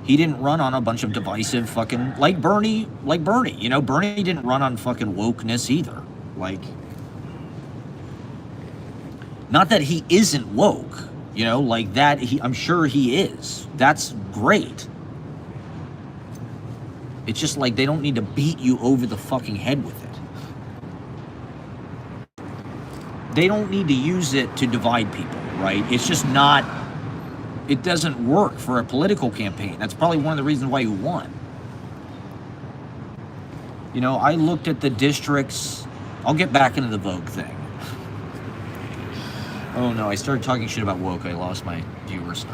He didn't run on a bunch of divisive fucking, like Bernie. You know, Bernie didn't run on fucking wokeness either. Like, not that he isn't woke, you know, like that, I'm sure he is. That's great. It's just like they don't need to beat you over the fucking head with it. They don't need to use it to divide people, right? It's just not, it doesn't work for a political campaign. That's probably one of the reasons why you won. You know, I looked at the districts. I'll get back into the Vogue thing. Oh no, I started talking shit about woke. I lost my viewers.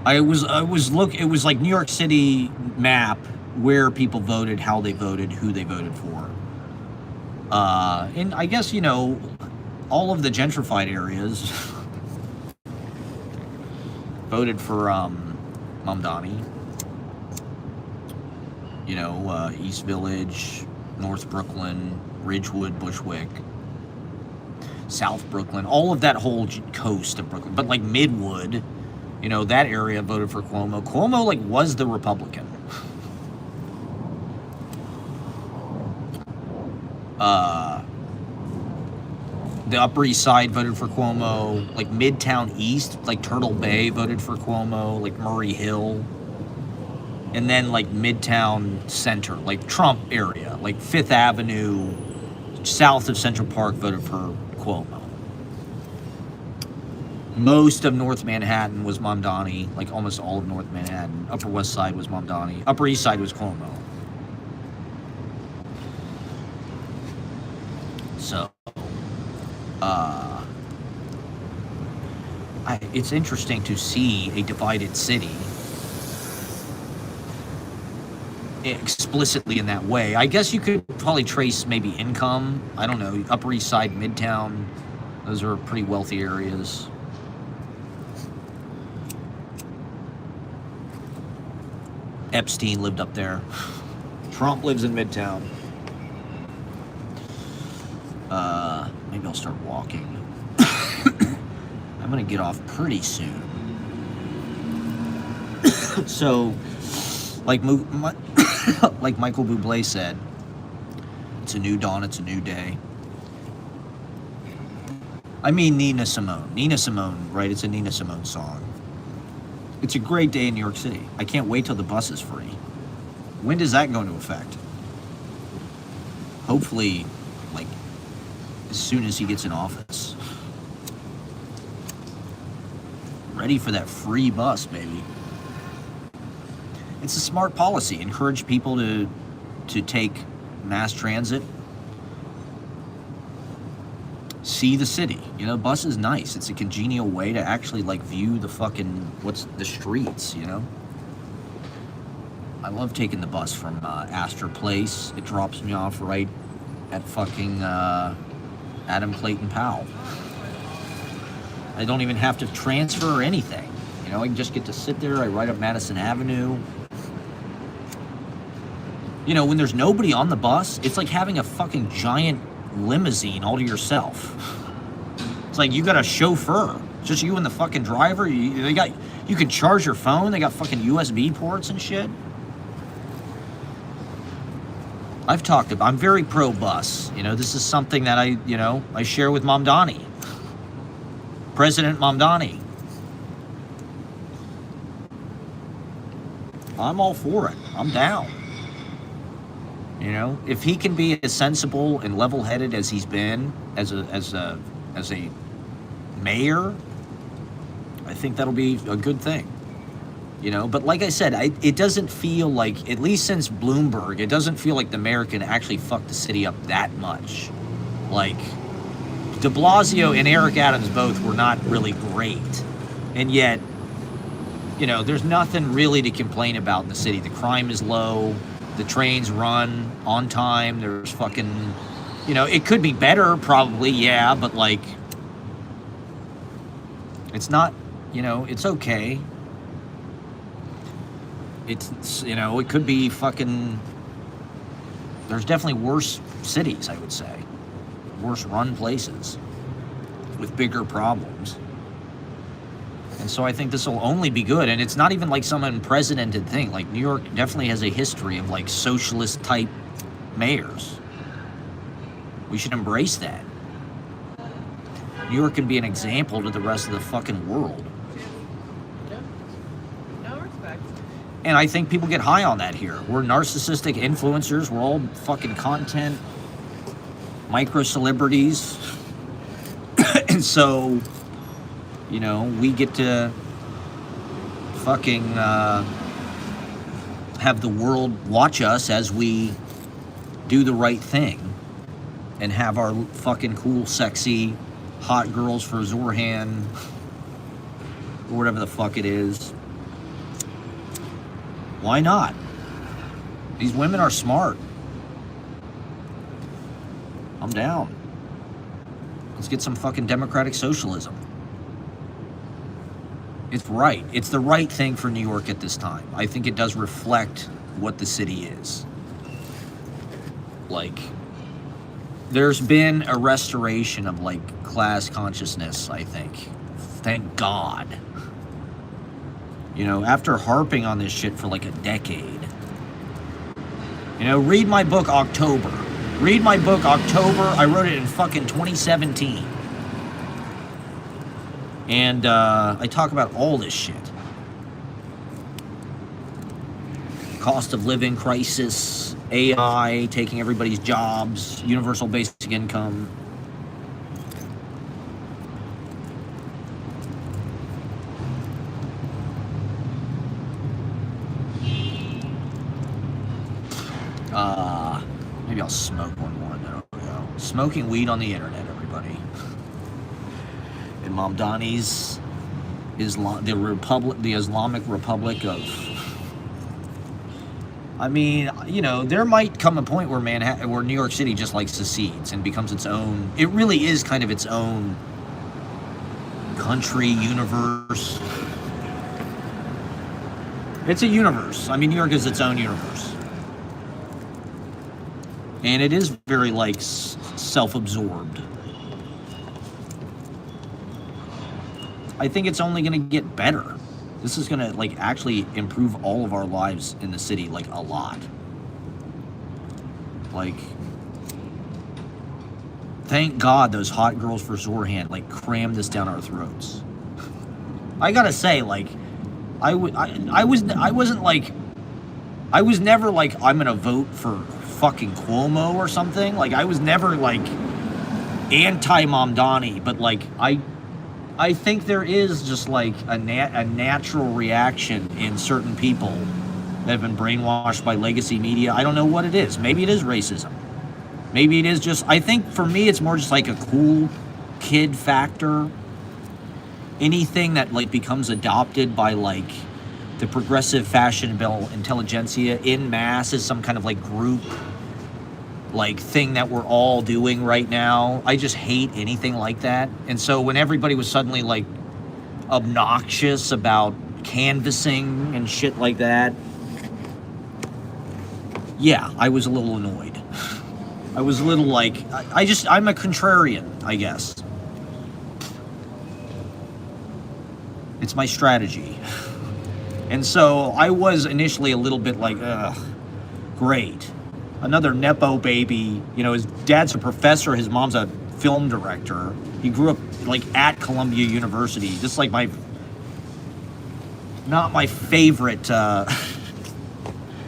It was like New York City map where people voted, how they voted, who they voted for. And I guess, you know, all of the gentrified areas voted for Mamdani. You know, East Village, North Brooklyn, Ridgewood, Bushwick, South Brooklyn, all of that whole coast of Brooklyn. But like Midwood, you know, that area voted for Cuomo. Cuomo like was the Republican. The Upper East Side voted for Cuomo. Like Midtown East, like Turtle Bay voted for Cuomo. Like Murray Hill. And then like Midtown Center, like Trump area, like Fifth Avenue, south of Central Park voted for Cuomo. Most of North Manhattan was Mamdani, like almost all of North Manhattan. Upper West Side was Mamdani. Upper East Side was Cuomo. So, it's interesting to see a divided city explicitly in that way. I guess you could probably trace maybe income. I don't know, Upper East Side, Midtown, those are pretty wealthy areas. Epstein lived up there. Trump lives in Midtown. Maybe I'll start walking. I'm gonna get off pretty soon. So, like Michael Bublé said, it's a new dawn, it's a new day. I mean Nina Simone, right? It's a Nina Simone song. It's a great day in New York City. I can't wait till the bus is free. When does that go into effect? Hopefully, like, as soon as he gets in office. Ready for that free bus, baby. It's a smart policy. Encourage people to take mass transit. See the city. You know, bus is nice. It's a congenial way to actually like view the fucking the streets, you know? I love taking the bus from Astor Place. It drops me off right at fucking Adam Clayton Powell. I don't even have to transfer or anything. You know, I can just get to sit there. I ride up Madison Avenue. You know, when there's nobody on the bus, it's like having a fucking giant limousine all to yourself. It's like you got a chauffeur. It's just you and the fucking driver. You can charge your phone. They got fucking USB ports and shit. I'm very pro bus. You know, this is something that I share with Mamdani. President Mamdani. I'm all for it. I'm down. You know, if he can be as sensible and level-headed as he's been as a mayor, I think that'll be a good thing. You know, but like I said, it doesn't feel like, at least since Bloomberg, it doesn't feel like the mayor can actually fuck the city up that much. Like, de Blasio and Eric Adams both were not really great. And yet, you know, there's nothing really to complain about in the city. The crime is low. The trains run on time. There's fucking, you know, it could be better probably, yeah, but like, it's not, you know, it's okay. It's, you know, it could be fucking, there's definitely worse cities, I would say. Worse run places with bigger problems. And so I think this will only be good. And it's not even like some unprecedented thing. Like, New York definitely has a history of like socialist type mayors. We should embrace that. New York can be an example to the rest of the fucking world. No respect. And I think people get high on that here. We're narcissistic influencers. We're all fucking content micro celebrities. And so, you know, we get to fucking have the world watch us as we do the right thing and have our fucking cool, sexy, hot girls for Zorhan, or whatever the fuck it is. Why not? These women are smart. I'm down. Let's get some fucking democratic socialism. It's right. It's the right thing for New York at this time. I think it does reflect what the city is. Like, there's been a restoration of, like, class consciousness, I think. Thank God. You know, after harping on this shit for, like, a decade. You know, read my book, October. Read my book, October. I wrote it in fucking 2017. And I talk about all this shit. Cost of living crisis, AI taking everybody's jobs, universal basic income. Maybe I'll smoke one more. There we go. Smoking weed on the internet, everybody. In mamdani's the Islamic Republic of. I mean, you know, there might come a point where where New York City just like secedes and becomes its own. It really is kind of its own country, universe. It's a universe. I mean, New York is its own universe. And it is very, like, self-absorbed. I think it's only going to get better. This is going to, like, actually improve all of our lives in the city, like, a lot. Like, thank God those hot girls for Zorhan, like, crammed this down our throats. I gotta say, like, I was never like, I'm going to vote for fucking Cuomo or something. Like, I was never like anti-Mamdani, but like I think there is just like a natural reaction in certain people that have been brainwashed by legacy media. I don't know what it is. Maybe it is racism. Maybe it is just, I think for me it's more just like a cool kid factor. Anything that like becomes adopted by like the progressive fashionable intelligentsia in mass is some kind of like group like thing that we're all doing right now. I just hate anything like that. And so when everybody was suddenly like obnoxious about canvassing and shit like that, yeah, I was a little annoyed. I was a little like, I'm a contrarian, I guess. It's my strategy. And so I was initially a little bit like, ugh, great. Another Nepo baby. You know, his dad's a professor, his mom's a film director. He grew up like at Columbia University. Just like not my favorite,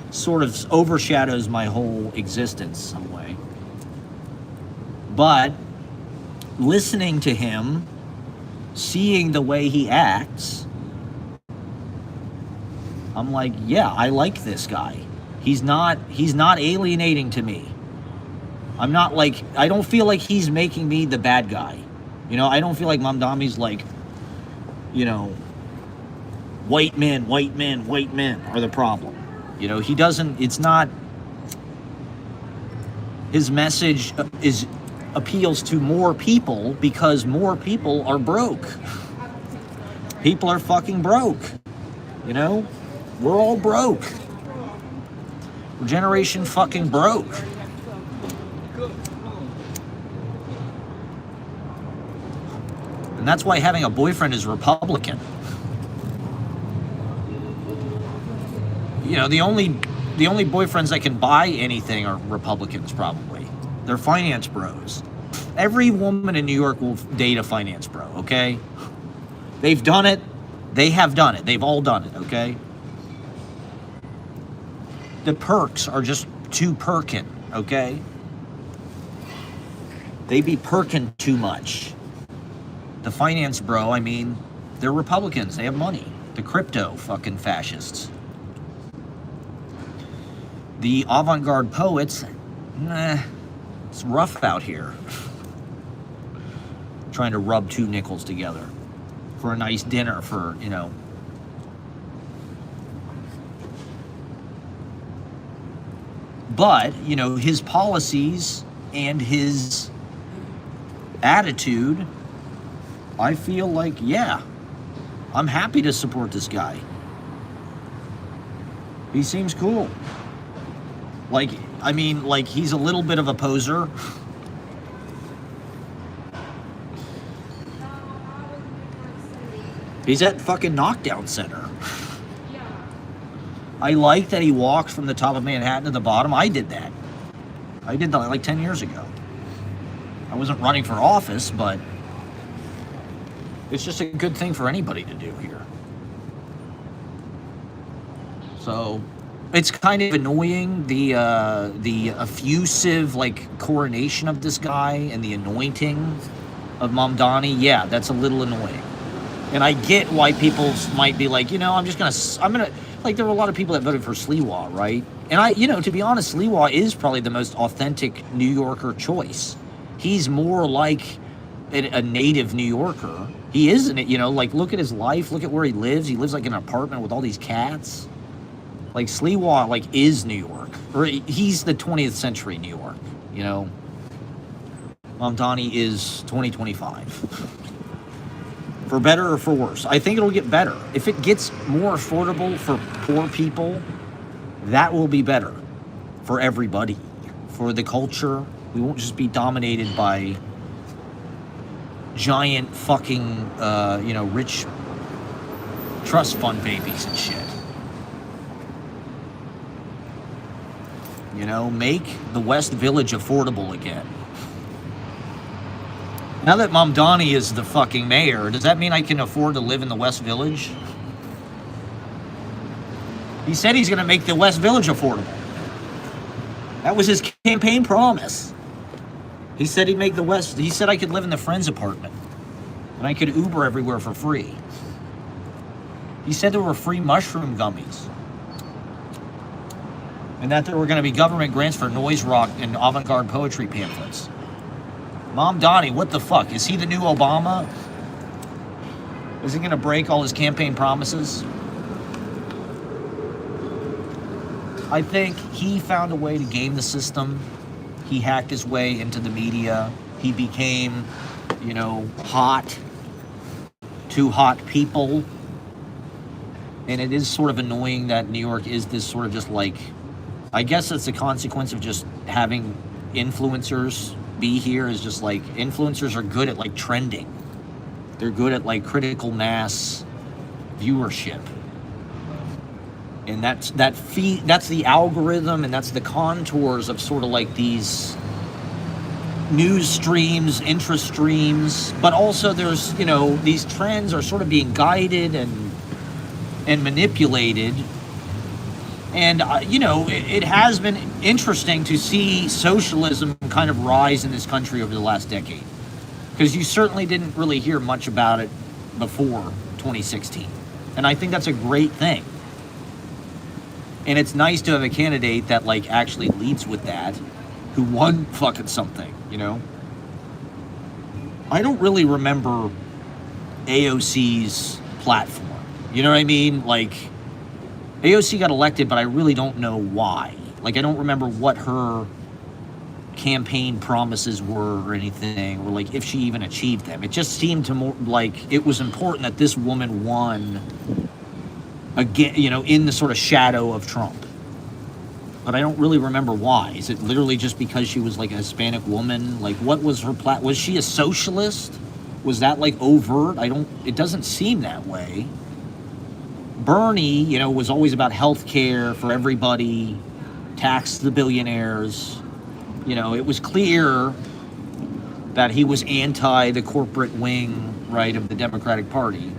sort of overshadows my whole existence some way. But listening to him, seeing the way he acts, I'm like, yeah, I like this guy. He's not alienating to me. I'm not like, I don't feel like he's making me the bad guy. You know, I don't feel like Mamdani's like, you know, white men are the problem. You know, he doesn't, it's not, his message appeals to more people because more people are broke. People are fucking broke. You know? We're all broke. We're generation fucking broke. And that's why having a boyfriend is Republican. You know, the only boyfriends that can buy anything are Republicans, probably. They're finance bros. Every woman in New York will date a finance bro, okay? They've done it. They have done it. They've all done it, okay? The perks are just too perkin, okay? They be perkin too much. The finance bro, I mean, they're Republicans. They have money. The crypto fucking fascists. the avant-garde poets, it's rough out here. Trying to rub two nickels together for a nice dinner for, you know. But, you know, his policies and his attitude, I feel like, yeah, I'm happy to support this guy. He seems cool. Like, I mean, like, he's a little bit of a poser. He's at fucking Knockdown Center. I like that he walks from the top of Manhattan to the bottom. I did that. I did that like 10 years ago. I wasn't running for office, but it's just a good thing for anybody to do here. So it's kind of annoying, the effusive, like, coronation of this guy and the anointing of Mamdani. Yeah, that's a little annoying. And I get why people might be like, you know, I'm gonna, like, there were a lot of people that voted for Sliwa, right? And you know, to be honest, Sliwa is probably the most authentic New Yorker choice. He's more like a native New Yorker. He isn't it, you know, like, look at his life, look at where he lives. He lives like in an apartment with all these cats. Like, Sliwa, like, is New York. Or he's the 20th century New York, you know? Mamdani is 2025. For better or for worse. I think it'll get better. If it gets more affordable for poor people, that will be better for everybody. For the culture, we won't just be dominated by giant fucking, you know, rich trust fund babies and shit. You know, make the West Village affordable again. Now that Mamdani is the fucking mayor, does that mean I can afford to live in the West Village? He said he's going to make the West Village affordable. That was his campaign promise. He said he'd make the West... He said I could live in the Friends apartment. And I could Uber everywhere for free. He said there were free mushroom gummies. And that there were going to be government grants for noise rock and avant-garde poetry pamphlets. Mamdani, what the fuck? Is he the new Obama? Is he going to break all his campaign promises? I think he found a way to game the system. He hacked his way into the media. He became, you know, hot to hot people. And it is sort of annoying that New York is this sort of just like, I guess it's a consequence of just having influencers be here. Is just like, influencers are good at like trending. They're good at like critical mass viewership. And that's the algorithm, and that's the contours of sort of like these news streams, interest streams. But also there's, you know, these trends are sort of being guided and manipulated. And, you know, it has been interesting to see socialism kind of rise in this country over the last decade. Because you certainly didn't really hear much about it before 2016. And I think that's a great thing. And it's nice to have a candidate that, like, actually leads with that, who won fucking something, you know? I don't really remember AOC's platform. You know what I mean? Like, AOC got elected, but I really don't know why. Like, I don't remember what her campaign promises were or anything, or like if she even achieved them. It just seemed to more like it was important that this woman won again, you know, in the sort of shadow of Trump. But I don't really remember why. Is it literally just because she was like a Hispanic woman? Like, what was her was she a socialist? Was that like overt? It doesn't seem that way. Bernie, you know, was always about health care for everybody, tax the billionaires. You know, it was clear that he was anti the corporate wing, right, of the Democratic Party.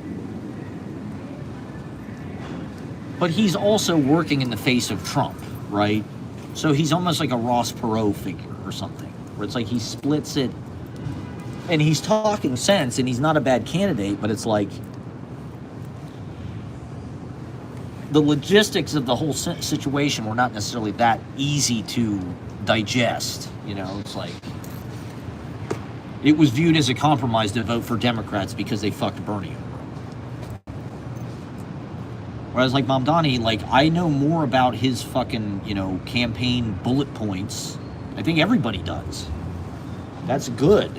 But he's also working in the face of Trump, right? So he's almost like a Ross Perot figure or something, where it's like he splits it, and he's talking sense, and he's not a bad candidate, but it's like, the logistics of the whole situation were not necessarily that easy to digest. You know, it's like it was viewed as a compromise to vote for Democrats because they fucked Bernie over. Whereas like Mamdani, like I know more about his fucking, you know, campaign bullet points. I think everybody does. That's good.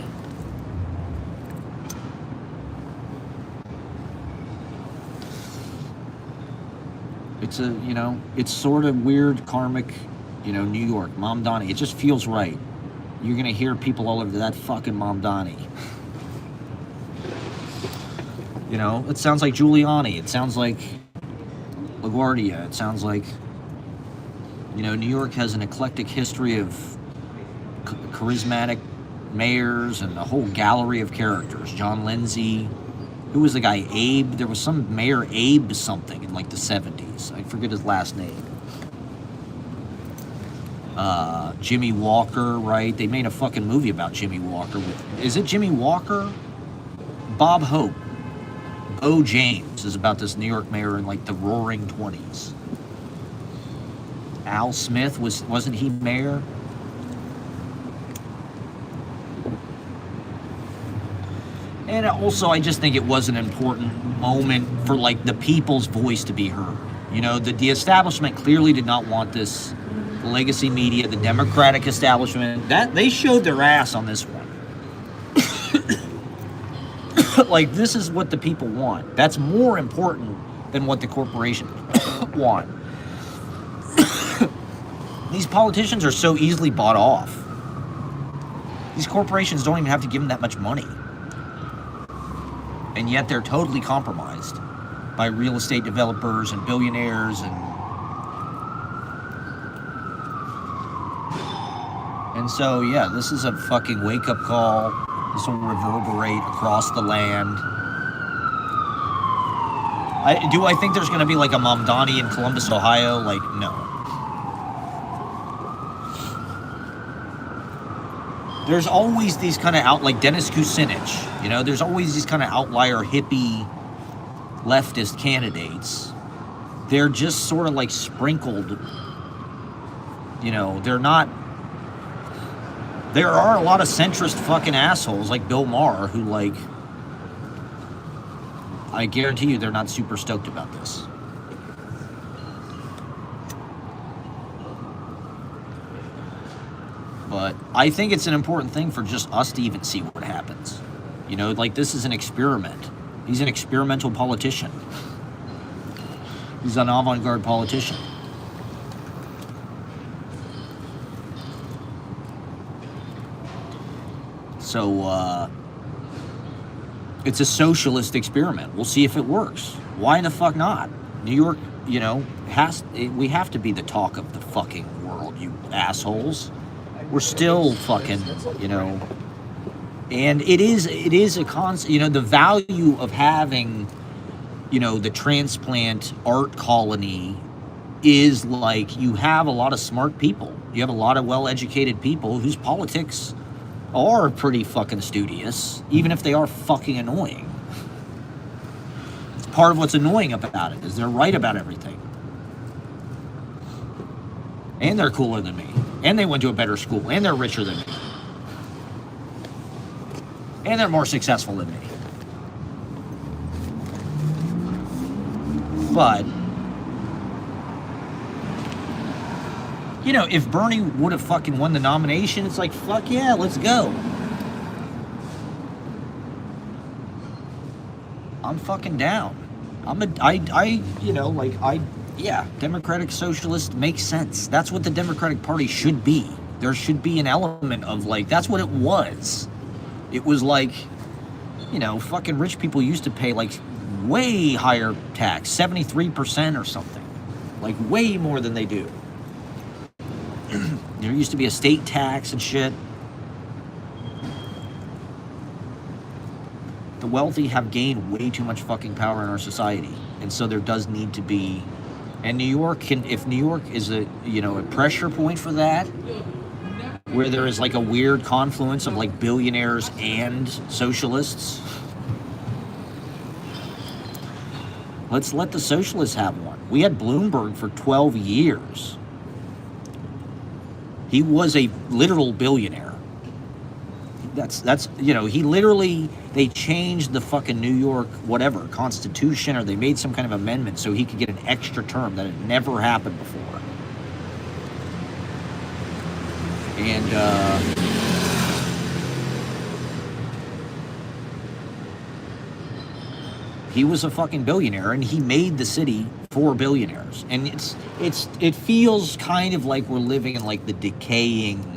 It's a, you know, it's sort of weird, karmic, you know, New York, Mamdani. It just feels right. You're gonna hear people all over that fucking Mamdani. You know, it sounds like Giuliani. It sounds like LaGuardia. It sounds like, you know, New York has an eclectic history of charismatic mayors and a whole gallery of characters. John Lindsay. Who was the guy? Abe? There was some mayor, Abe something, in like the 70s. I forget his last name. Jimmy Walker, right? They made a fucking movie about Jimmy Walker. Is it Jimmy Walker? Bob Hope. Bo James is about this New York mayor in like the roaring 20s. Al Smith, wasn't he mayor? And also, I just think it was an important moment for like the people's voice to be heard. You know, the establishment clearly did not want this. The legacy media, the Democratic establishment, that they showed their ass on this one. Like, this is what the people want. That's more important than what the corporations want. These politicians are so easily bought off. These corporations don't even have to give them that much money. And yet they're totally compromised by real estate developers and billionaires and so, yeah, this is a fucking wake-up call. This will reverberate across the land. Do I think there's going to be like a Mamdani in Columbus, Ohio? Like, no. There's always these kind of like Dennis Kucinich, you know, there's always these kind of outlier hippie leftist candidates. They're just sort of like sprinkled, you know, they're not. There are a lot of centrist fucking assholes like Bill Maher who, like, I guarantee you they're not super stoked about this. But I think it's an important thing for just us to even see what happens. You know, like, this is an experiment. He's an experimental politician. He's an avant-garde politician. So, it's a socialist experiment. We'll see if it works. Why the fuck not? New York, you know, we have to be the talk of the fucking world, you assholes. We're still fucking, you know, and it is a concept, you know, the value of having, you know, the transplant art colony is like you have a lot of smart people. You have a lot of well-educated people whose politics are pretty fucking studious, even if they are fucking annoying. It's part of what's annoying about it, is they're right about everything. And they're cooler than me. And they went to a better school. And they're richer than me. And they're more successful than me. But, you know, if Bernie would have fucking won the nomination, it's like, fuck yeah, let's go. I'm fucking down. Yeah, Democratic Socialist makes sense. That's what the Democratic Party should be. There should be an element of, like, that's what it was. It was like, you know, fucking rich people used to pay, like, way higher tax, 73% or something. Like, way more than they do. There used to be a state tax and shit. The wealthy have gained way too much fucking power in our society. And so there does need to be, and New York if New York is a, you know, a pressure point for that, where there is like a weird confluence of like billionaires and socialists, Let's let the socialists have one. We had Bloomberg for 12 years. He was a literal billionaire. That's he literally, they changed the fucking New York whatever constitution, or they made some kind of amendment so he could get an extra term that had never happened before. And he was a fucking billionaire, and he made the city for billionaires. And it feels kind of like we're living in like the decaying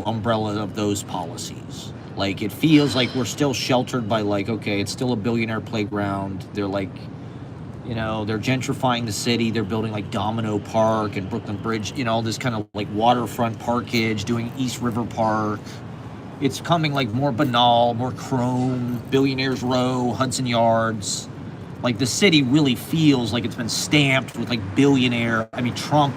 umbrella of those policies. Like, it feels like we're still sheltered by, like, okay, it's still a billionaire playground. They're like, they're gentrifying the city. They're building like Domino Park and Brooklyn Bridge, all this kind of like waterfront parkage, doing East River Park. It's coming like more banal, more chrome, Billionaires Row, Hudson Yards. Like, the city really feels like it's been stamped with like billionaire. I mean, Trump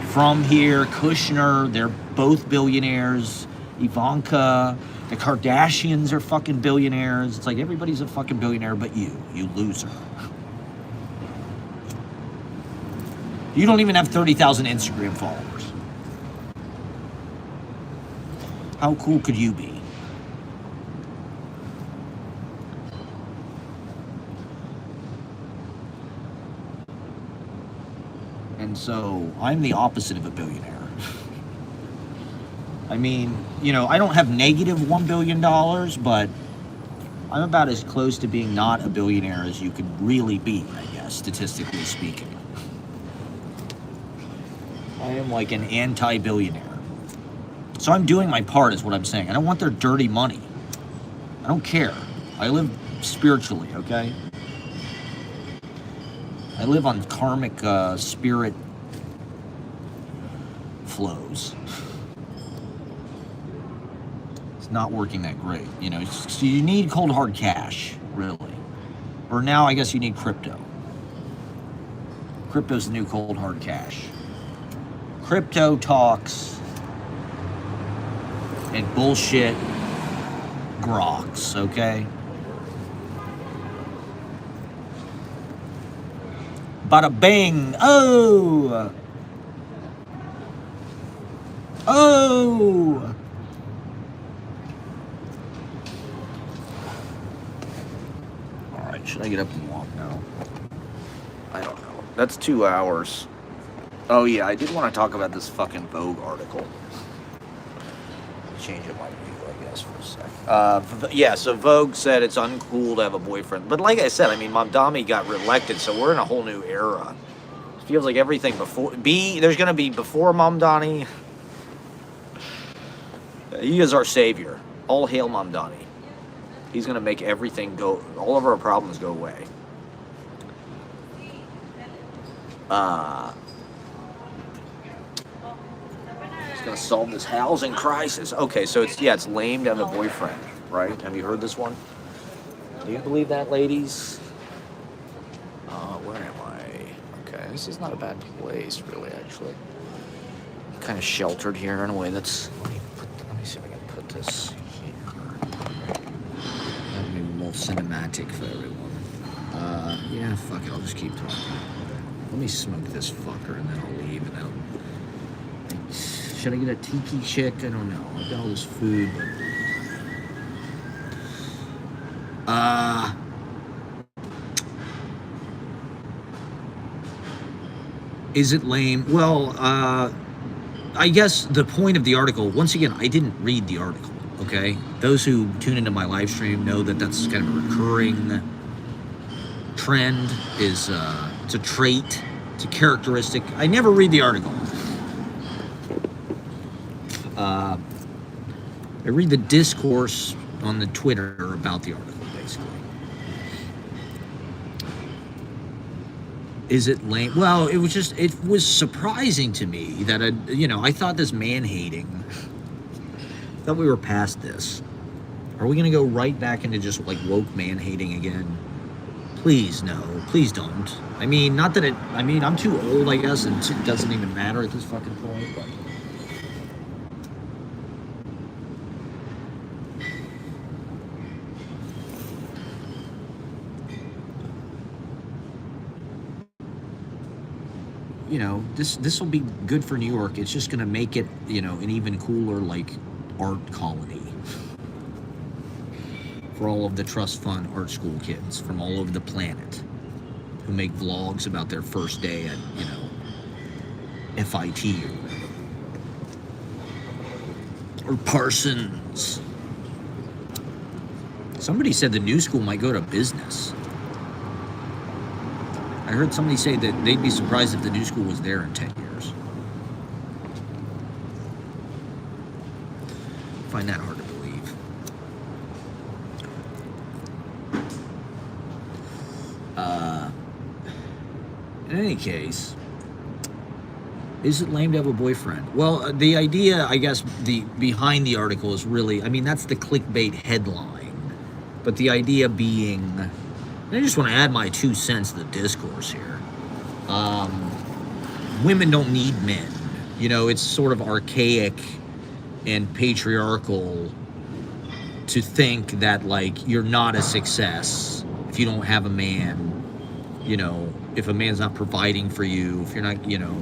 from here, Kushner, they're both billionaires. Ivanka, the Kardashians are fucking billionaires. It's like everybody's a fucking billionaire but you loser. You don't even have 30,000 Instagram followers. How cool could you be? And so I'm the opposite of a billionaire. I mean, I don't have negative $1 billion, but I'm about as close to being not a billionaire as you could really be, I guess, statistically speaking. I am like an anti-billionaire. So I'm doing my part, is what I'm saying. I don't want their dirty money. I don't care. I live spiritually, okay? I live on karmic spirit flows. It's not working that great, So you need cold hard cash, really. Or now I guess you need crypto. Crypto's the new cold hard cash. Crypto talks and bullshit groks, okay? Bada bing. Oh! Oh! Alright, should I get up and walk now? I don't know. That's 2 hours. Oh yeah, I did want to talk about this fucking Vogue article. Change up my view, I guess, for a sec. Yeah, so Vogue said it's uncool to have a boyfriend. But like I said, I mean, mamdani got reelected, so we're in a whole new era. It feels like everything before... there's going to be before mamdani. He is our savior. All hail mamdani. He's going to make everything go... all of our problems go away. Gonna solve this housing crisis. Okay, so it's lame to have a boyfriend, right? Have you heard this one? Do you believe that, ladies? Where am I? Okay, this is not a bad place, really, actually. I'm kind of sheltered here in a way that's... Let me see if I can put this here. That'll be more cinematic for everyone. Yeah, fuck it, I'll just keep talking. Let me smoke this fucker and then I'll leave and then should I get a tiki chick? I don't know. I've got all this food. Is it lame? Well, I guess the point of the article, once again, I didn't read the article, okay? Those who tune into my live stream know that that's kind of a recurring trend. It's a trait, it's a characteristic. I never read the article. I read the discourse on the Twitter about the article, basically. Is it lame? Well, it was surprising to me that, I thought this man-hating, I thought we were past this. Are we going to go right back into just, like, woke man-hating again? Please, no. Please don't. I mean, not that I'm too old, I guess, and it doesn't even matter at this fucking point, but... you know, this will be good for New York. It's just going to make it, you know, an even cooler, like, art colony for all of the trust fund art school kids from all over the planet who make vlogs about their first day at, you know, FIT or Parsons. Somebody said the new school might go to business. I heard somebody say that they'd be surprised if the new school was there in 10 years. I find that hard to believe. In any case, is it lame to have a boyfriend? Well, the idea, I guess, behind the article is really, I mean, that's the clickbait headline. But the idea being, and I just want to add my 2 cents to the discourse here. Women don't need men. You know, it's sort of archaic and patriarchal to think that, like, you're not a success if you don't have a man. You know, if a man's not providing for you, if you're not, you know,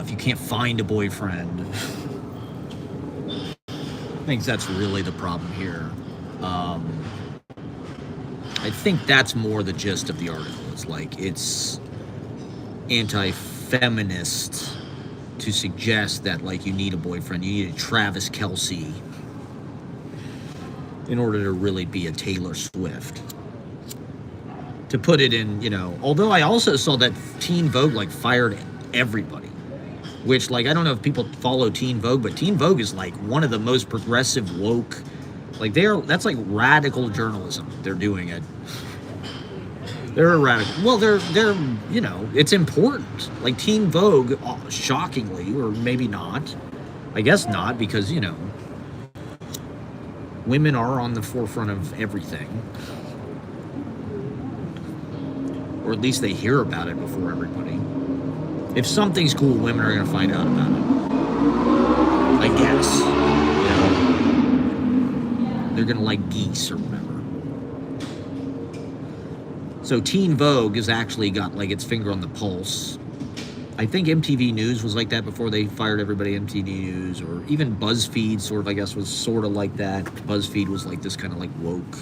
if you can't find a boyfriend. I think that's really the problem here. I think that's more the gist of the article. It's like, it's anti-feminist to suggest that, like, you need a boyfriend, you need a Travis Kelce in order to really be a Taylor Swift. To put it in, you know, although I also saw that Teen Vogue, like, fired everybody. Which, like, I don't know if people follow Teen Vogue, but Teen Vogue is, like, one of the most progressive, woke, like, that's like radical journalism. They're doing it. They're a radical. Well, they're, you know, it's important. Like, Teen Vogue, shockingly, or maybe not. I guess not, because, you know, women are on the forefront of everything. Or at least they hear about it before everybody. If something's cool, women are going to find out about it. I guess. You know? They're going to like geese or whatever. So Teen Vogue has actually got, like, its finger on the pulse. I think MTV News was like that before they fired everybody. MTV News, or even BuzzFeed sort of, I guess, was sort of like that. BuzzFeed was like this kind of like woke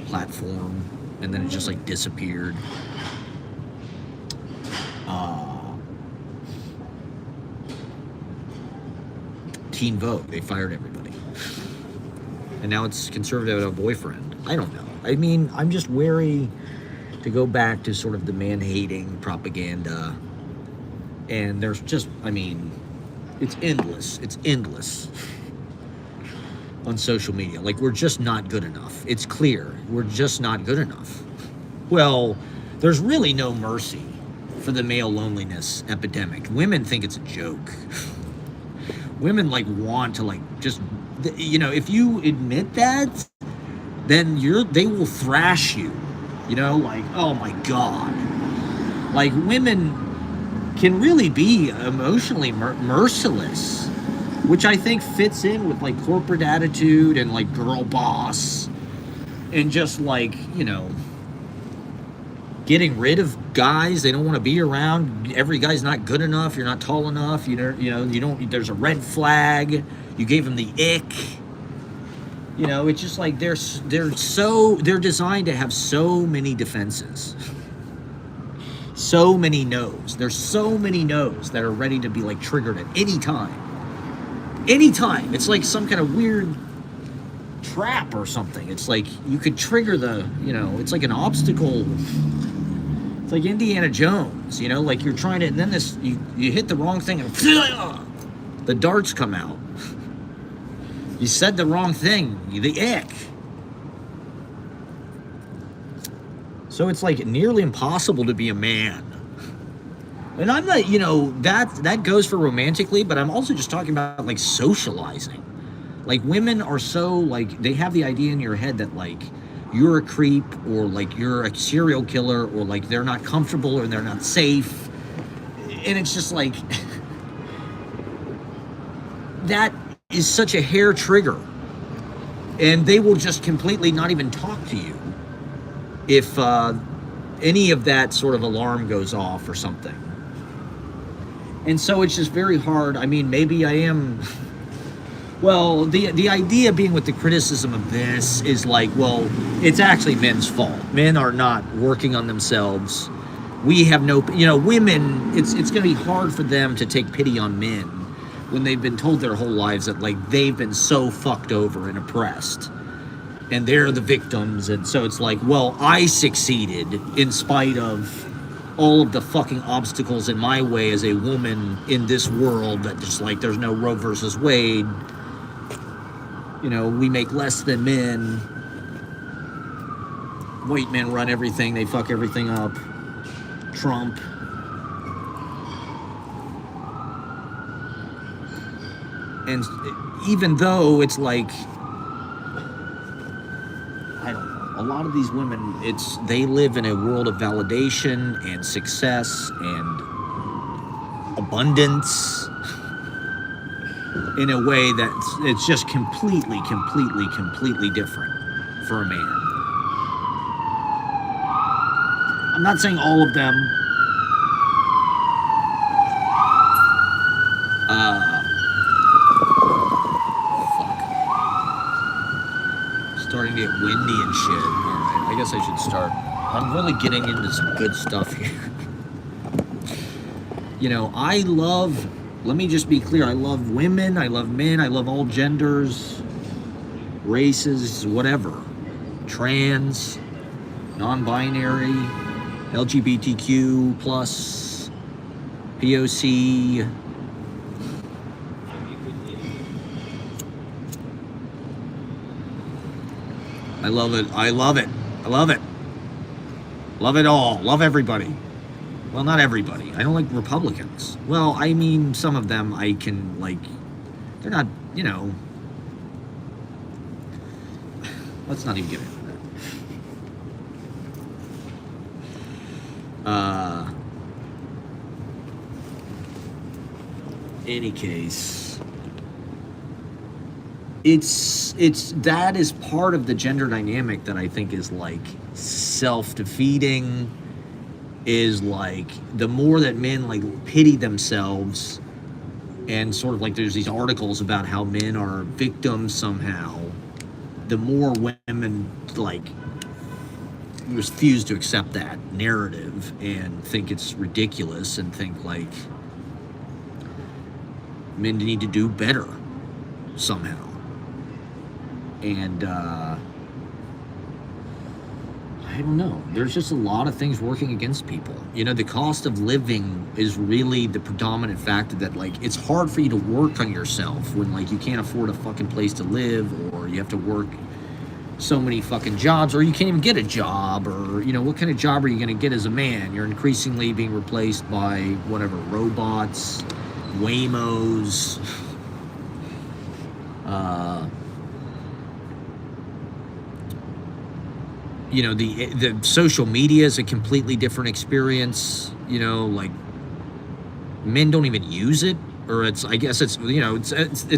platform, and then it just like disappeared. Teen Vogue, they fired everybody. And now it's conservative a boyfriend. I don't know. I mean, I'm just wary to go back to sort of the man-hating propaganda. And there's just, I mean, it's endless. It's endless on social media. Like, we're just not good enough. It's clear. We're just not good enough. Well, there's really no mercy for the male loneliness epidemic. Women think it's a joke. Women, like, want to, like, just, you know, if you admit that, then they will thrash you. You know, like, oh my God. Like, women can really be emotionally merciless, which I think fits in with, like, corporate attitude and, like, girl boss and just, like, you know, getting rid of guys they don't want to be around. Every guy's not good enough. You're not tall enough. You don't. There's a red flag. You gave him the ick. You know, it's just like they're designed to have so many defenses. So many no's. There's so many no's that are ready to be, like, triggered at any time. Anytime. It's like some kind of weird trap or something. It's like you could trigger you know, it's like an obstacle. It's like Indiana Jones, you know, like you're trying to, and then you hit the wrong thing and the darts come out. You said the wrong thing, the ick. So it's like nearly impossible to be a man. And I'm not, you know, that goes for romantically, but I'm also just talking about, like, socializing. Like, women are so, like, they have the idea in your head that, like, you're a creep, or, like, you're a serial killer, or, like, they're not comfortable, or they're not safe. And it's just like, that is such a hair trigger. And they will just completely not even talk to you if any of that sort of alarm goes off or something. And so it's just very hard. I mean, maybe I am. Well, the idea being with the criticism of this is like, well, it's actually men's fault. Men are not working on themselves. We have no, women, it's going to be hard for them to take pity on men when they've been told their whole lives that, like, they've been so fucked over and oppressed. And they're the victims. And so it's like, well, I succeeded in spite of all of the fucking obstacles in my way as a woman in this world that just, like, there's no Roe versus Wade. We make less than men. White men run everything. They fuck everything up. Trump. And even though it's like, I don't know, a lot of these women, they live in a world of validation and success and abundance in a way that it's just completely different for a man. I'm not saying all of them. Starting to get windy and shit. Alright, I guess I should start. I'm really getting into some good stuff here. Let me just be clear, I love women, I love men, I love all genders, races, whatever. Trans, non-binary, LGBTQ+, POC. I love it. Love it all. Love everybody. Well, not everybody. I don't like Republicans. Well, I mean, some of them I can, like, they're not, let's not even get into that. Any case, that is part of the gender dynamic that I think is, like, self-defeating. Is like, the more that men, like, pity themselves and sort of, like, there's these articles about how men are victims somehow, the more women, like, refuse to accept that narrative and think it's ridiculous and think, like, men need to do better somehow. And I don't know. There's just a lot of things working against people. The cost of living is really the predominant factor that, like, it's hard for you to work on yourself when, like, you can't afford a fucking place to live, or you have to work so many fucking jobs, or you can't even get a job, or, what kind of job are you going to get as a man? You're increasingly being replaced by whatever, robots, Waymos, the social media is a completely different experience. Like, men don't even use it, or I guess it's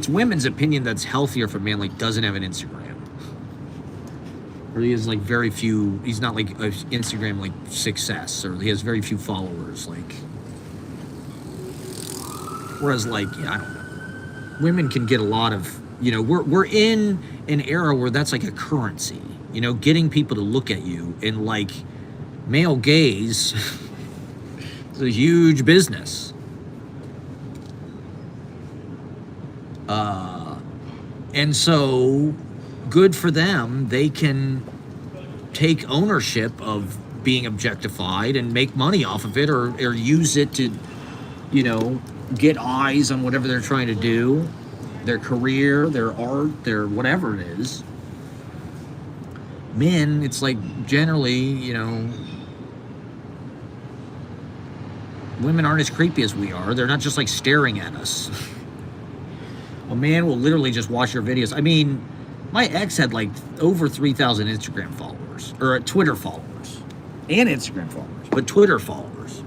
women's opinion that's healthier if a man, like, doesn't have an Instagram, or he has, like, very few. He's not, like, a Instagram, like, success, or he has very few followers, like. Whereas, like, I don't know, women can get a lot of. We're in an era where that's like a currency. Getting people to look at you, and, like, male gaze is a huge business. And so, good for them. They can take ownership of being objectified and make money off of it, or use it to, get eyes on whatever they're trying to do, their career, their art, their whatever it is. Men, it's like, generally, women aren't as creepy as we are. They're not just, like, staring at us. A man will literally just watch your videos. I mean, my ex had, like, over 3,000 Instagram followers, or Twitter followers, and Instagram followers, but Twitter followers.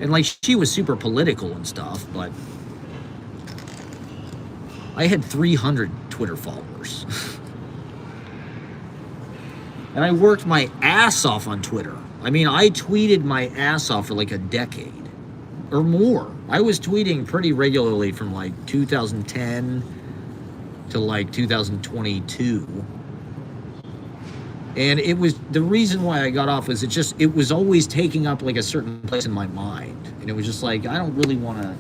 And, like, she was super political and stuff, but I had 300 Twitter followers. And I worked my ass off on Twitter. I mean, I tweeted my ass off for like a decade or more. I was tweeting pretty regularly from like 2010 to like 2022. And it was, the reason why I got off was it was always taking up like a certain place in my mind. And it was just like, I don't really want to,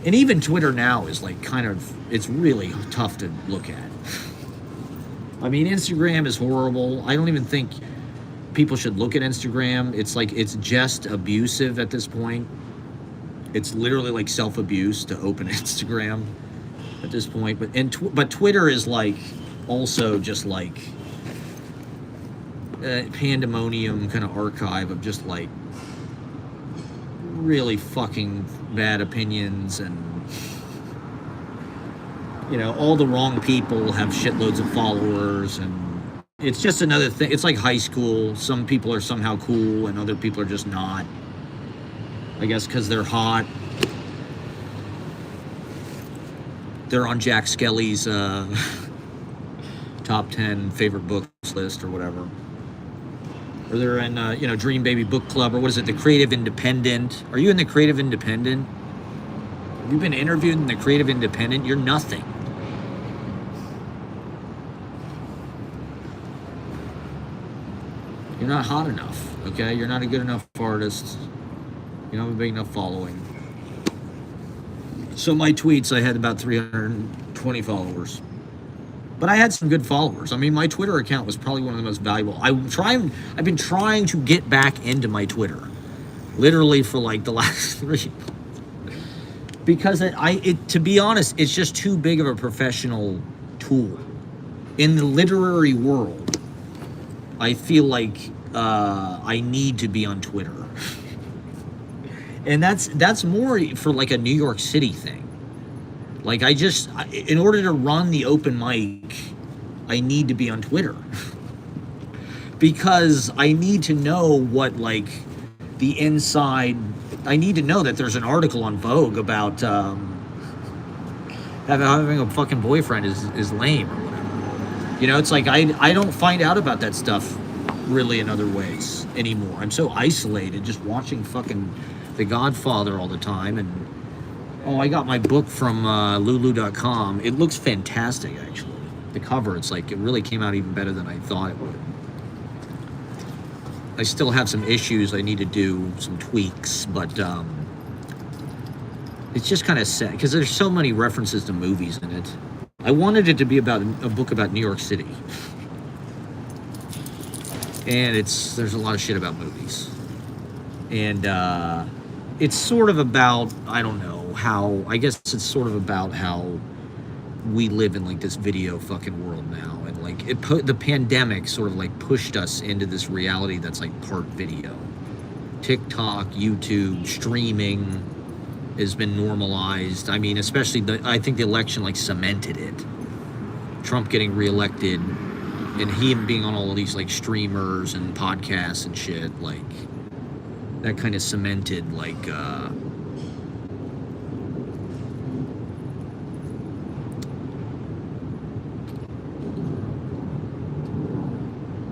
and even Twitter now is like kind of, it's really tough to look at. I mean, Instagram is horrible. I don't even think people should look at Instagram. It's like, it's just abusive at this point. It's literally like self-abuse to open Instagram at this point. But Twitter is like also just like a pandemonium kind of archive of just like really fucking bad opinions, and you know, all the wrong people have shitloads of followers, and it's just another thing. It's like high school. Some people are somehow cool and other people are just not, I guess because they're hot. They're on Jack Skelly's top 10 favorite books list or whatever. Or they're in, you know, Dream Baby Book Club, or what is it, the Creative Independent? Are you in the Creative Independent? Have you been interviewed in the Creative Independent? You're nothing. You're not hot enough, okay? You're not a good enough artist. You don't have a big enough following. So my tweets, I had about 320 followers. But I had some good followers. I mean, my Twitter account was probably one of the most valuable. I've been trying to get back into my Twitter, literally for like the last 3 months. Because to be honest, it's just too big of a professional tool. In the literary world, I feel like I need to be on Twitter. And that's more for like a New York City thing. Like in order to run the open mic, I need to be on Twitter. Because I need to know what like the inside, I need to know that there's an article on Vogue about having a fucking boyfriend is lame or whatever. You know, it's like I don't find out about that stuff really in other ways anymore. I'm so isolated just watching fucking The Godfather all the time. And oh, I got my book from lulu.com. It looks fantastic, actually. The cover, it's like, it really came out even better than I thought it would. I still have some issues. I need to do some tweaks, but it's just kind of sad because there's so many references to movies in it. I wanted it to be about a book about New York City. And there's a lot of shit about movies. And it's sort of about, I don't know, I guess it's sort of about how we live in like this video fucking world now, and like the pandemic sort of like pushed us into this reality that's like part video. TikTok, YouTube, streaming has been normalized. I mean, especially I think the election like cemented it. Trump getting reelected and him being on all of these like streamers and podcasts and shit, like that kind of cemented like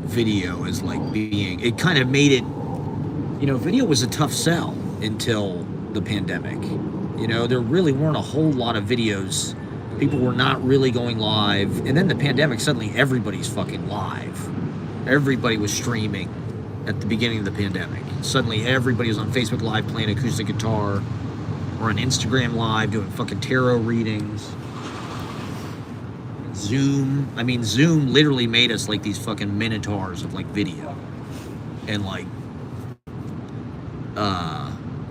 video is like being, it kind of made it, you know, video was a tough sell until the pandemic. You know, there really weren't a whole lot of videos. People were not really going live. And then the pandemic, suddenly everybody's fucking live. Everybody was streaming at the beginning of the pandemic. Suddenly everybody was on Facebook Live playing acoustic guitar, or on Instagram Live doing fucking tarot readings. Zoom. I mean, Zoom literally made us like these fucking minotaurs of like video. And like,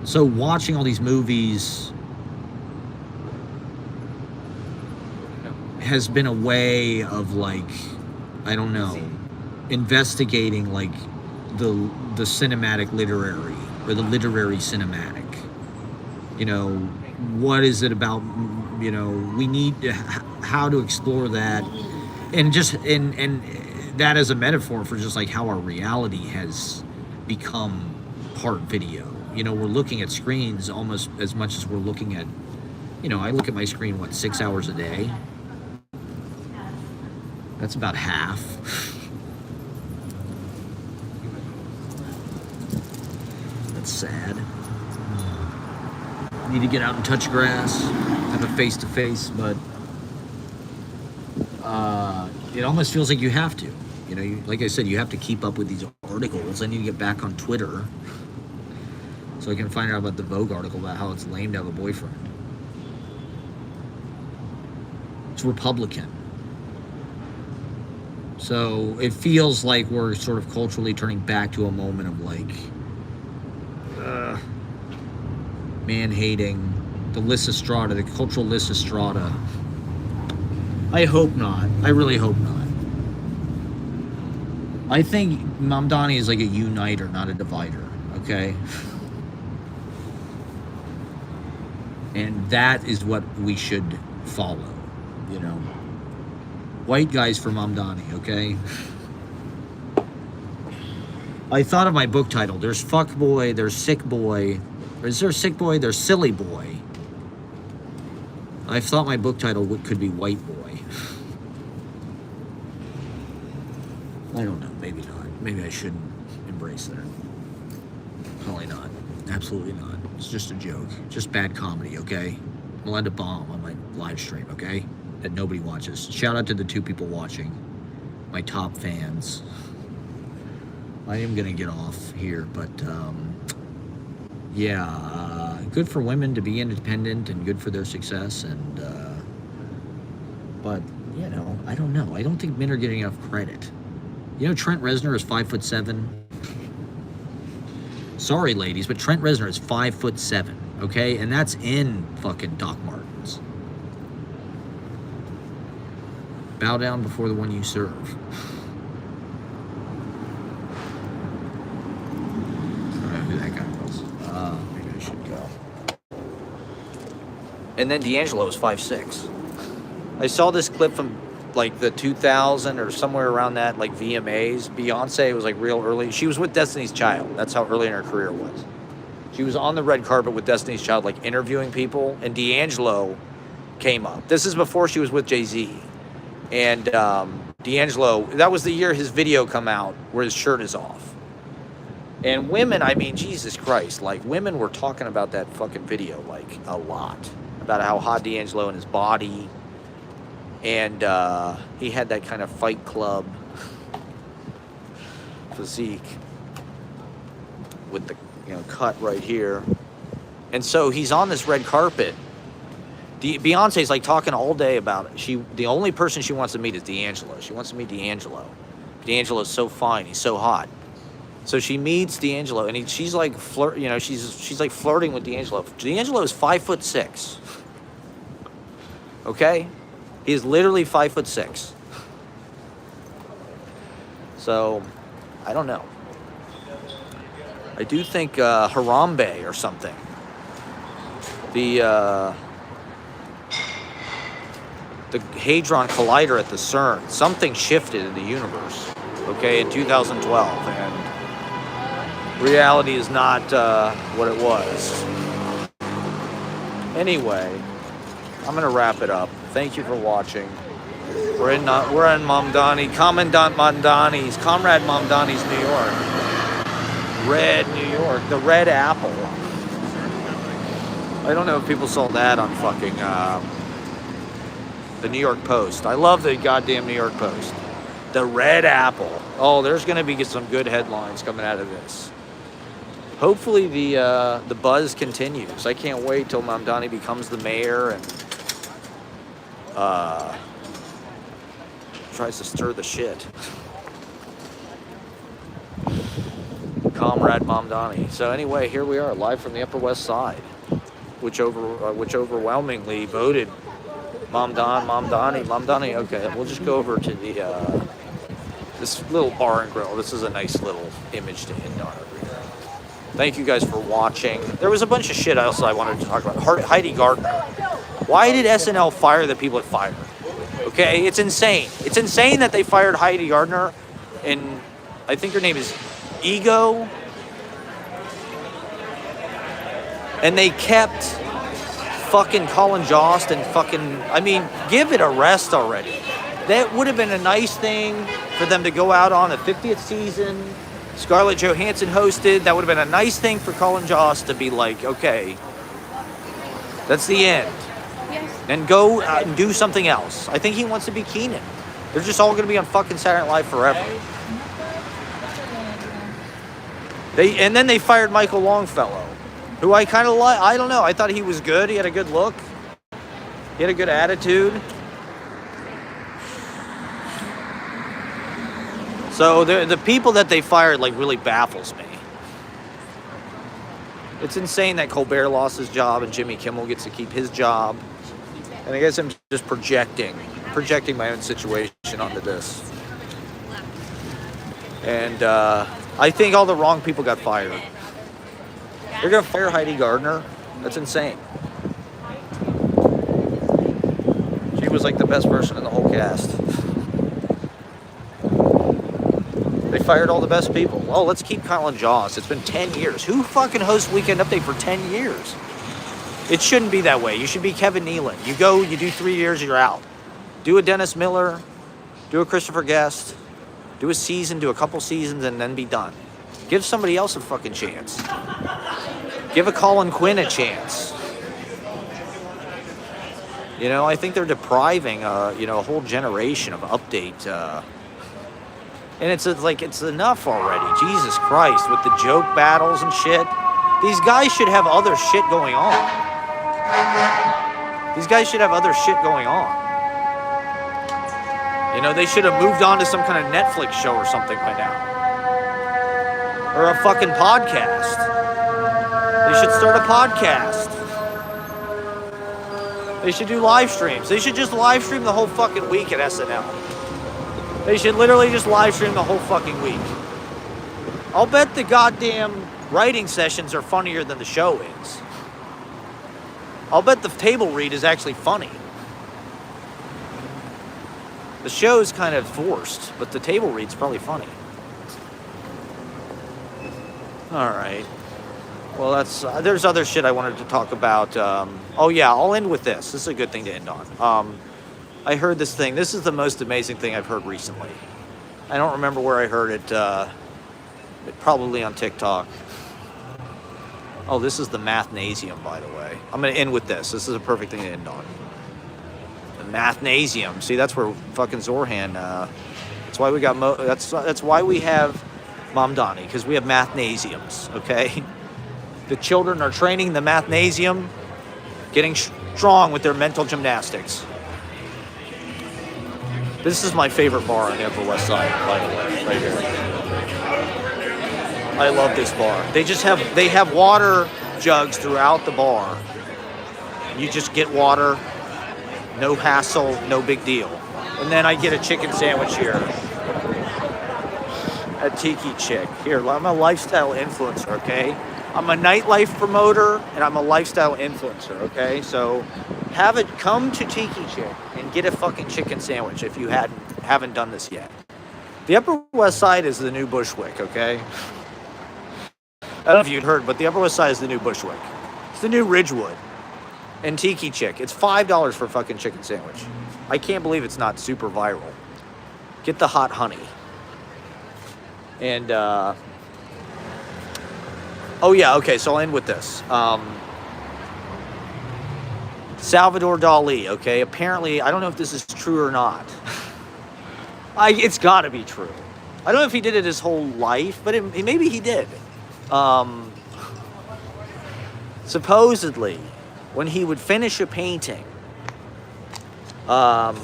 so watching all these movies has been a way of like, I don't know, investigating like the cinematic literary, or the literary cinematic. You know, what is it about, you know, we need to, how to explore that, and just and that as a metaphor for just like how our reality has become part video. You know, we're looking at screens almost as much as we're looking at, you know, I look at my screen, what, 6 hours a day? That's about half. That's sad. Need to get out and touch grass, have a face-to-face, but it almost feels like you have to. You know, like I said, you have to keep up with these articles. I need to get back on Twitter so I can find out about the Vogue article about how it's lame to have a boyfriend. It's Republican. So it feels like we're sort of culturally turning back to a moment of like man-hating, the Lysistrata, the cultural Lysistrata. I hope not. I really hope not. I think Mamdani is like a uniter, not a divider, okay? And that is what we should follow, you know? White guys for Mamdani, okay? I thought of my book title. There's fuck boy, there's sick boy. Is there sick boy? There's silly boy. I thought my book title could be white boy. I don't know, maybe not. Maybe I shouldn't embrace that. Probably not. Absolutely not. It's just a joke. Just bad comedy, okay? I'm allowed to bomb on my live stream, okay? That nobody watches. Shout out to the 2 people watching. My top fans. I am gonna get off here, but yeah, good for women to be independent and good for their success, and but you know, I don't know. I don't think men are getting enough credit. You know, Trent Reznor is 5'7". Sorry, ladies, but Trent Reznor is 5'7", okay, and that's in fucking Doc Martens. Bow down before the one you serve. Maybe I should go. And then D'Angelo is 5'6". I saw this clip from like the 2000 or somewhere around that, like VMAs. Beyonce was like real early. She was with Destiny's Child. That's how early in her career was. She was on the red carpet with Destiny's Child, like interviewing people, and D'Angelo came up. This is before she was with Jay-Z. And D'Angelo, that was the year his video come out where his shirt is off. And women, I mean, Jesus Christ, like women were talking about that fucking video like a lot. About how hot D'Angelo and his body. And he had that kind of Fight Club physique with the cut right here. And so he's on this red carpet. Beyonce's like talking all day about it. The only person she wants to meet is D'Angelo. She wants to meet D'Angelo. D'Angelo's so fine. He's so hot. So she meets D'Angelo, and she's like she's like flirting with D'Angelo. D'Angelo is 5'6". Okay, he is literally 5'6". So, I don't know. I do think Harambe or something. The Hadron Collider at the CERN, something shifted in the universe. Okay, in 2012, and reality is not what it was. Anyway, I'm gonna wrap it up. Thank you for watching. We're in Mamdani, Commandant Mamdani's, Comrade Mamdani's New York. Red New York, the Red Apple. I don't know if people saw that on fucking the New York Post. I love the goddamn New York Post. The Red Apple. Oh, there's gonna be some good headlines coming out of this. Hopefully the buzz continues. I can't wait till Mamdani becomes the mayor and tries to stir the shit. Comrade Mamdani. So anyway, here we are, live from the Upper West Side, which overwhelmingly voted Mamdani. Okay, we'll just go over to the this little bar and grill. This is a nice little image to end on over here. Thank you guys for watching. There was a bunch of shit else I wanted to talk about. Heidi Gardner. Why did SNL fire the people it fired? Okay, it's insane. It's insane that they fired Heidi Gardner, and I think her name is Ego. And they kept fucking Colin Jost and fucking, I mean, give it a rest already. That would have been a nice thing for them to go out on the 50th season Scarlett Johansson hosted. That would have been a nice thing for Colin Jost to be like, okay, that's the end. And go and do something else. I think he wants to be Keenan. They're just all going to be on fucking Saturday Night Live forever. And then they fired Michael Longfellow, who I kind of like. I don't know. I thought he was good. He had a good look. He had a good attitude. So the people that they fired like really baffles me. It's insane that Colbert lost his job and Jimmy Kimmel gets to keep his job. And I guess I'm just projecting my own situation onto this. And I think all the wrong people got fired. They're gonna fire Heidi Gardner. That's insane. She was like the best person in the whole cast. They fired all the best people. Oh, let's keep Colin Jost. It's been 10 years. Who fucking hosts Weekend Update for 10 years? It shouldn't be that way. You should be Kevin Nealon. You go, you do 3 years, you're out. Do a Dennis Miller, do a Christopher Guest, do a season, do a couple seasons, and then be done. Give somebody else a fucking chance. Give a Colin Quinn a chance. You know, I think they're depriving, a whole generation of update. And it's like, it's enough already. Jesus Christ, with the joke battles and shit. These guys should have other shit going on. These guys should have other shit going on. You know, they should have moved on to some kind of Netflix show or something by now. Or a fucking podcast. They should start a podcast. They should do live streams. They should just live stream the whole fucking week at SNL. They should literally just live stream the whole fucking week. I'll bet the goddamn writing sessions are funnier than the show is. I'll bet the table read is actually funny. The show is kind of forced, but the table read's probably funny. All right. Well, there's other shit I wanted to talk about. Oh yeah, I'll end with this. This is a good thing to end on. I heard this thing. This is the most amazing thing I've heard recently. I don't remember where I heard it. Probably on TikTok. Oh, this is the Mathnasium, by the way. I'm going to end with this. This is a perfect thing to end on. The Mathnasium. See, that's where fucking Zorhan. That's why we got. That's why we have mamdani, because we have Mathnasiums. Okay. The children are training the Mathnasium, getting strong with their mental gymnastics. This is my favorite bar on the Upper West Side, by the way, right here. I love this bar. They have water jugs throughout the bar. You just get water, no hassle, no big deal. And then I get a chicken sandwich here at Tiki Chick. Here, I'm a lifestyle influencer, okay? I'm a nightlife promoter and I'm a lifestyle influencer, okay? So come to Tiki Chick and get a fucking chicken sandwich if you haven't done this yet. The Upper West Side is the new Bushwick, okay? I don't know if you'd heard, but the Upper West Side is the new Bushwick. It's the new Ridgewood and Tiki Chick. It's $5 for a fucking chicken sandwich. I can't believe it's not super viral. Get the hot honey. And, oh yeah, okay, so I'll end with this. Salvador Dali, okay? Apparently, I don't know if this is true or not. It's gotta be true. I don't know if he did it his whole life, but maybe he did. Supposedly, when he would finish a painting, hold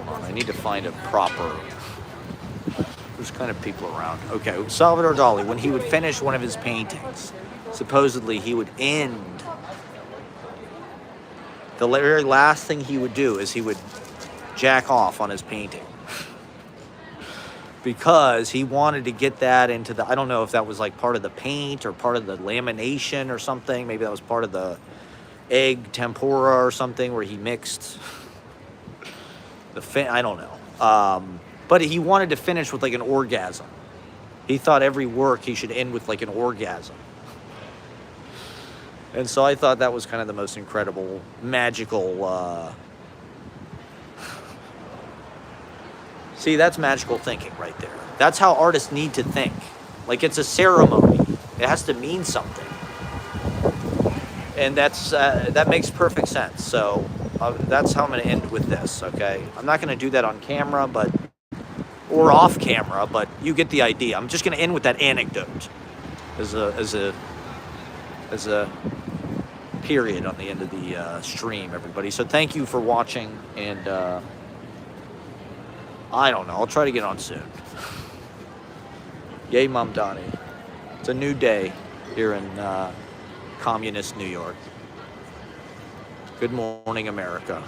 on, I need to find a proper, there's kind of people around. Okay, Salvador Dali, when he would finish one of his paintings, supposedly he would end, the very last thing he would do is he would jack off on his painting. Because he wanted to get that into the, I don't know if that was like part of the paint or part of the lamination or something. Maybe that was part of the egg tempura or something where he mixed I don't know. But he wanted to finish with like an orgasm. He thought every work he should end with like an orgasm. And so I thought that was kind of the most incredible, magical See, that's magical thinking right there. That's how artists need to think. Like, it's a ceremony. It has to mean something. And that makes perfect sense. So that's how I'm going to end with this, okay? I'm not going to do that on camera, or off camera, but you get the idea. I'm just going to end with that anecdote as a period on the end of the stream, everybody. So thank you for watching, and I don't know. I'll try to get on soon. Yay, mamdani. It's a new day here in communist New York. Good morning, America.